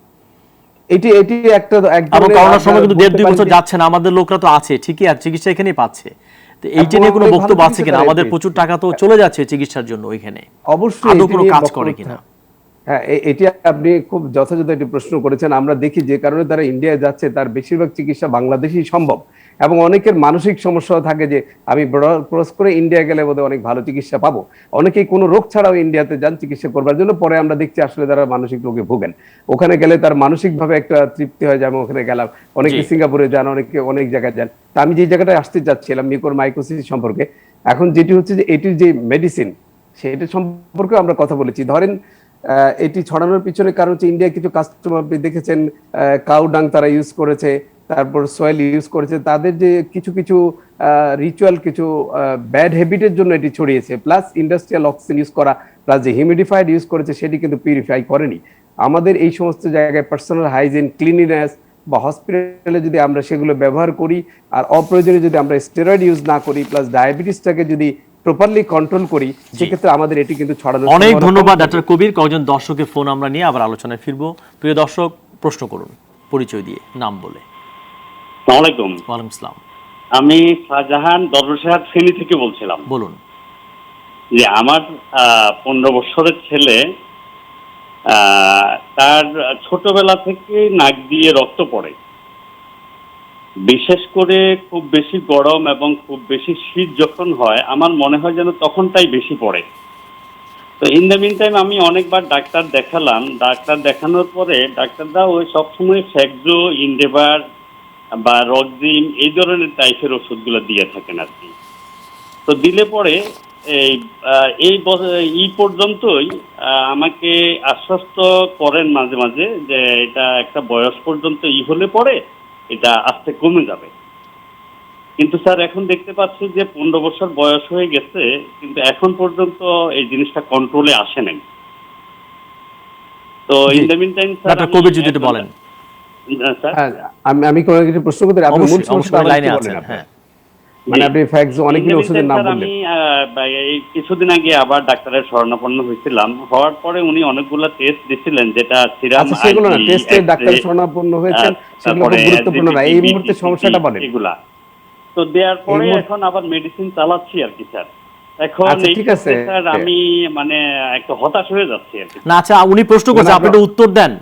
এটি একটা এবং করোনার সময় কিন্তু 1.5-2 বছর যাচ্ছে না, আমাদের লোকরা তো আছে ঠিকই, আর চিকিৎসা এখানেই পাচ্ছে। তো এইটা নিয়ে কোনো বক্তব্য আছে কিনা? আমাদের প্রচুর টাকা তো চলে যাচ্ছে চিকিৎসার জন্য ওইখানে, অবশ্যই আদৌ কোনো কাজ করে কিনা? হ্যাঁ, এটি আপনি খুব যথাযথ একটি প্রশ্ন করেছেন। আমরা দেখি যে কারণে তারা ইন্ডিয়ায় যাচ্ছে তার বেশিরভাগ চিকিৎসা বাংলাদেশেই সম্ভব, এবং অনেকের মানসিক সমস্যাও থাকে যে আমি ক্রস করে ইন্ডিয়া গেলে বোধহয় অনেক ভালো চিকিৎসা পাবো। অনেকেই কোনো রোগ ছাড়াও ইন্ডিয়াতে যান চিকিৎসা করবার জন্য, পরে আমরা দেখছি আসলে তারা মানসিক রোগে ভোগেন। ওখানে গেলে তার মানসিকভাবে একটা তৃপ্তি হয়, যেমন ওখানে গেলাম, অনেকে সিঙ্গাপুরে যান, অনেকে অনেক জায়গায় যান। তা আমি যে জায়গাটায় আসতে যাচ্ছিলাম মিউকোরমাইকোসিস সম্পর্কে, এখন যেটি হচ্ছে যে এটির যে মেডিসিন সেটা সম্পর্কে আমরা কথা বলেছি। ধরেন এটি ছড়ানোর পিছনে কারণ হচ্ছে ইন্ডিয়া কিছু কাস্টমার আপনি দেখেছেন কাউ ডাং তারা ইউজ করেছে, তারপর সয়েল ইউজ করেছে, তাদের যে কিছু কিছু রিচুয়াল, কিছু ব্যাড হ্যাবিটের জন্য এটি ছড়িয়েছে। প্লাস ইন্ডাস্ট্রিয়াল অক্সিজেন ইউজ করা, প্লাস যে হিউমিডিফায়ার ইউজ করেছে সেটি কিন্তু পিউরিফাই করেনি। আমাদের এই সমস্ত জায়গায় পার্সোনাল হাইজিন, ক্লিনিনেস বা হসপিটালে যদি আমরা সেগুলো ব্যবহার করি, আর অপ্রয়োজনীয় যদি আমরা স্টেরয়েড ইউজ না করি, প্লাস ডায়াবেটিসটাকে যদি প্রপারলি কন্ট্রোল করি, সেক্ষেত্রে আমাদের এটি কিন্তু ছড়ানো। অনেক ধন্যবাদ ডাক্তার কবির। কয়েকজন দর্শকের ফোন আমরা নিয়ে আবার আলোচনায় ফিরবো। প্রিয় দর্শক, প্রশ্ন করুন পরিচয় দিয়ে, নাম বলে। আসসালামু আলাইকুম। ওয়ালাইকুম আসসালাম। আমি শাহজাহান দরবেশহাট ফেনী থেকে বলছিলাম। বলুন। যে আমার 15 বছরের ছেলে, তার ছোটবেলা থেকে নাক দিয়ে রক্ত পড়ে, বিশেষ করে খুব বেশি গরম এবং খুব বেশি শীত যখন হয় আমার মনে হয় যেন তখনটাই বেশি পড়ে। তো ইন দ্য মিন টাইম আমি অনেকবার ডাক্তার দেখালাম, ডাক্তার দেখানোর পরে ডাক্তাররা ওই সবসময় ফ্যাক্সো, ইন্ডেভার বা রক্সিন এই ধরনের টাইপের ওষুধগুলো দিয়ে থাকেন আর কি। তো দিলে পরে এই পর্যন্তই আমাকে আশ্বস্ত করেন মাঝে মাঝে যে এটা একটা বয়স পর্যন্ত হলে পরে এটা আস্তে কমে যাবে। কিন্তু স্যার এখন দেখতে পাচ্ছি যে 15 বছর বয়স হয়ে গেছে, কিন্তু এখন পর্যন্ত এই জিনিসটা কন্ট্রোলে আসে নাই। তো in the mean time sir কবি যদি একটু বলেন। আমি কোনো কিছু প্রশ্ন করতে, আপনি মূল সমস্যাটা লাইনে আছেন। হ্যাঁ, মানে আপনি ফ্যাক্স অনেকগুলো ওষুধের নাম বললেন। আমি এই কিছুদিন আগে আবার ডাক্তারের শরণাপন্ন হয়েছিলাম, হওয়ার পরে উনি অনেকগুলো টেস্ট দিছিলেন, যেটা সিরাম, আচ্ছা সেগুলো না, টেস্টে ডাক্তারের শরণাপন্ন হয়েছেন সেগুলো খুব গুরুত্বপূর্ণ না, এই মুহূর্তে সমস্যাটা বলেন। এগুলা তো দেওয়ার পরে এখন আবার মেডিসিন চালাচ্ছি আর কি স্যার। এখন আচ্ছা, এই ঠিক আছে। স্যার আমি মানে একটু হতাশ হয়ে যাচ্ছি আর কি। না আচ্ছা, উনি প্রশ্ন করছে, আপনি একটু উত্তর দেন।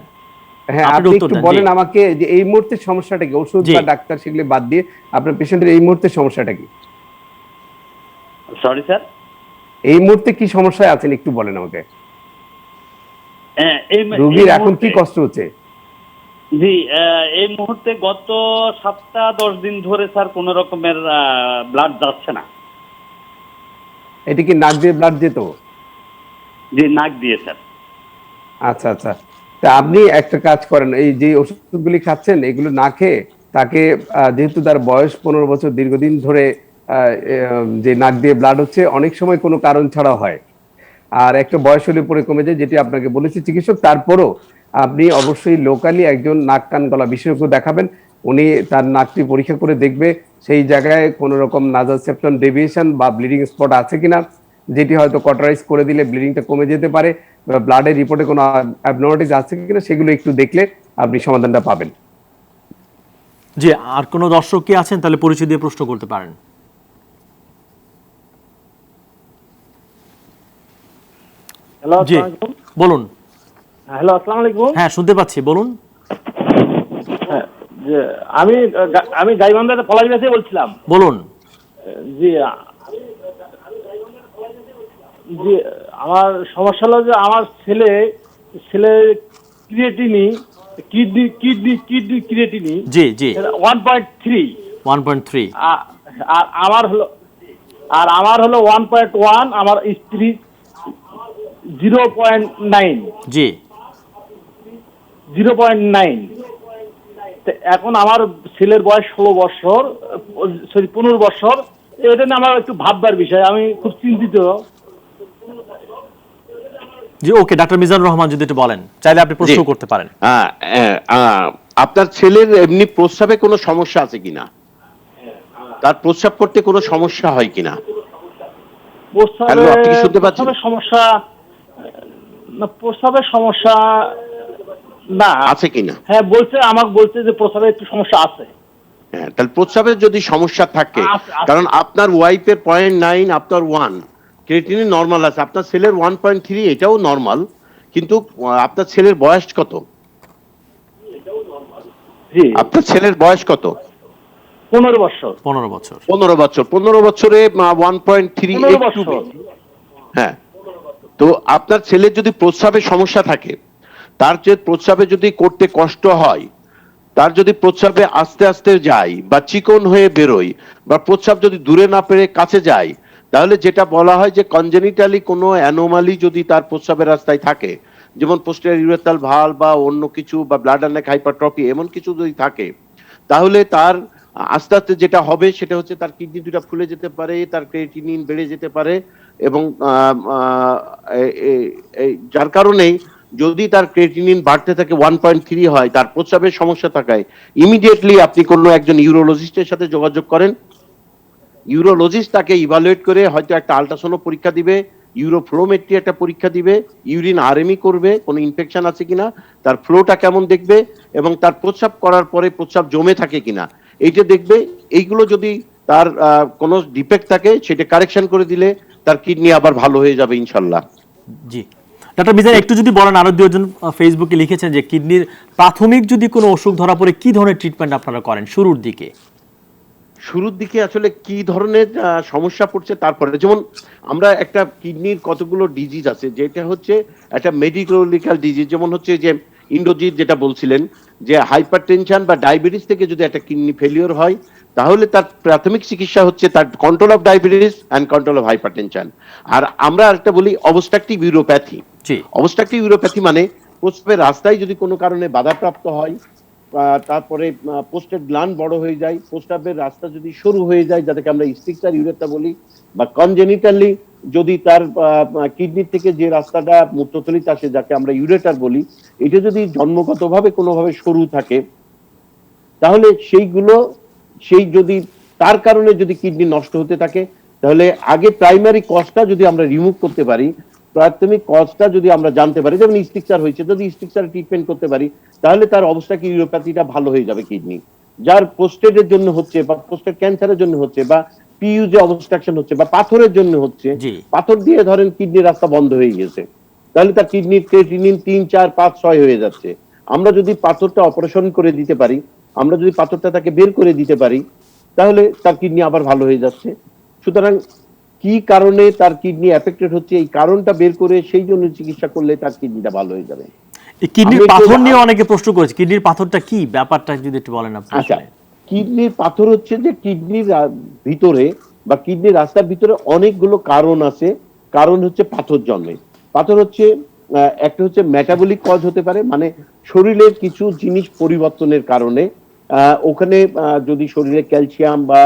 হ্যাঁ, আপনি একটু বলেন আমাকে যে এই মুহূর্তে সমস্যাটা কি, ওষুধ বা ডাক্তার সেগুলো বাদ দিয়ে আপনার পেশেন্টের এই মুহূর্তে সমস্যাটা কি? সরি স্যার, এই মুহূর্তে কি সমস্যায় আছেন একটু বলেন আমাকে। রোগীর এখন কি কষ্ট হচ্ছে? জি, এই মুহূর্তে গত 7-10 দিন ধরে স্যার কোন রকমের ব্লাড যাচ্ছে না। এটা কি নাক দিয়ে ব্লাড যেত? জি, নাক দিয়ে স্যার। আচ্ছা আচ্ছা, তা আপনি একটা কাজ করেন, এই যে ওষুধগুলি খাচ্ছেন এগুলো না খেয়ে তাকে, যেহেতু তার বয়স 15 বছর, দীর্ঘদিন ধরে যে নাক দিয়ে ব্লাড হচ্ছে অনেক সময় কোনো কারণ ছাড়া হয়, আর একটা বয়স হলে পরে কমে যায়, যেটি আপনাকে বলেছে চিকিৎসক। তারপরও আপনি অবশ্যই লোকালি একজন নাক কান গলা বিশেষজ্ঞ দেখাবেন। উনি তার নাকটি পরীক্ষা করে দেখবে সেই জায়গায় কোনো রকম নাজাল সেপ্টাম ডেভিয়েশন বা ব্লিডিং স্পট আছে কিনা, যেটি হয়তো কটারাইজ করে দিলে ব্লিডিংটা কমে যেতে পারে, ব্লাডের রিপোর্টে কোনো অ্যাবনর্মালিটিস আছে কিনা সেগুলো একটু দেখলে আপনি সমাধানটা পাবেন। জি, আর কোনো দর্শক কি আছেন? তাহলে পরিচয় দিয়ে প্রশ্ন করতে পারেন। হ্যালো, জি বলুন। হ্যালো, আসসালামু আলাইকুম। হ্যাঁ শুনতে পাচ্ছি, বলুন। যে আমি গাইবান্ধাতে পলাশবাড়ি থেকে বলছিলাম। বলুন। জি জি, আমার সমস্যা হলো যে আমার ছেলের কিডনি ক্রিয়েটিনি জি জি 1.3 1.3, আর আমার হলো 1.1, আমার স্ত্রী 0.9। জি 0.9। এখন আমার ছেলের বয়স 15 বছর। এটা নিয়ে আমার একটু ভাববার বিষয়, আমি খুব চিন্তিত। জি ওকে, ডাক্তার মিজানুর রহমান যদি একটু বলেন, চাইলে আপনি প্রশ্ন করতে পারেন। আপনার ছেলের এমনি প্রস্রাবে কোনো সমস্যা আছে কিনা, তার প্রস্রাব করতে কোনো সমস্যা হয় কিনা? প্রস্রাবের সমস্যা না আছে কিনা? হ্যাঁ, আমাকে বলছে যে প্রস্রাবে একটু সমস্যা আছে। হ্যাঁ, তাহলে প্রস্রাবের যদি সমস্যা থাকে, কারণ আপনার ওয়াইফের 0.9, আপনার 1 ক্রিয়েটিনিন নরমাল আছে, আপনার ছেলের 1.3 এটাও নরমাল, কিন্তু আপনার ছেলের বয়স কত? আপনার ছেলের বয়স কত? 15 বছর। 15 বছর। 15 বছর। 15 বছরে 1.3 একটু বেশি। হ্যাঁ, তো আপনার ছেলের যদি প্রস্রাবের সমস্যা থাকে, তার যে প্রস্রাবে যদি করতে কষ্ট হয়, তার যদি প্রস্রাবে আস্তে আস্তে যায় বা চিকন হয়ে বেরোয়, বা প্রস্রাব যদি দূরে না পেরে কাছে যায়, তাহলে যেটা বলা হয় যে কনজেনিটালি কোনো অ্যানোমালি যদি তার প্রস্রাবের রাস্তায় থাকে, যেমন পোস্টেরিয়র ইউরেথ্রাল ভালভ বা অন্য কিছু, বা ব্লাডার নেক হাইপারট্রফি, এমন কিছু যদি থাকে, তাহলে তার আস্তে আস্তে যেটা হবে সেটা হচ্ছে তার কিডনি দুটা ফুলে যেতে পারে, তার ক্রিয়েটিনিন বেড়ে যেতে পারে, এবং যার কারণেই যদি তার ক্রিয়েটিনিন বাড়তে থাকে 1.3 হয়, তার প্রস্রাবের সমস্যা থাকায় ইমিডিয়েটলি আপনি কোনো একজন ইউরোলজিস্টের সাথে যোগাযোগ করেন। ইউরোলজিস্ট তাকে ইভালুয়েট করে হয়তো একটা আল্ট্রাসাউন্ড পরীক্ষা দিবে, ইউরোফ্লোমেট্রি একটা পরীক্ষা দিবে, ইউরিন আরএমই করবে কোনো ইনফেকশন আছে কিনা, তার ফ্লোটা কেমন দেখবে, এবং তার প্রস্রাব করার পরে প্রস্রাব জমে থাকে কিনা এইটা দেখবে। এইগুলো যদি তার কোনো ডিফেক্ট থাকে সেটা কারেকশন করে দিলে তার কিডনি আবার ভালো হয়ে যাবে ইনশাল্লাহ। জি ডাক্তার মিজান, একটু যদি বলেন, আরো দুজন ফেসবুকে লিখেছেন যে কিডনির প্রাথমিক যদি কোনো অসুখ ধরা পড়ে কি ধরনের ট্রিটমেন্ট আপনারা করেন শুরুর দিকে? শুরুর দিকে আসলে কি ধরনের সমস্যা পড়ছে, তারপরে যেমন আমরা একটা কিডনির কতগুলো ডিজিজ আছে, যেটা হচ্ছে একটা মেডিক্যাল ডিজিজ, যেমন হচ্ছে যে ইন্ডোজিট যেটা বলছিলেন, যে হাইপারটেনশন বা ডায়াবেটিস থেকে যদি একটা কিডনি ফেলিওর হয়, তাহলে তার প্রাথমিক চিকিৎসা হচ্ছে তার control of diabetes and control of hypertension. আর আমরা একটা বলি অবস্ট্রাকটিভ ইউরোপ্যাথি। অবস্ট্রাকটিভ ইউরোপ্যাথি মানে প্রস্রাবের রাস্তায় যদি কোনো কারণে বাধাপ্রাপ্ত হয়, তারপরে পোস্টের গ্ল্যান্ড বড় হয়ে যায়, প্রস্রাবের রাস্তা যদি সরু হয়ে যায়, যাদেরকে আমরা স্ট্রিকচার ইউরেথ্রা বলি, বা কনজেনিটালি যদি তার কিডনির থেকে যে রাস্তাটা মূত্রথলিতে আসে, যাকে আমরা ইউরেটার বলি, এটা যদি জন্মগতভাবে কোনোভাবে সরু থাকে, তাহলে সেই যদি তার কারণে যদি কিডনি নষ্ট হতে থাকে, তাহলে আগে প্রাইমারি কজটা যদি আমরা রিমুভ করতে পারি, প্রাথমিক কজটা যদি আমরা জানতে পারি, যেমন স্ট্রিকচার হয়েছে, যদি স্ট্রিকচার ট্রিটমেন্ট করতে পারি, তাহলে তার অবস্থা কি ইউরোপ্যাথিটা ভালো হয়ে যাবে কিডনি। যার প্রোস্টেটের জন্য হচ্ছে বা প্রোস্টেট ক্যান্সারের জন্য হচ্ছে বা পিইউ যে অবস্ট্রাকশন হচ্ছে বা পাথরের জন্য হচ্ছে, পাথর দিয়ে ধরেন কিডনির রাস্তা বন্ধ হয়ে গেছে, তাহলে তার কিডনির ক্রিয়েটিনিন 3, 4, 5, 6 হয়ে যাচ্ছে। আমরা যদি পাথরটা অপারেশন করে দিতে পারি, আমরা যদি পাথরটা তাকে বের করে দিতে পারি, তাহলে তার কিডনি আবার ভালো হয়ে যাচ্ছে। সুতরাং কি কারণে তার কিডনি এফেক্টেড হচ্ছে, এই কারণটা বের করে সেই জন্য চিকিৎসা করলে তার কিডনিটা ভালো হয়ে যাবে। কিডনির পাথর নিয়ে অনেকে প্রশ্ন করেছে, কিডনির পাথরটা কি, ব্যাপারটা যদি একটু বলেন আপনি। আচ্ছা, কিডনির পাথর হচ্ছে যে কিডনির ভিতরে বা কিডনির রাস্তার ভিতরে অনেকগুলো কারণ আছে। কারণ হচ্ছে পাথর জন্মে। পাথর হচ্ছে একটা হচ্ছে মেটাবলিক কজ হতে পারে, মানে শরীরের কিছু জিনিস পরিবর্তনের কারণে ওখানে যদি শরীরে ক্যালসিয়াম বা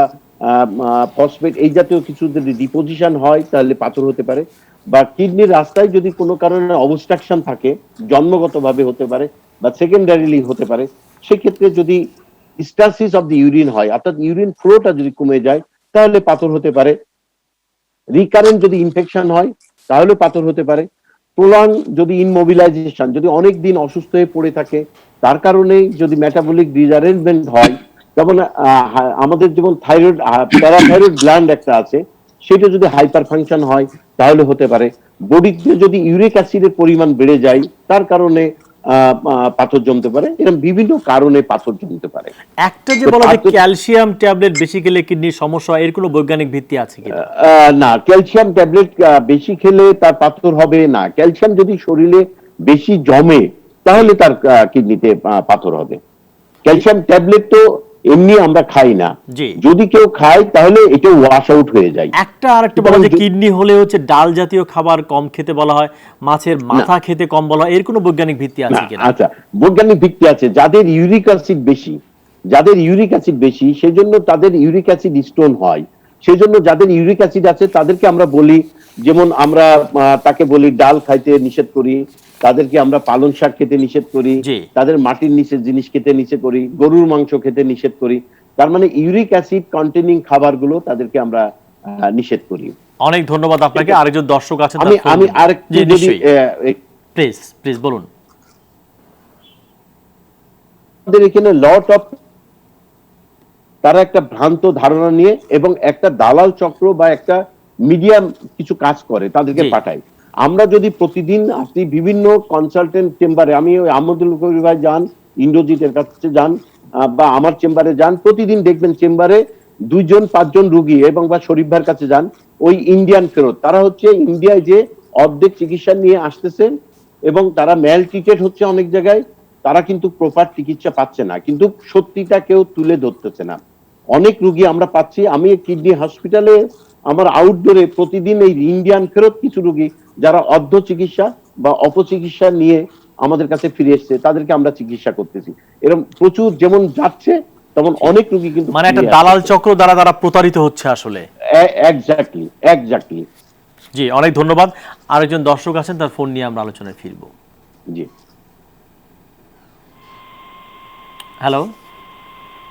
ফসফেট এই জাতীয় কিছু যদি ডিপোজিশন হয়, তাহলে পাথর হতে পারে। বা কিডনির রাস্তায় যদি কোনো কারণে অবস্ট্রাকশন থাকে, জন্মগতভাবে হতে পারে বা সেকেন্ডারিলি হতে পারে, সেক্ষেত্রে যদি স্টাসিস অফ দি ইউরিন হয়, অর্থাৎ ইউরিন ফ্লোটা যদি কমে যায়, তাহলে পাথর হতে পারে। রিকারেন্ট যদি ইনফেকশন হয়, তাহলে পাথর হতে পারে। প্রলং যদি ইনমোবিলাইজেশন, যদি অনেক দিন অসুস্থ হয়ে পড়ে থাকে, তার কারণে যদি মেটাবলিক ডিসঅ্যারেঞ্জমেন্ট হয়, যেমন আমাদের যেমন থাইরয়েড, প্যারাথাইরয়েড গ্ল্যান্ড একটা আছে, সেটা যদি হাইপার ফাংশন হয়, তাহলে হতে পারে। বডিতে যদি ইউরিক অ্যাসিডের পরিমাণ বেড়ে যায়, তার কারণে পাথর জমতে পারে। এরকম বিভিন্ন কারণে পাথর জমতে পারে। একটা যে বলা হয় ক্যালসিয়াম ট্যাবলেট বেশি খেলে কিডনির সমস্যা, এর কোনো বৈজ্ঞানিক ভিত্তি আছে কিনা? না, ক্যালসিয়াম ট্যাবলেট বেশি খেলে তার পাথর হবে না। ক্যালসিয়াম যদি শরীরে বেশি জমে, তাহলে তার কিডনিতে পাথর হবে। ক্যালসিয়াম ট্যাবলেট তো এমনি আমরা খাই না, যদি কেউ খায় তাহলে এটা ওয়াশ আউট হয়ে যায়। একটা আরেকটা বলা যে কিডনি হলে হচ্ছে ডাল জাতীয় খাবার কম খেতে বলা হয়, মাছের মাথা খেতে কম বলা হয়, এর কোনো বৈজ্ঞানিক ভিত্তি আছে কিনা? আচ্ছা, বৈজ্ঞানিক ভিত্তি আছে। যাদের ইউরিক অ্যাসিড বেশি, সেজন্য তাদের ইউরিক অ্যাসিড স্টোন হয়। সেজন্য যাদের ইউরিক অ্যাসিড আছে তাদেরকে আমরা বলি, যেমন আমরা তাকে বলি ডাল খাইতে নিষেধ করি, তাদেরকে আমরা পালং শাক খেতে নিষেধ করি, তাদের মাটির নিচের জিনিস খেতে নিষেধ করি, গরুর মাংস খেতে নিষেধ করি। তার মানে ইউরিক অ্যাসিড কন্টেনিং খাবারগুলো তাদেরকে আমরা নিষেধ করি। অনেক ধন্যবাদ আপনাকে। আরেকজন দর্শক আছেন, আমি আরেকটু যদি প্লিজ বলুন। আমাদের এখানে লট অফ, তারা একটা ভ্রান্ত ধারণা নিয়ে এবং একটা দালাল চক্র বা একটা মিডিয়াম কিছু কাজ করে, তাদেরকে পাঠায়। আমরা যদি প্রতিদিন আপনি বিভিন্ন কনসালটেন্ট চেম্বারে, আমি ওই আহমদুল কবির ভাই যান, ইন্দ্রজিতের কাছে যান বা আমার চেম্বারে যান, প্রতিদিন দেখবেন চেম্বারে 2-5 জন রুগী, এবং বা শরীফ ভাইয়ের কাছে যান, ওই ইন্ডিয়ান ফেরত। তারা হচ্ছে ইন্ডিয়ায় যে অর্ধেক চিকিৎসা নিয়ে আসতেছেন এবং তারা ম্যাল ট্রিটেড হচ্ছে অনেক জায়গায়, তারা কিন্তু প্রপার চিকিৎসা পাচ্ছে না, কিন্তু সত্যিটা কেউ তুলে ধরতেছে না। অনেক রুগী আমরা পাচ্ছি। আমি কিডনি হসপিটালে আমার আউটডোরে প্রতিদিন এই ইন্ডিয়ান ফেরত কিছু রুগী যারা অর্ধ চিকিৎসা বা অপচিকিৎসা নিয়ে আমাদের কাছে ফিরে এসছে, তাদেরকে আমরা চিকিৎসা করতেছি। এরকম প্রচুর যেমন যাচ্ছে, তেমন অনেক রুগী কিন্তু মানে একটা দালাল চক্র দ্বারা তারা প্রতারিত হচ্ছে আসলে। এক্স্যাক্টলি। জি, অনেক ধন্যবাদ। আরেকজন দর্শক আছেন, তার ফোন নিয়ে আমরা আলোচনায় ফিরবো। জি, হ্যালো।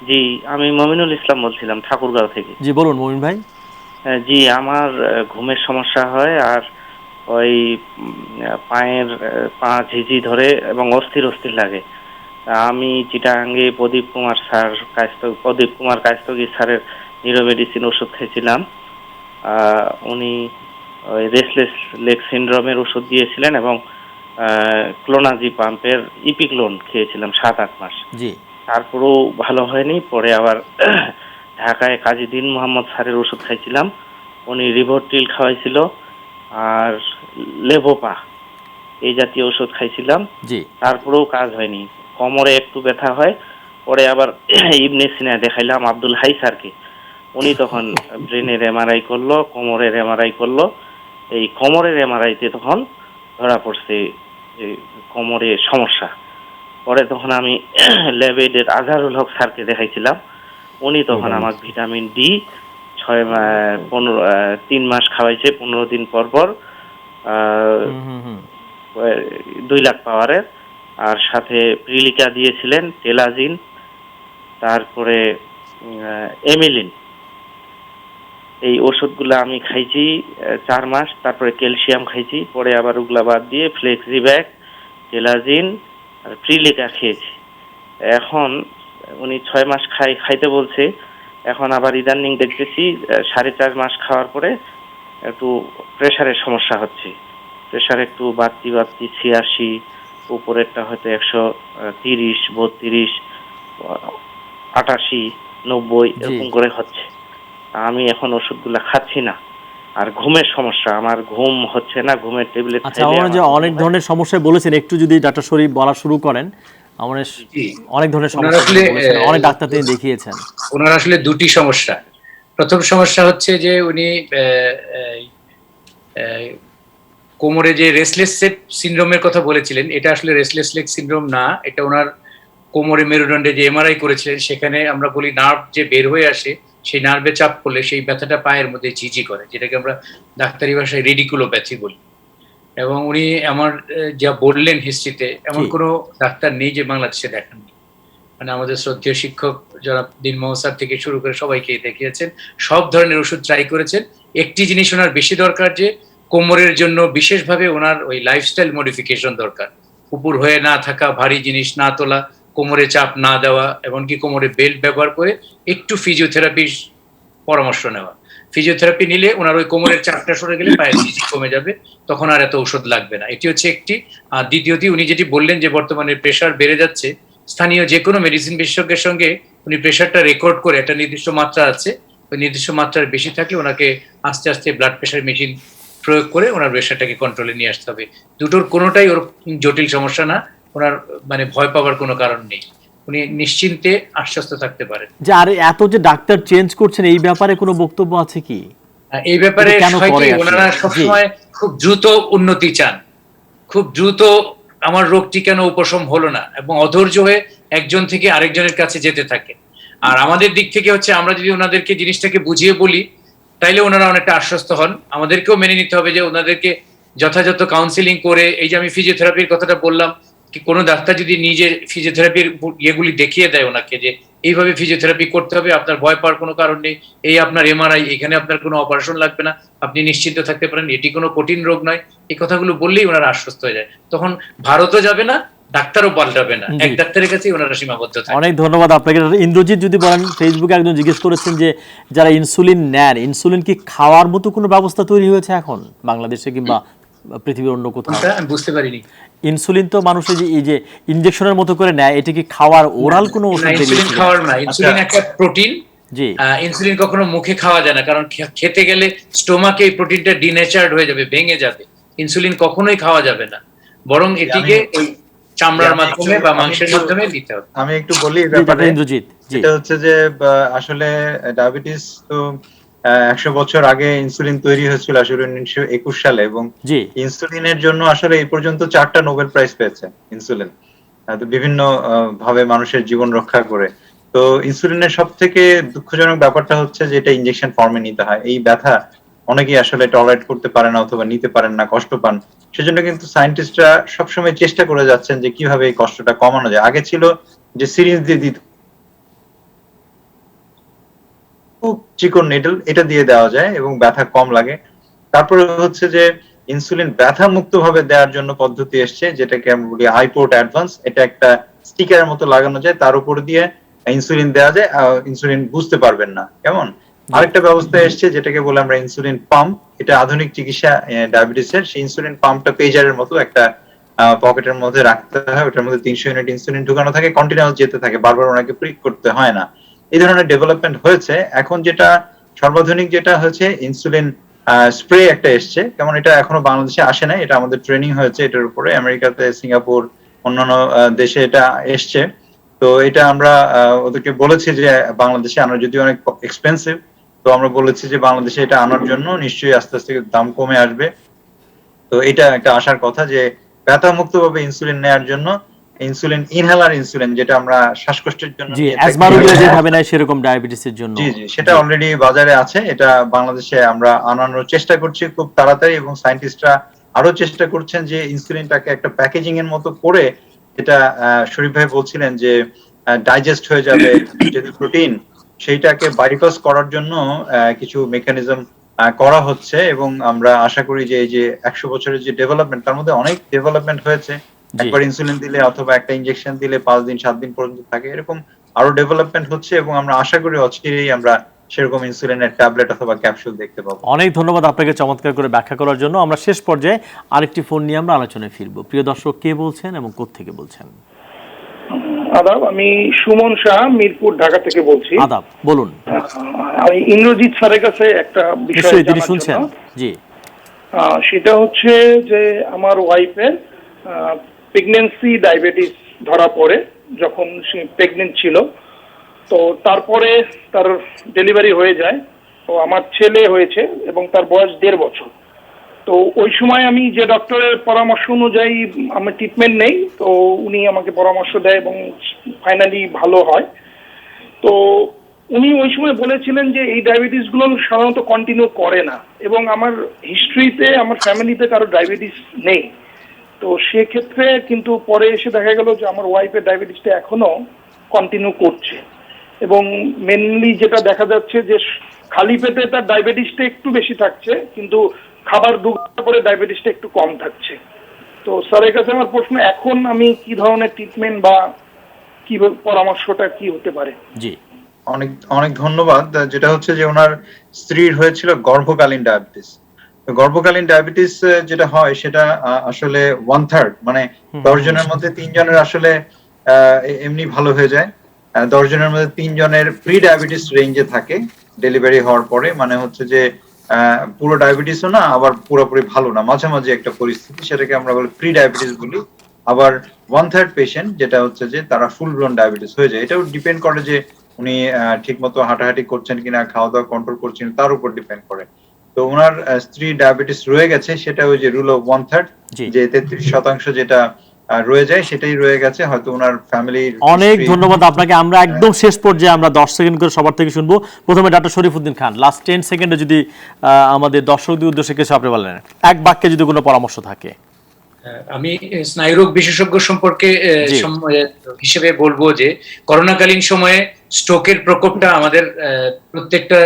জি, আমি মমিনুল ইসলাম বলছিলাম ঠাকুরগাঁও থেকে। জি বলুন মমিন ভাই। জি, আমার ঘুমের সমস্যা হয়, আর ওই পায়ের ঝিঝি ধরে এবং অস্থির অস্থির লাগে। আমি চিটাগাঙ্গে প্রদীপ কুমার কায়স্থগী স্যারের নিউরো মেডিসিন ওষুধ খেয়েছিলাম। উনি ওই রেসলেস লেগ সিনড্রোমের ওষুধ দিয়েছিলেন এবং ক্লোনাজি পাম্পের ইপিক্লোন খেয়েছিলাম 7-8 মাস। জি, তারপরেও ভালো হয়নি। পরে আবার ঢাকায় কাজী দিন মোহাম্মদ স্যারের ওষুধ খাইছিলাম, উনি রিভোরটিল খাওয়াইছিল আর লেভোপা এই জাতীয় ওষুধ খাইছিলাম। জি, তারপরেও কাজ হয়নি। কোমরে একটু ব্যথা হয়। পরে আবার ইবনে সিনা দেখাইলাম আব্দুল হাই স্যারকে, উনি তখন ব্রেনের এমআরআই করলো, কোমরের এমআরআই করলো। এই কোমরের এমআরআইতে তখন ধরা পড়ছে যে কোমরে সমস্যা। পরে তখন আমি ল্যাবেডের আজহারুল হক স্যারকে দেখাইছিলাম, উনি তখন আমার ভিটামিন ডি 3 মাস খাওয়াইছে 15 দিন পর পর, 2 লাখ পাওয়ারের, আর সাথে প্রিলিকা দিয়েছিলেন, টেলাজিন, তারপরে এমিলিন এই ওষুধগুলো আমি খাইছি 4 মাস, তারপরে ক্যালসিয়াম খাইছি, পরে আবার ওগুলা বাদ দিয়ে ফ্লেক্সিব্যাক, জেলাজিন আর প্রিলিকা খেয়েছি। এখন উনি 6 মাস খাইতে বলছে। এখন আবার ইদানিং দেখতেছি 4.5 মাস খাওয়ার পরে একটু প্রেসারের সমস্যা হচ্ছে। প্রেসার একটু বাড়তি 86, উপরেরটা হয়তো 130, 32, 88, 90 এরকম করে হচ্ছে। আমি এখন ওষুধগুলা খাচ্ছি না। আর ঘুমের সমস্যা, আমার ঘুম হচ্ছে না, ঘুমের ট্যাবলেট আচ্ছা, আমরা যে অনেক ধরনের সমস্যা বলেছেন, একটু যদি ডাক্তার শরীফ বলা শুরু করেন। আমরা অনেক ধরনের সমস্যা বলেছেন, অনেক ডাক্তার তিনি দেখিয়েছেন। ওনার আসলে দুটি সমস্যা। প্রথম সমস্যা হচ্ছে যে উনি কোমরে যে রেস্টলেস লেগ সিনড্রোমের কথা বলেছিলেন, এটা আসলে রেস্টলেস লেগ সিনড্রোম না, এটা ওনার কোমরে মেরুদণ্ডে যে এমআরআই করেছিলেন সেখানে আমরা বলি নার্ভ যে বের হয়ে আসে, সেই নার্ভে চাপ পড়লে সেই ব্যথাটা পায়ের মধ্যে ঝিঝি করে, যেটাকে আমরা ডাক্তারি ভাষায় রেডিকুলোপ্যাথি বলি। এবং উনি আমার যা বললেন হিস্ট্রিতে, এমন কোনো ডাক্তার নেই যে বাংলাদেশে দেখাননি। মানে আমাদের শ্রদ্ধেয় শিক্ষক যারা দিনমোহন স্যার থেকে শুরু করে সবাইকেই দেখিয়েছেন, সব ধরনের ওষুধ ট্রাই করেছেন। একটি জিনিস ওনার বেশি দরকার, যে কোমরের জন্য বিশেষভাবে ওনার ওই লাইফস্টাইল মডিফিকেশন দরকার। উপর হয়ে না থাকা, ভারী জিনিস না তোলা, কোমরে চাপ না দেওয়া, এমনকি কোমরে বেল্ট ব্যবহার করে একটু ফিজিওথেরাপির পরামর্শ নেওয়া। ফিজিওথেরাপি নিলে ওনার ওই কোমরের চাপটা সরে গেলে পায়ের ঝিঝি কমে যাবে, তখন আর এত ওষুধ লাগবে না। এটি হচ্ছে একটি। আর দ্বিতীয়টি, উনি যেটি বললেন যে বর্তমানে প্রেশার বেড়ে যাচ্ছে, স্থানীয় যে কোনো মেডিসিন বিশেষজ্ঞের সঙ্গে উনি প্রেশারটা রেকর্ড করে, একটা নির্দিষ্ট মাত্রা আছে, ওই নির্দিষ্ট মাত্রার বেশি থাকলে ওনাকে আস্তে আস্তে ব্লাড প্রেশার মেশিন প্রয়োগ করে ওনার প্রেশারটাকে কন্ট্রোলে নিয়ে আসতে হবে। দুটোর কোনোটাই ওর জটিল সমস্যা না, ওনার মানে ভয় পাওয়ার কোনো কারণ নেই, উনি নিশ্চিন্তে আশ্বস্ত থাকতে পারেন। যে আর এত যে ডাক্তার চেঞ্জ করছেন, এই ব্যাপারে কোনো বক্তব্য আছে কি? এই ব্যাপারে ওনারা সবসময় খুব দ্রুত উন্নতি চান, খুব দ্রুত আমার রোগটি কেন উপশম হলো না, এবং অধৈর্য হয়ে একজন থেকে আরেকজনের কাছে যেতে থাকে। আর আমাদের দিক থেকে হচ্ছে, আমরা যদি ওনাদেরকে জিনিসটাকে বুঝিয়ে বলি তাইলে ওনারা অনেকটা আশ্বস্ত হন। আমাদেরকেও মেনে নিতে হবে যে ওনাদেরকে যথাযথ কাউন্সিলিং করে, এই যে আমি ফিজিওথেরাপির কথাটা বললাম, কি কোনো ডাক্তার যদি নিজে ফিজিওথেরাপির ইয়েগুলি দেখিয়ে দেয় ওনাকে, যে এইভাবে ফিজিওথেরাপি করতে হবে, আপনার ভয় পাওয়ার কোনো কারণ নেই, এই আপনার এমআরআই, এখানে আপনার কোনো অপারেশন লাগবে না, আপনি নিশ্চিন্ত থাকতে পারেন, এটি কোনো কঠিন রোগ নয়, এই কথাগুলো বললেই ওনারা আশ্বস্ত হয়ে যায়। তখন ভারতও যাবে না, ডাক্তারও পাল্টাবে না, এক ডাক্তারের কাছেই ওনারা সীমাবদ্ধ থাকে। অনেক ধন্যবাদ আপনাকে। ইন্দ্রজিৎ যদি বলেন, ফেসবুকে একজন জিজ্ঞেস করেছেন যে যারা ইনসুলিন নেন, ইনসুলিন কি খাওয়ার মতো কোনো ব্যবস্থা তৈরি হয়েছে এখন বাংলাদেশে কিংবা পৃথিবীর অন্য কোথাও? আমি বুঝতে পারিনি। ইনসুলিন তো মানুষের যে এই যে ইনজেকশনের মতো করে নেয়, এটা কি খাওয়ার ওরাল কোনো ওষুধ? ইনসুলিন খাওয়ার না, ইনসুলিন একটা প্রোটিন। জি, ইনসুলিন কখনো মুখে খাওয়া যায় না, কারণ খেতে গেলে স্টোমাকে এই প্রোটিনটা ডিনেচার্ড হয়ে যাবে, ভেঙে যাবে। ইনসুলিন কখনোই খাওয়া যাবে না, বরং এটিকে ওই চামড়ার মাধ্যমে বা মাংসের মাধ্যমে দিতে হবে। আমি একটু বলি এই ব্যাপারে। এটা হচ্ছে যে আসলে ডায়াবেটিস তো 100 বছর আগে ইনসুলিন তৈরি হয়েছিল আসলে 1921 সালে, এবং ইনসুলিনের জন্য আসলে এই পর্যন্ত 4টা নোবেল প্রাইজ পেয়েছে ইনসুলিন, বিভিন্ন ভাবে মানুষের জীবন রক্ষা করে। তো ইনসুলিনের সব থেকে দুঃখজনক ব্যাপারটা হচ্ছে যে এটা ইনজেকশন ফর্মে নিতে হয়। এই ব্যথা অনেকেই আসলে টলারেট করতে পারে না অথবা নিতে পারেন না, কষ্ট পান। সেজন্য কিন্তু সায়েন্টিস্টরা সবসময় চেষ্টা করে যাচ্ছেন যে কিভাবে এই কষ্টটা কমানো যায়। আগে ছিল যে সিরিঞ্জ দিয়ে দিত, খুব চিকন নিডল, এটা দিয়ে দেওয়া যায় এবং ব্যথা কম লাগে। তারপরে হচ্ছে যে ইনসুলিন ব্যথা মুক্ত ভাবে দেওয়ার জন্য পদ্ধতি এসছে, যেটাকে আমরা বলি আইপোর্ট অ্যাডভান্স। এটা একটা স্টিকারের মতো লাগানো যায়, তার উপর দিয়ে ইনসুলিন দেওয়া যায়, ইনসুলিন বুঝতে পারবেন না কেমন। আরেকটা ব্যবস্থা এসছে যেটাকে বলে আমরা ইনসুলিন পাম্প। এটা আধুনিক চিকিৎসা ডায়াবেটিসের। সেই ইনসুলিন পাম্পটা পেজারের মতো একটা পকেটের মধ্যে রাখতে হয়, ওটার মধ্যে 300 ইউনিট ইনসুলিন ঢুকানো থাকে, কন্টিনিউয়াস যেতে থাকে, বারবার ওনাকে প্রিক করতে হয় না। এই ধরনের ডেভেলপমেন্ট হয়েছে। এখন যেটা সর্বাধুনিক যেটা হচ্ছে ইনসুলিন স্প্রে একটা এসছে, যেমন এটা এখনো বাংলাদেশে আসে নাই, এটা আমাদের ট্রেনিং হয়েছে এটার উপরে, আমেরিকাতে, সিঙ্গাপুর, অন্যান্য দেশে এটা এসছে। তো এটা আমরা ওদেরকে বলেছি যে বাংলাদেশে আনার, যদিও অনেক এক্সপেন্সিভ, তো আমরা বলেছি যে বাংলাদেশে এটা আনার জন্য নিশ্চয়ই আস্তে আস্তে দাম কমে আসবে। তো এটা একটা আশার কথা যে ব্যথা মুক্ত ভাবে ইনসুলিন নেওয়ার জন্য ইনসুলিন ইনহেলার ইনসুলিন, যেটা আমরা শ্বাসকষ্টের জন্য জি, অ্যাজমা রোগীরা যেভাবে নেয় সেরকম ডায়াবেটিসের জন্য, জি জি, সেটা অলরেডি বাজারে আছে। এটা বাংলাদেশে আমরা আনানোর চেষ্টা করছি খুব তাড়াতাড়ি, এবং সায়েন্টিস্টরা আরো চেষ্টা করছেন যে ইনসুলিনটাকে একটা প্যাকেজিং এর মতো করে, এটা শরীফ ভাই বলছিলেন যে ডাইজেস্ট হয়ে যাবে, যদি প্রোটিন সেইটাকে বাইপাস করার জন্য কিছু মেকানিজম করা হচ্ছে, এবং আমরা আশা করি যে এই যে 100 বছরের যে ডেভেলপমেন্ট, তার মধ্যে অনেক ডেভেলপমেন্ট হয়েছে। একবার ইনসুলিন দিলে অথবা একটা ইনজেকশন দিলে 5 দিন 7 দিন পর্যন্ত থাকে, এরকম আরো ডেভেলপমেন্ট হচ্ছে, এবং আমরা আশা করি অচিরেই আমরা সেরকম ইনসুলিনের ট্যাবলেট অথবা ক্যাপসুল দেখতে পাবো। অনেক ধন্যবাদ আপনাকে চমৎকার করে ব্যাখ্যা করার জন্য। আমরা শেষ পর্যায়ে আরেকটি ফোন নিয়ে আমরা আলোচনায় ফিরবো। প্রিয় দর্শক, কে বলছেন এবং কোত্থেকে বলছেন? আদাব, আমি সুমন শাহ, মিরপুর, ঢাকা থেকে বলছি। আদাব, বলুন। আমি ইন্দ্রজিৎ স্যারের কাছে একটা বিষয় তিনি শুনছেন। জি, সেটা হচ্ছে যে আমার ওয়াইফের প্রেগন্যান্সি ডায়াবেটিস ধরা পড়ে যখন সে প্রেগনেন্ট ছিল। তো তারপরে তার ডেলিভারি হয়ে যায়। তো আমার ছেলে হয়েছে এবং তার বয়স 1.5 বছর। তো ওই সময় আমি যে ডক্টরের পরামর্শ অনুযায়ী আমি ট্রিটমেন্ট নেই, তো উনি আমাকে পরামর্শ দেয় এবং ফাইনালি ভালো হয়। তো উনি ওই সময় বলেছিলেন যে এই ডায়াবেটিসগুলো সাধারণত কন্টিনিউ করে না, এবং আমার হিস্ট্রিতে আমার ফ্যামিলিতে কারো ডায়াবেটিস নেই। তো সেক্ষেত্রে কিন্তু পরে এসে দেখা গেল যে আমার ওয়াইফের ডায়াবেটিসটা এখনো কন্টিনিউ করছে, এবং মেনলি যেটা দেখা যাচ্ছে যে খালি পেটে তার ডায়াবেটিসটা একটু বেশি থাকছে, কিন্তু খাবার 2 ঘন্টা পরে ডায়াবেটিসটা একটু কম থাকছে। তো স্যারের কাছে আমার প্রশ্ন, এখন আমি কি ধরনের ট্রিটমেন্ট বা কি পরামর্শটা কি হতে পারে? জি, অনেক অনেক ধন্যবাদ। যেটা হচ্ছে যে ওনার স্ত্রীর হয়েছিল গর্ভকালীন ডায়াবেটিস। গর্ভকালীন ডায়াবেটিস যেটা হয় সেটা আসলে 1/3, মানে 10 জনের মধ্যে 3 জনের আসলে এমনি ভালো হয়ে যায়। 10 জনের মধ্যে 3 জনের প্রি ডায়াবেটিস রেঞ্জে থাকে ডেলিভারি হওয়ার পরে, মানে হচ্ছে যে পুরো ডায়াবেটিসও না, আবার পুরোপুরি ভালো না, মাঝামাঝি একটা পরিস্থিতি, সেটাকে আমরা বলি প্রি ডায়াবেটিস বলি। আবার 1/3 পেশেন্ট যেটা হচ্ছে যে তারা ফুল ব্লোন ডায়াবেটিস হয়ে যায়। এটাও ডিপেন্ড করে যে উনি ঠিক মতো হাঁটাহাঁটি করছেন কিনা, খাওয়া দাওয়া কন্ট্রোল করছেন, তার উপর ডিপেন্ড করে। তো ওনার স্ত্রী ডায়াবেটিস রয়ে গেছে, সেটা ওই যে রুল অফ 1/3, যে 33% যেটা রয়ে যায় সেটাই রয়ে গেছে, হয়তো ওনার ফ্যামিলির। অনেক ধন্যবাদ আপনাকে। আমরা একদম শেষ পর্যায়ে আমরা 10 সেকেন্ড করে সবার থেকে শুনবো। প্রথমে ডক্টর শরীফউদ্দিন খান, লাস্ট 10 সেকেন্ডে যদি আমাদের দর্শকদের উদ্দেশ্যে কিছু আপনি বলেন, এক বাক্যে যদি কোনো পরামর্শ থাকে। আমি স্নায়ুরোগ বিশেষজ্ঞ সম্পর্কে হিসেবে বলবো যে করোনাকালীন সময়ে স্ট্রোকের প্রকোপটা আমাদের প্রত্যেকটা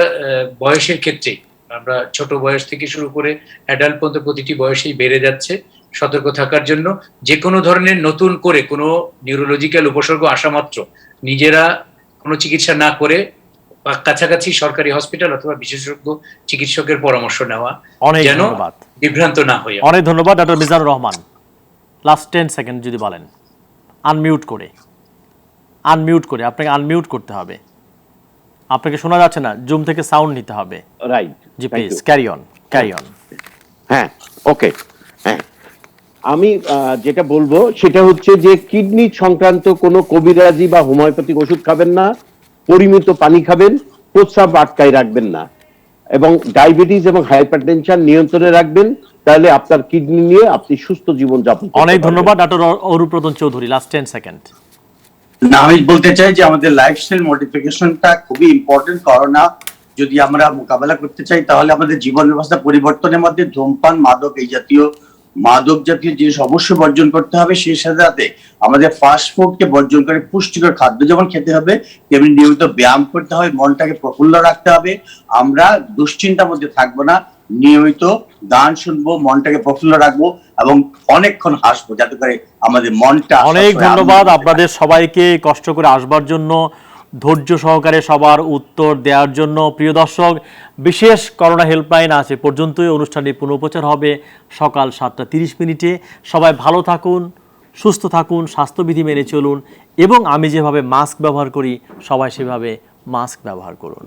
বয়সের ক্ষেত্রে, আমরা ছোট বয়স থেকে শুরু করে অ্যাডাল্ট পর্যন্ত প্রতিটি বয়সেই বেড়ে যাচ্ছে। সতর্ক থাকার জন্য যে কোনো ধরনের নতুন করে কোনো নিউরোলজিক্যাল উপসর্গ আসা মাত্র নিজেরা কোনো চিকিৎসা না করে কাছাকাছি সরকারি হসপিটাল অথবা বিশেষজ্ঞ চিকিৎসকের পরামর্শ নেওয়া, যেন বিভ্রান্ত না হয়ে। অনেক ধন্যবাদ। Doctor Mizanur Rahman, last 10 second যদি বলেন, আনমিউট করে আপনাকে আনমিউট করতে হবে। আপনাকে শোনা যাচ্ছে না, জুম থেকে সাউন্ড নিতে হবে। Right, G please carry on. হ্যাঁ, ওকে। হ্যাঁ, আমি যেটা বলবো সেটা হচ্ছে যে কিডনি সংক্রান্ত কোনো কবিরাজি বা হোমিওপ্যাথিক ওষুধ খাবেন না, পরিমিত পানি খাবেন, প্রস্রাব আটকায় রাখবেন না, এবং ডায়াবেটিস এবং হাইপারটেনশন নিয়ন্ত্রণে রাখবেন, তাহলে আপনার কিডনি নিয়ে আপনি সুস্থ জীবন যাপন। অনেক ধন্যবাদ। Doctor Aruparatan Chowdhury, last 10 second. না, আমি বলতে চাই যে আমাদের লাইফস্টাইল মডিফিকেশনটা খুবই ইম্পর্টেন্ট। করোনা যদি আমরা মোকাবেলা করতে চাই তাহলে আমাদের জীবন ব্যবস্থা পরিবর্তনের মধ্যে ধূমপান, মাদক, এই জাতীয় মাদক জাতীয় জিনিস অবশ্যই বর্জন করতে হবে। সেই সাথে আমাদের ফাস্ট ফুডকে বর্জন করে পুষ্টিকর খাদ্য যেমন খেতে হবে, তেমনি নিয়মিত ব্যায়াম করতে হবে, মনটাকে প্রফুল্ল রাখতে হবে। আমরা দুশ্চিন্তার মধ্যে থাকবো না, নিয়মিত গান শুনবো, মনটাকে প্রফুল্ল রাখবো এবং অনেকক্ষণ হাসবো, যাতে করে আমাদের মনটা। অনেক ধন্যবাদ আপনাদের সবাইকে কষ্ট করে আসবার জন্য, ধৈর্য সহকারে সবার উত্তর দেওয়ার জন্য। প্রিয় দর্শক, বিশেষ করোনা হেল্পলাইন আছে পর্যন্তই। অনুষ্ঠানটি পুনঃপ্রচার হবে সকাল 7:30 সবাই ভালো থাকুন, সুস্থ থাকুন, স্বাস্থ্যবিধি মেনে চলুন, এবং আমি যেভাবে মাস্ক ব্যবহার করি সবাই সেভাবে মাস্ক ব্যবহার করুন।